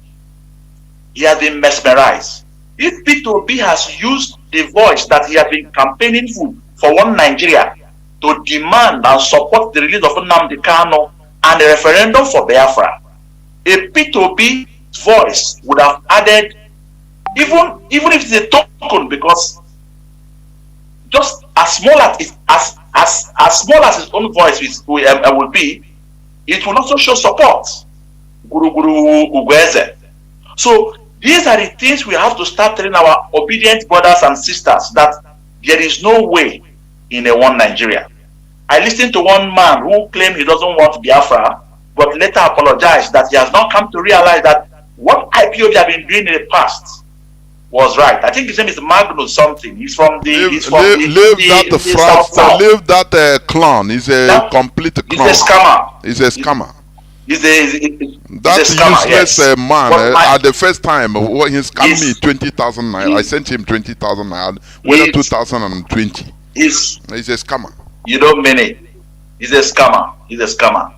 He has been mesmerized. If P2B has used the voice that he has been campaigning for one Nigeria to demand and support the release of Nnamdi Kanu and a referendum for Biafra, a P2P voice would have added, even if it's a token, because just as small as as small as his own voice will be, it will also show support. Guru Guru Ugweze. So these are the things we have to start telling our obedient brothers and sisters, that there is no way in a one Nigeria. I listened to one man who claimed he doesn't want Biafra, but later apologized that he has not come to realize that what IPOB have been doing in the past was right. I think his name is Magnus something. He's from the leave that clown. He's a complete clown. He's a scammer. He's a scammer. He's that a scammer, useless yes. Man at the first time when he scammed me 20,000 naira. I sent him 20,000 naira. Whether 2020. He's a scammer. You don't mean it. He's a scammer. He's a scammer.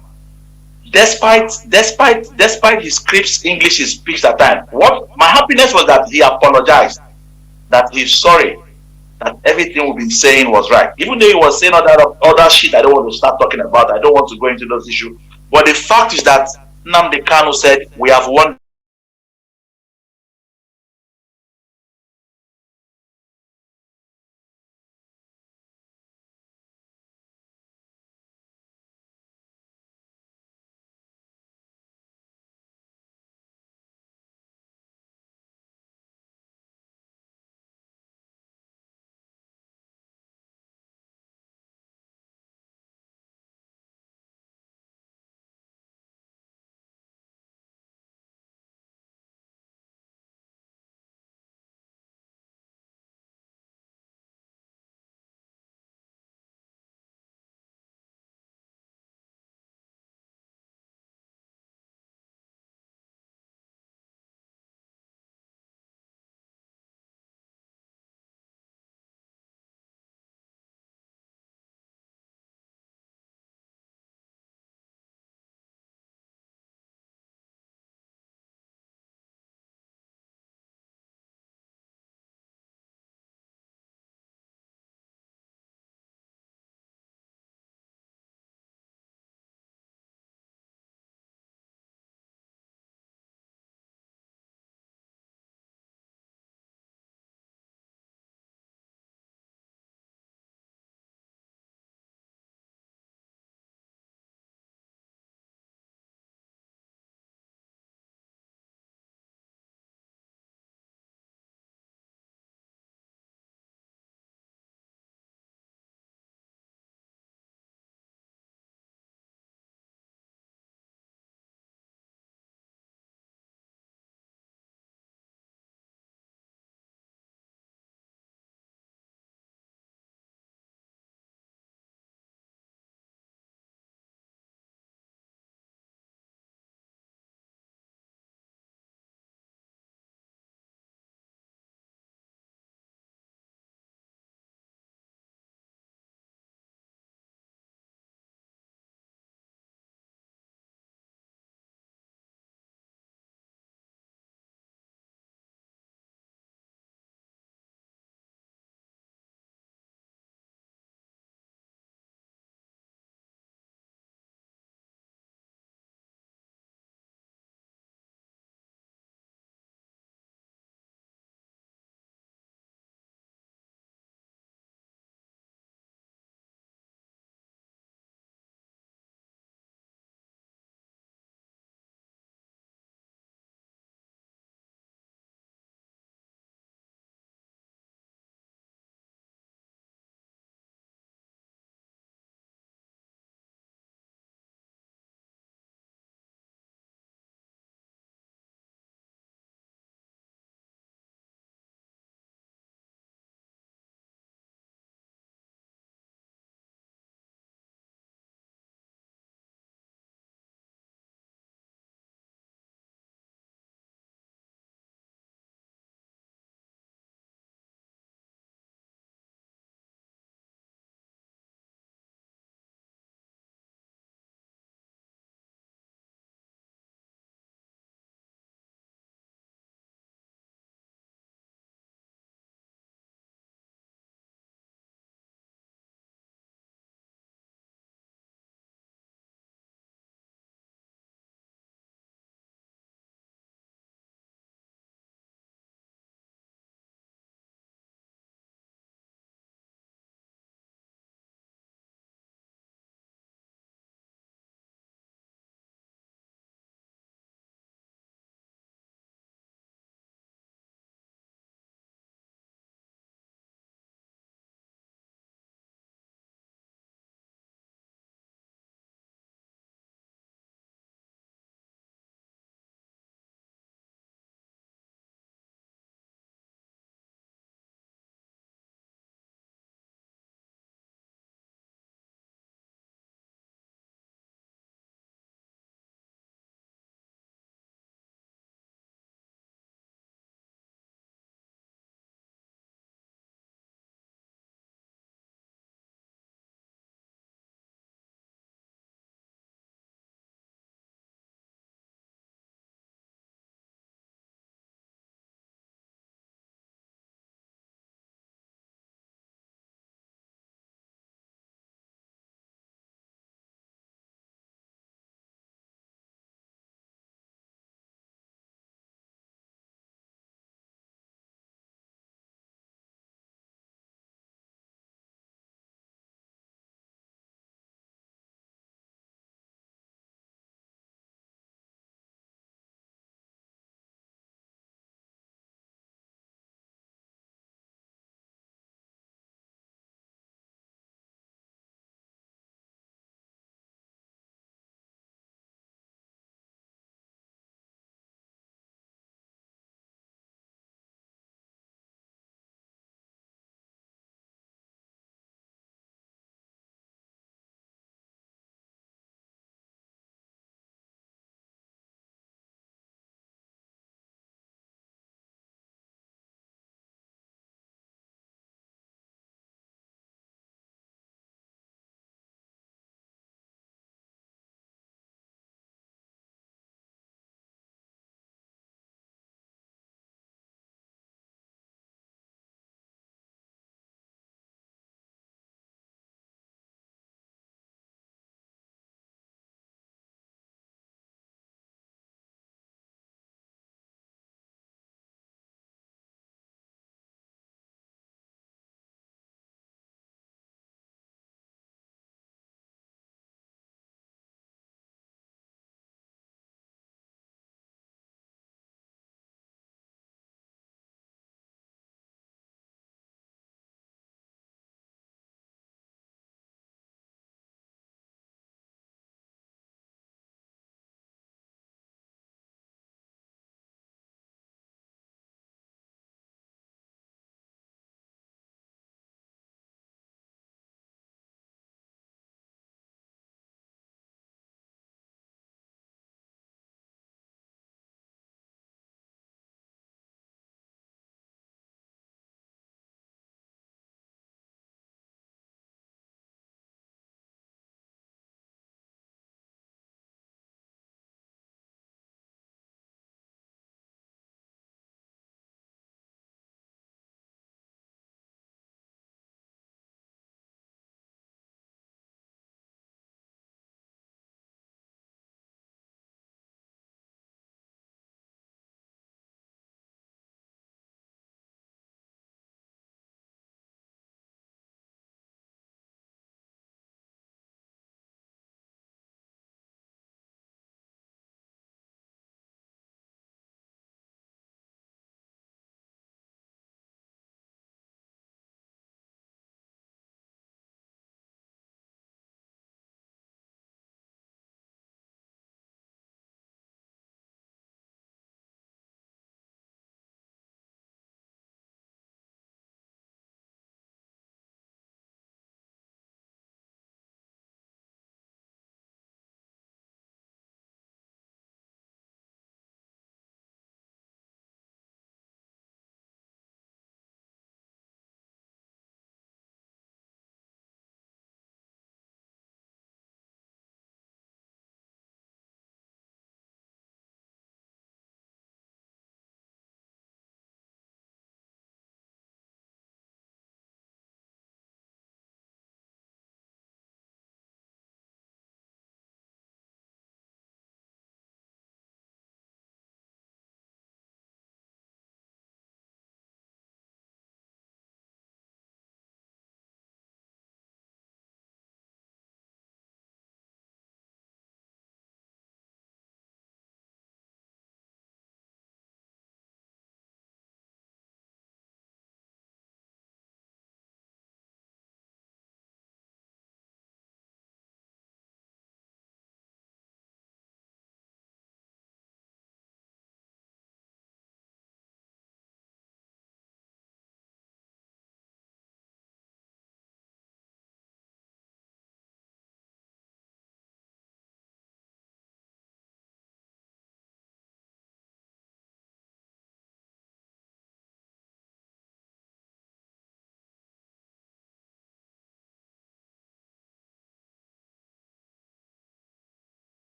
Despite his crisp English he speaks at times, what my happiness was that he apologized, that he's sorry, that everything we've been saying was right. Even though he was saying other shit I don't want to start talking about. I don't want to go into those issues. But the fact is that Nnamdi Kanu said we have won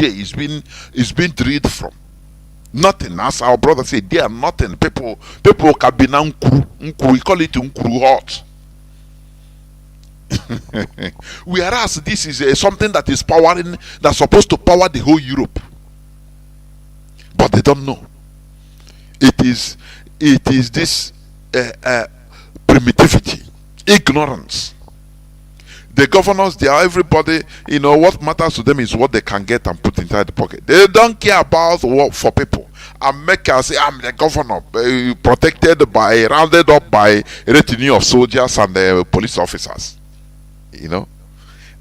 day is being drilled from. Nothing. As our brother said, they are nothing. People can be now nkuru. We call it nkuru hot. Whereas this is something that is that's supposed to power the whole Europe. But they don't know. It is this primitivity, ignorance. The governors, they are everybody, what matters to them is what they can get and put inside the pocket. They don't care about what for people. And make us say, I'm the governor, rounded up by a retinue of soldiers and police officers. They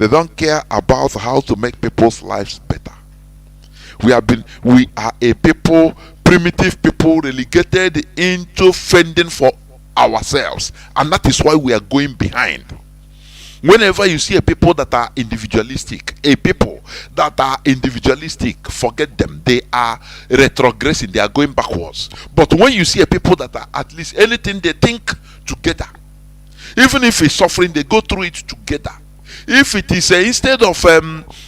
don't care about how to make people's lives better. We are a people, primitive people, relegated into fending for ourselves, and that is why we are going behind. Whenever you see a people that are individualistic, forget them. They are retrogressing, they are going backwards. But when you see a people that are at least anything they think together, even if it's suffering, they go through it together. If it is instead of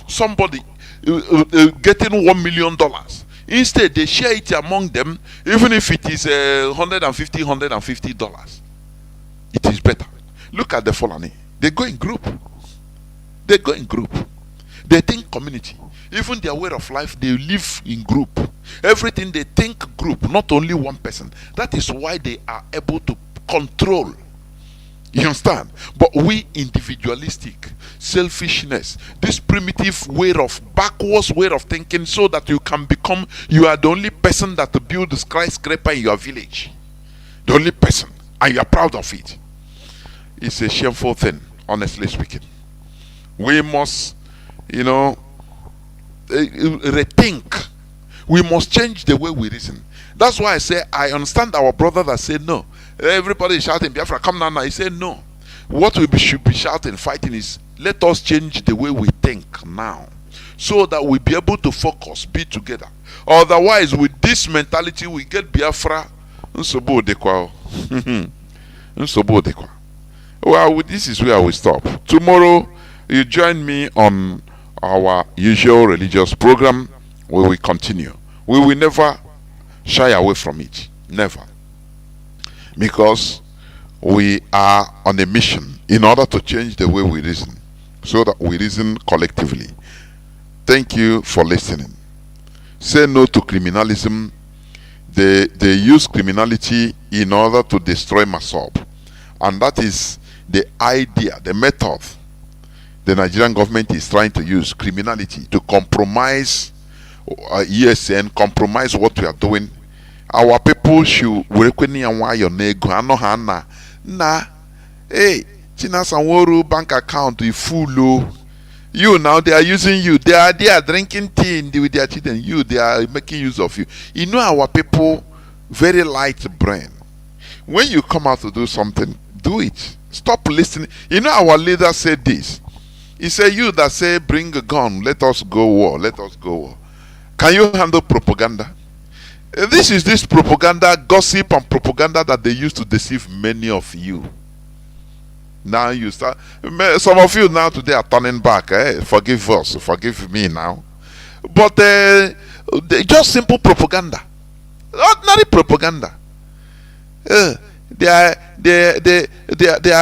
somebody getting $1 million, instead they share it among them, even if it is $150, it is better. Look at the Fulani. They go in group. They think community. Even their way of life, they live in group. Everything they think group, not only one person. That is why they are able to control. You understand? But we individualistic, selfishness, this primitive backwards way of thinking, so that you are the only person that build the skyscraper in your village. The only person, and you are proud of it. It's a shameful thing, honestly speaking. We must, rethink. We must change the way we reason. That's why I say I understand our brother that said no. Everybody is shouting Biafra, come now. He said no. What we should be shouting, fighting is, let us change the way we think now, so that we be able to focus, be together. Otherwise, with this mentality, we get Biafra. Well, this is where we stop. Tomorrow, you join me on our usual religious program, where we continue. We will never shy away from it. Never. Because we are on a mission in order to change the way we reason, so that we reason collectively. Thank you for listening. Say no to criminalism. They use criminality in order to destroy Masob. And that is the idea, the method the Nigerian government is trying to use, criminality, to compromise ESN, compromise what we are doing. Our people should hey, China Sanworu bank account is full. You now, they are using you. They are drinking tea with their children. They are making use of you. Our people, very light brain. When you come out to do something, do it. Stop listening. Our leader said this. He said, you that say, bring a gun, let us go war, let us go war. Can you handle propaganda? This propaganda, gossip and propaganda that they use to deceive many of you. Now you start, some of you now today are turning back. Forgive us, forgive me now. But just simple propaganda, ordinary propaganda. They are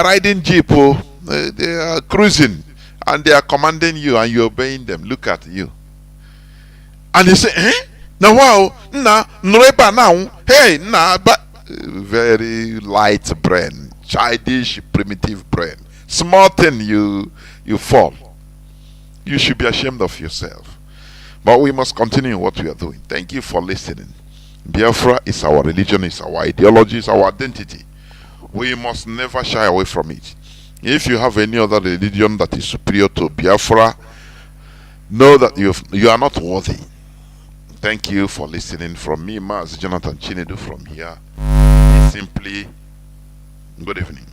riding jeep, they are cruising, and they are commanding you, and you're obeying them. Look at you. And you say, now wow, now, hey, but very light brain, childish, primitive brain. Small thing, you fall. You should be ashamed of yourself. But we must continue what we are doing. Thank you for listening. Biafra is our religion, is our ideology, is our identity. We must never shy away from it. If you have any other religion that is superior to Biafra, know that you are not worthy. Thank you for listening. From me, Mazi Jonathan Chinedu, from here. Simply, good evening.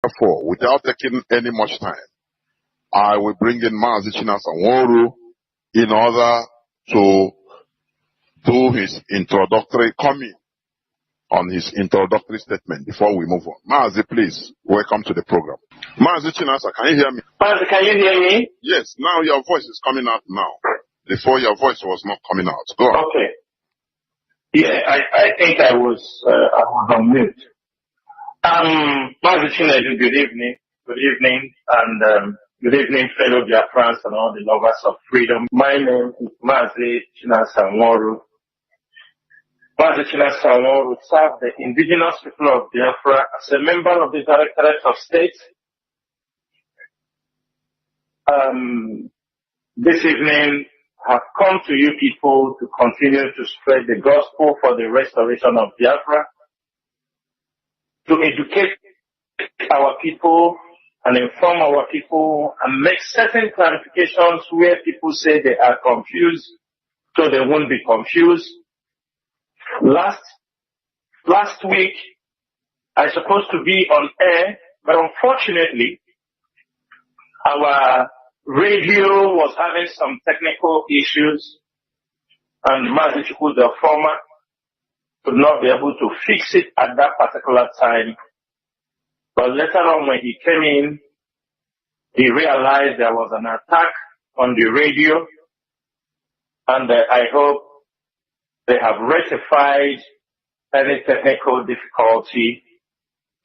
Therefore, without taking any much time, I will bring in Mazi Sanwo-Olu in order to do his introductory comment on his introductory statement before we move on. Mazi, please, welcome to the program. Mazi Chinasa, can you hear me? Mazi, can you hear me? Yes, now your voice is coming out now. Before your voice was not coming out. Go on. Okay. Yeah, I think I was on mute. Mazi Chinedu, good evening. Good evening, and good evening, fellow Biafrans and all the lovers of freedom. My name is Mazi Sanwo-Olu. Mazi Sanwo-Olu served the indigenous people of Biafra as a member of the Directorate of State. This evening, I have come to you people to continue to spread the gospel for the restoration of Biafra, to educate our people and inform our people and make certain clarifications where people say they are confused, so they won't be confused. Last week, I was supposed to be on air, but unfortunately, our radio was having some technical issues, and Mazi Chukwu, the former, could not be able to fix it at that particular time. But later on, when he came in, he realized there was an attack on the radio, and I hope they have rectified any technical difficulty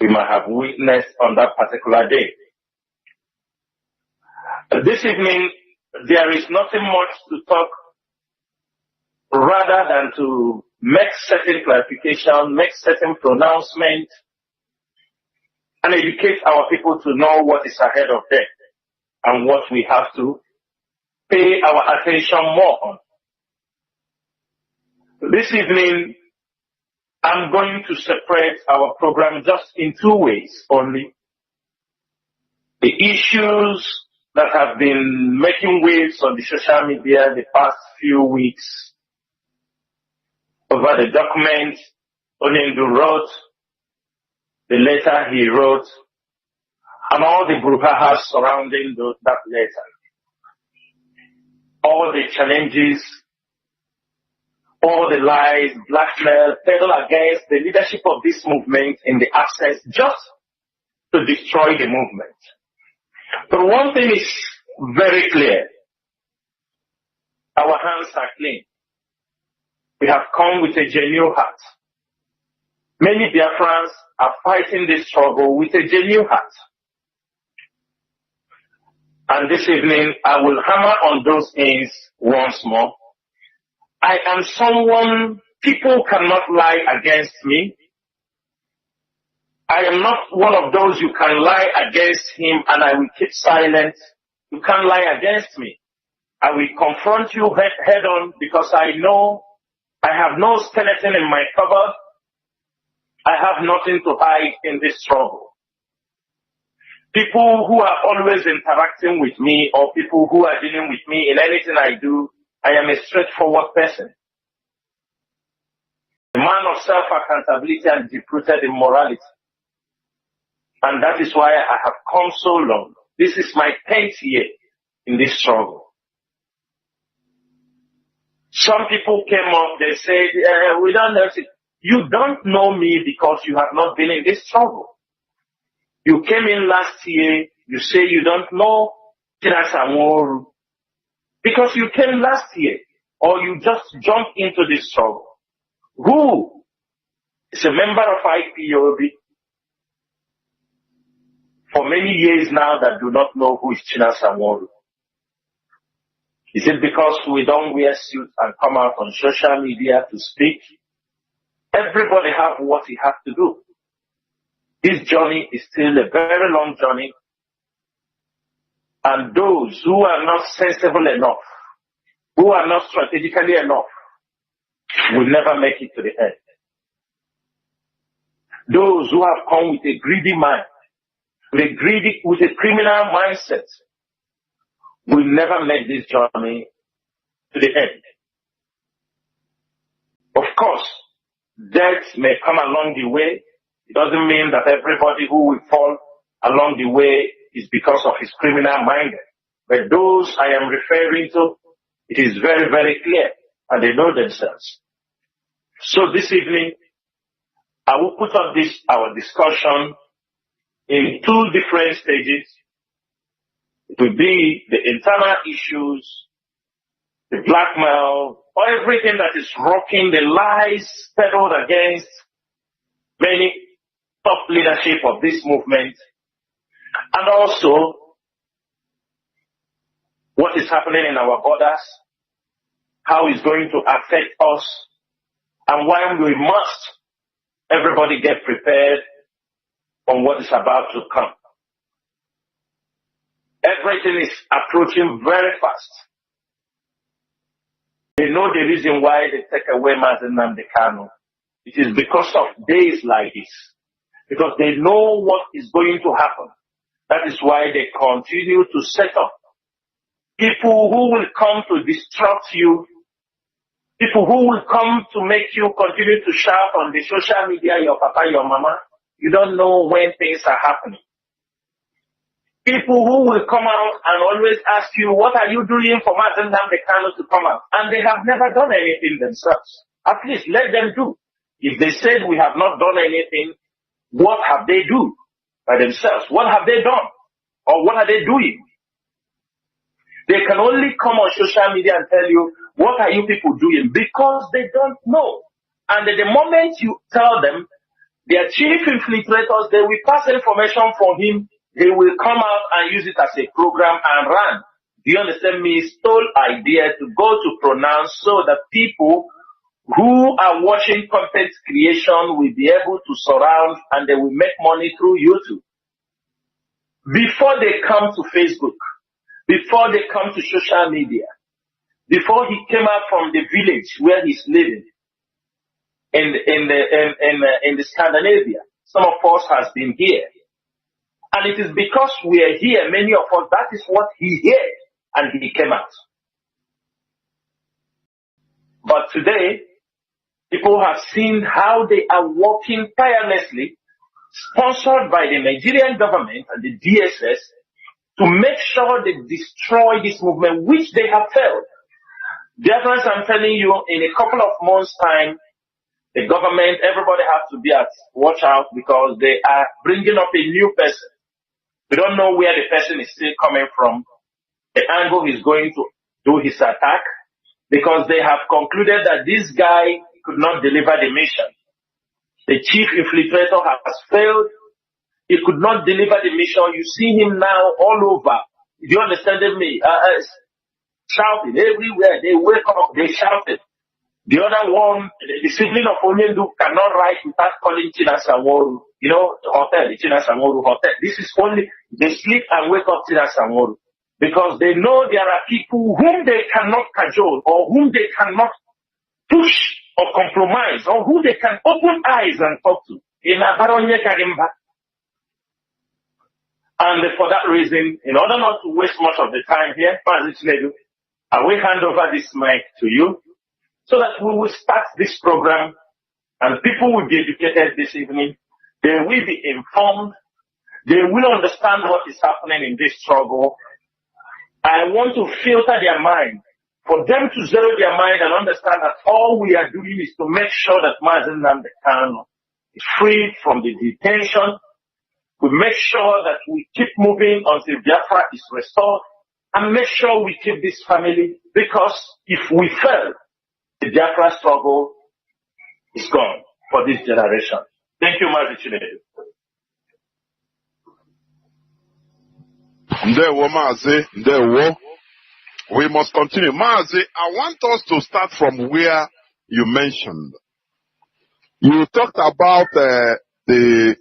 we might have witnessed on that particular day. This evening, there is nothing much to talk rather than to make certain clarification, make certain pronouncement, and educate our people to know what is ahead of them and what we have to pay our attention more on. This evening, I'm going to separate our program just in two ways only. The issues that have been making waves on the social media the past few weeks over the document Nnamdi wrote, the letter he wrote, and all the brouhaha surrounding that letter. All the challenges, all the lies, blackmail, pedal against the leadership of this movement in the access just to destroy the movement. But one thing is very clear. Our hands are clean. We have come with a genuine heart. Many Biafrans are fighting this struggle with a genuine heart. And this evening, I will hammer on those things once more. I am someone, people cannot lie against me. I am not one of those you can lie against him and I will keep silent. You can't lie against me. I will confront you head on because I know I have no skeleton in my cupboard. I have nothing to hide in this struggle. People who are always interacting with me or people who are dealing with me in anything I do, I am a straightforward person. A man of self-accountability and deep-rooted in morality. And that is why I have come so long. This is my 10th year in this struggle. Some people came up, they said, we don't know. You don't know me because you have not been in this struggle. You came in last year, you say you don't know Sanwo-Olu because you came last year or you just jumped into this struggle. Who is a member of IPOB for many years now that do not know who is Sanwo-Olu? Is it because we don't wear suits and come out on social media to speak? Everybody have what he has to do. This journey is still a very long journey. And those who are not sensible enough, who are not strategically enough, will never make it to the end. Those who have come with a greedy mind, with a criminal mindset, will never make this journey to the end. Of course, death may come along the way. It doesn't mean that everybody who will fall along the way is because of his criminal mind. But those I am referring to, it is very, very clear, and they know themselves. So this evening, I will put up our discussion in two different stages. It will be the internal issues, the blackmail, or everything that is rocking the lies peddled against many top leadership of this movement, and also what is happening in our borders, how it's going to affect us, and why we must everybody get prepared on what is about to come. Everything is approaching very fast. They know the reason why they take away Mazi Nnamdi Kanu. It is because of days like this. Because they know what is going to happen. That is why they continue to set up people who will come to distract you, people who will come to make you continue to shout on the social media, your papa, your mama. You don't know when things are happening. People who will come out and always ask you, what are you doing for Mazi Nnamdi Kanu to come out? And they have never done anything themselves. At least let them do. If they said we have not done anything, what have they do by themselves? What have they done? Or what are they doing? They can only come on social media and tell you, what are you people doing? Because they don't know. And at the moment you tell them, their chief infiltrators, they will pass information for him. They will come out and use it as a program and run. Do you understand me? Stole idea to go to pronounce so that people who are watching content creation will be able to surround and they will make money through YouTube. Before they come to Facebook, before they come to social media, before he came out from the village where he's living in the Scandinavia, some of us has been here. And it is because we are here, many of us, that is what he heard, and he came out. But today, people have seen how they are working tirelessly, sponsored by the Nigerian government and the DSS, to make sure they destroy this movement, which they have failed. Biafrans, I'm telling you, in a couple of months' time, the government, everybody has to be at watch out because they are bringing up a new person. We don't know where the person is still coming from, the angle he's going to do his attack, because they have concluded that this guy could not deliver the mission. The chief infiltrator has failed. He could not deliver the mission. You see him now all over. Do you understand me? Shouting everywhere. They wake up, they shouted. The other one, the sibling of Onyendu cannot write without calling Chinasamoru. You know, the hotel, the Chinasamoru hotel. This is only, they sleep and wake up Chinasamoru. Because they know there are people whom they cannot cajole, or whom they cannot push or compromise, or who they can open eyes and talk to. And for that reason, in order not to waste much of the time here, Mazi Chinedu, I will hand over this mic to you so that we will start this program and people will be educated this evening. They will be informed. They will understand what is happening in this struggle. I want to filter their mind, for them to zero their mind and understand that all we are doing is to make sure that Mazi Nnamdi Kanu is freed from the detention. We make sure that we keep moving until Biafra is restored, and make sure we keep this family, because if we fail, the Biafra struggle is gone for this generation. Thank you, Mazi Chinedu. Ndewo Mazi, Ndewo. We must continue. Mazi, I want us to start from where you mentioned. You talked about the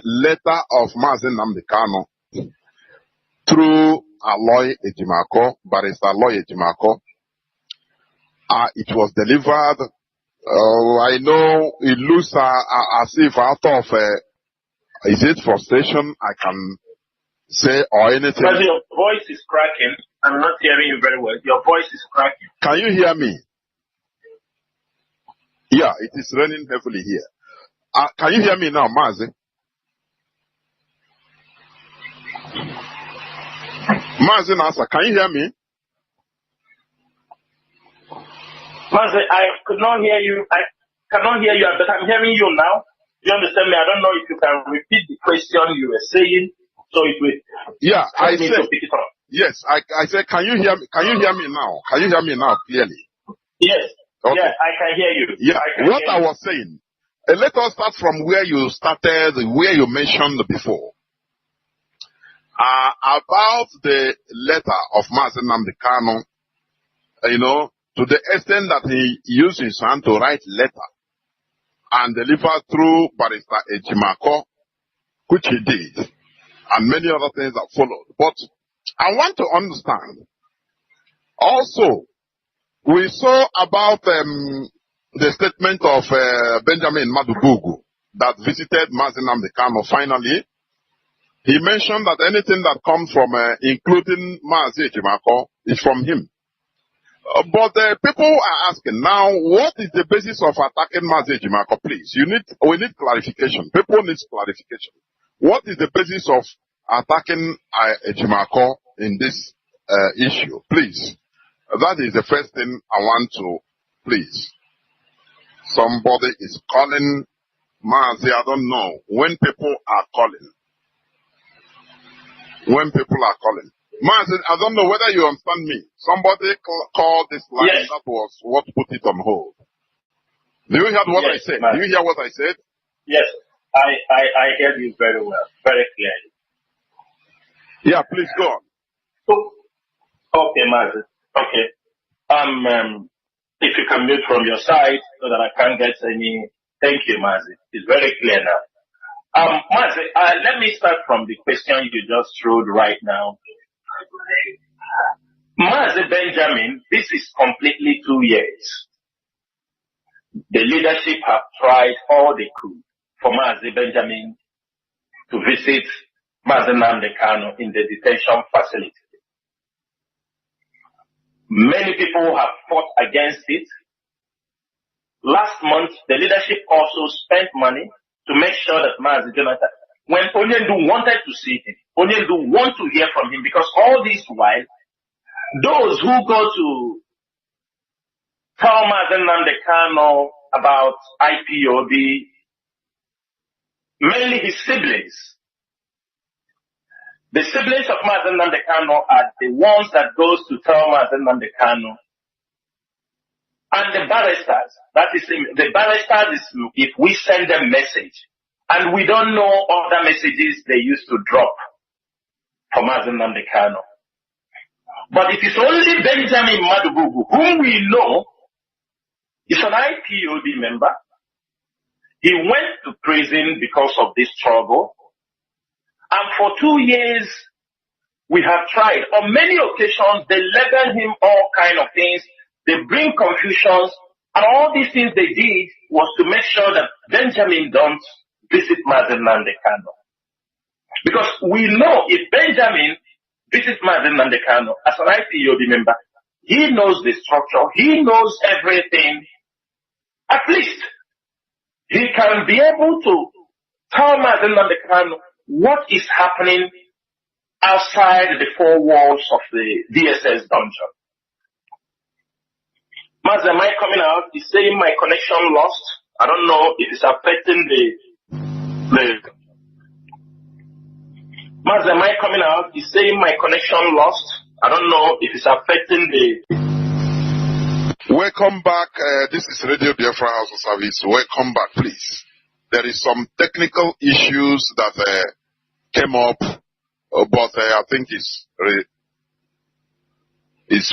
letter of Mazi Nnamdi Kanu through Aloy Ejimako, Barrister Aloy Ejimako. It was delivered. I know it looks as if out of, is it frustration? I can say or anything. But your voice is cracking. I'm not hearing you very well. Your voice is cracking. Can you hear me? Yeah, it is raining heavily here. Can you hear me now, Mazi? Mazi Nasa, can you hear me? Mazi, I could not hear you. I cannot hear you, but I'm hearing you now. You understand me? I don't know if you can repeat the question you were saying, so it will. Yeah, I said. said. Yes, I said. Can you hear me? Can you hear me now? Can you hear me now clearly? Yes. Okay. Yeah, I can hear you. Yeah. What I was saying. Let us start from where you started, where you mentioned before. About the letter of Mazi Nnamdi Kanu, to the extent that he used his hand to write letter and deliver through Barrister Ejimako, which he did, and many other things that followed. But I want to understand, also, we saw about the statement of Benjamin Madubugu that visited Mazi Nnamdi Kanu. Finally, he mentioned that anything that comes from, including Mazi Ejimako, is from him. But people are asking now, what is the basis of attacking Mazi Ejimako? Please, we need clarification. People need clarification. What is the basis of attacking Ejimako in this issue? Please, that is the first thing I want to. Please, somebody is calling Mazi. I don't know when people are calling. Mazi, I don't know whether you understand me. Somebody called this line. Yes. That was what put it on hold. Do you hear what I said? Do you hear what I said? Yes, I heard you very well, very clearly. Yeah, please go on. Okay, Mazi. Okay. If you can mute from your side so that I can't get any. Thank you, Mazi. It's very clear now. Mazi, let me start from the question you just threw right now. Mazi Benjamin, this is completely 2 years. The leadership have tried all they could for Mazi Benjamin to visit Mazi Nnamdi Kanu in the detention facility. Many people have fought against it. Last month, the leadership also spent money to make sure that Mazi Jonathan, when Onyendu wanted to see him, Onyendu want to hear from him, because all this while, those who go to tell Mazi Nnamdi Kanu about IPOB, mainly his siblings. The siblings of Mazi Nnamdi Kanu are the ones that goes to tell Mazi Nnamdi Kanu. And the barristers, that is, the barristers is if we send them message, and we don't know other messages they used to drop for Mazi Nnamdi Kanu. But it is only Benjamin Madubugu, whom we know is an IPOB member. He went to prison because of this struggle. And for 2 years, we have tried. On many occasions, they label him all kind of things. They bring confusions. And all these things they did was to make sure that Benjamin don't visit Mazi Nnamdi Kanu. Because we know if Benjamin visits Mazi Nnamdi Kanu as an IPOB member, he knows the structure, he knows everything. At least he can be able to tell Mazi Nnamdi Kanu what is happening outside the four walls of the DSS dungeon. Mazi, am I coming out? Is saying my connection lost? I don't know if it's affecting the Mazi, am I coming out? Is saying my connection lost? I don't know if it's affecting the. Welcome back. This is Radio Biafra Hausa-Service. Welcome back, please. There is some technical issues that came up, but I think it's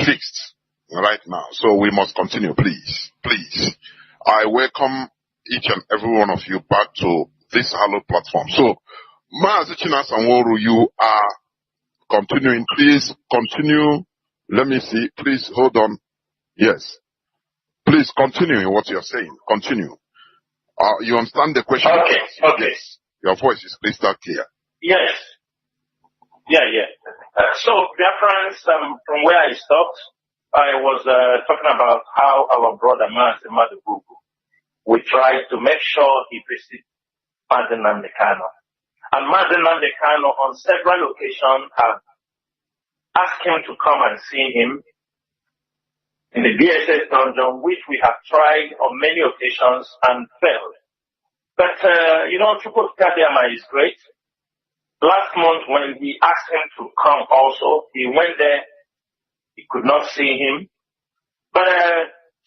fixed right now. So we must continue, please. Please. I welcome each and every one of you back to this hallowed platform. So, Mazi Sanwo-Olu, you are continuing. Please continue. Let me see. Please hold on. Yes. Please continue what you're saying. Continue. You understand the question? Okay. Yes. Your voice is crystal clear. Yes. Yeah. So, Biafrans, from where I stopped, I was talking about how our brother Mazi Madubugu we tried to make sure he visits Mazi Nnamdi Kanu. And Mazi Nnamdi Kanu on several occasions have asked him to come and see him in the BSS dungeon, which we have tried on many occasions and failed. But, Chukwu Kadiama is great. Last month when he asked him to come also, he went there. He could not see him. But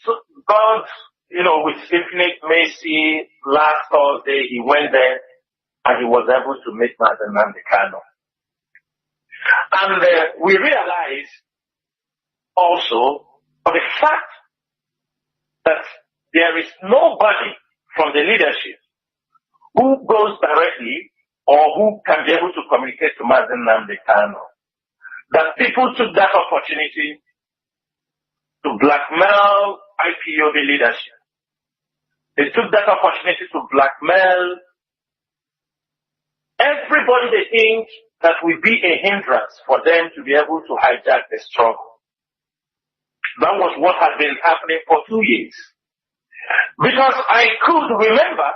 so God, with infinite mercy, last Thursday he went there and he was able to meet Mazi Nnamdi Kanu. And we realized also of the fact that there is nobody from the leadership who goes directly or who can be able to communicate to Mazi Nnamdi Kanu. That people took that opportunity to blackmail IPOB leadership. They took that opportunity to blackmail everybody they think that will be a hindrance for them to be able to hijack the struggle. That was what had been happening for 2 years. Because I could remember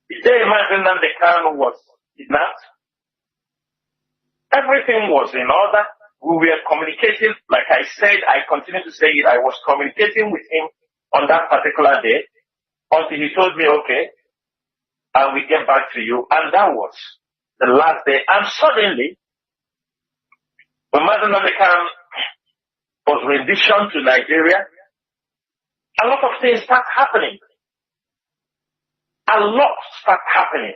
the day Mazi Nnamdi Kanu was kidnapped. Everything was in order. We were communicating, like I said, I continue to say it, I was communicating with him on that particular day until he told me, okay, I will get back to you. And that was the last day. And suddenly, when Mazi Nnamdi Kanu was renditioned to Nigeria, a lot of things start happening. A lot start happening.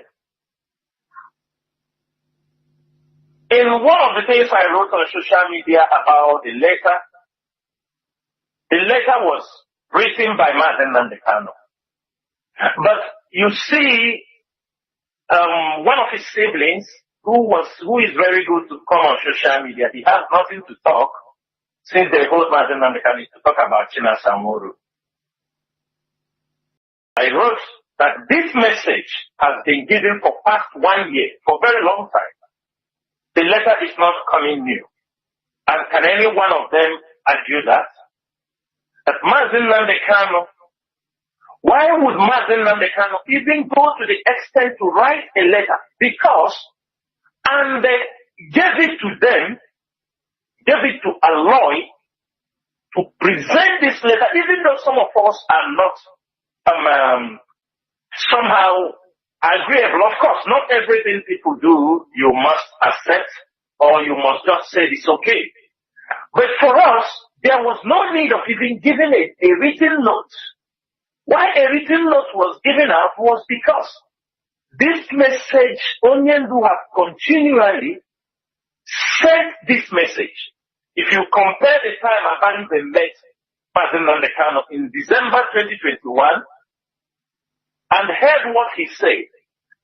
In one of the things I wrote on social media about the letter was written by Mazi Nnamdi Kanu. But you see, one of his siblings, who is very good to come on social media, he has nothing to talk since they hold Mazi Nnamdi Kanu to talk about Chinedu. I wrote that this message has been given for past 1 year, for a very long time. The letter is not coming new. And can any one of them argue that? That Mazi Nnamdi Kanu, why would Mazi Nnamdi Kanu even go to the extent to write a letter? Because, and they gave it to them, gave it to Aloy to present this letter, even though some of us are not somehow agreeable. Of course, not everything people do you must accept or you must just say it's okay. But for us, there was no need of even giving a written note. Why a written note was given out was because this message, Onyendu have continually sent this message. If you compare the time Abanibe met Mazi Nnamdi Kanu in December 2021 and heard what he said,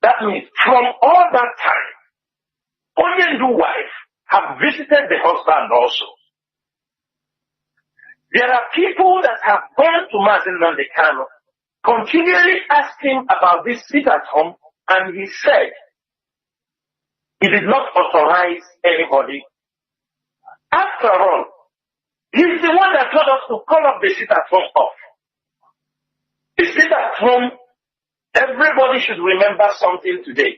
that means from all that time, Onyendu wife have visited the husband also. There are people that have gone to Mazi Nnamdi Kanu, continually asking about this sit at home, and he said he did not authorize anybody. After all, he's the one that told us to call up the sit at home off. The sit at home, everybody should remember something today.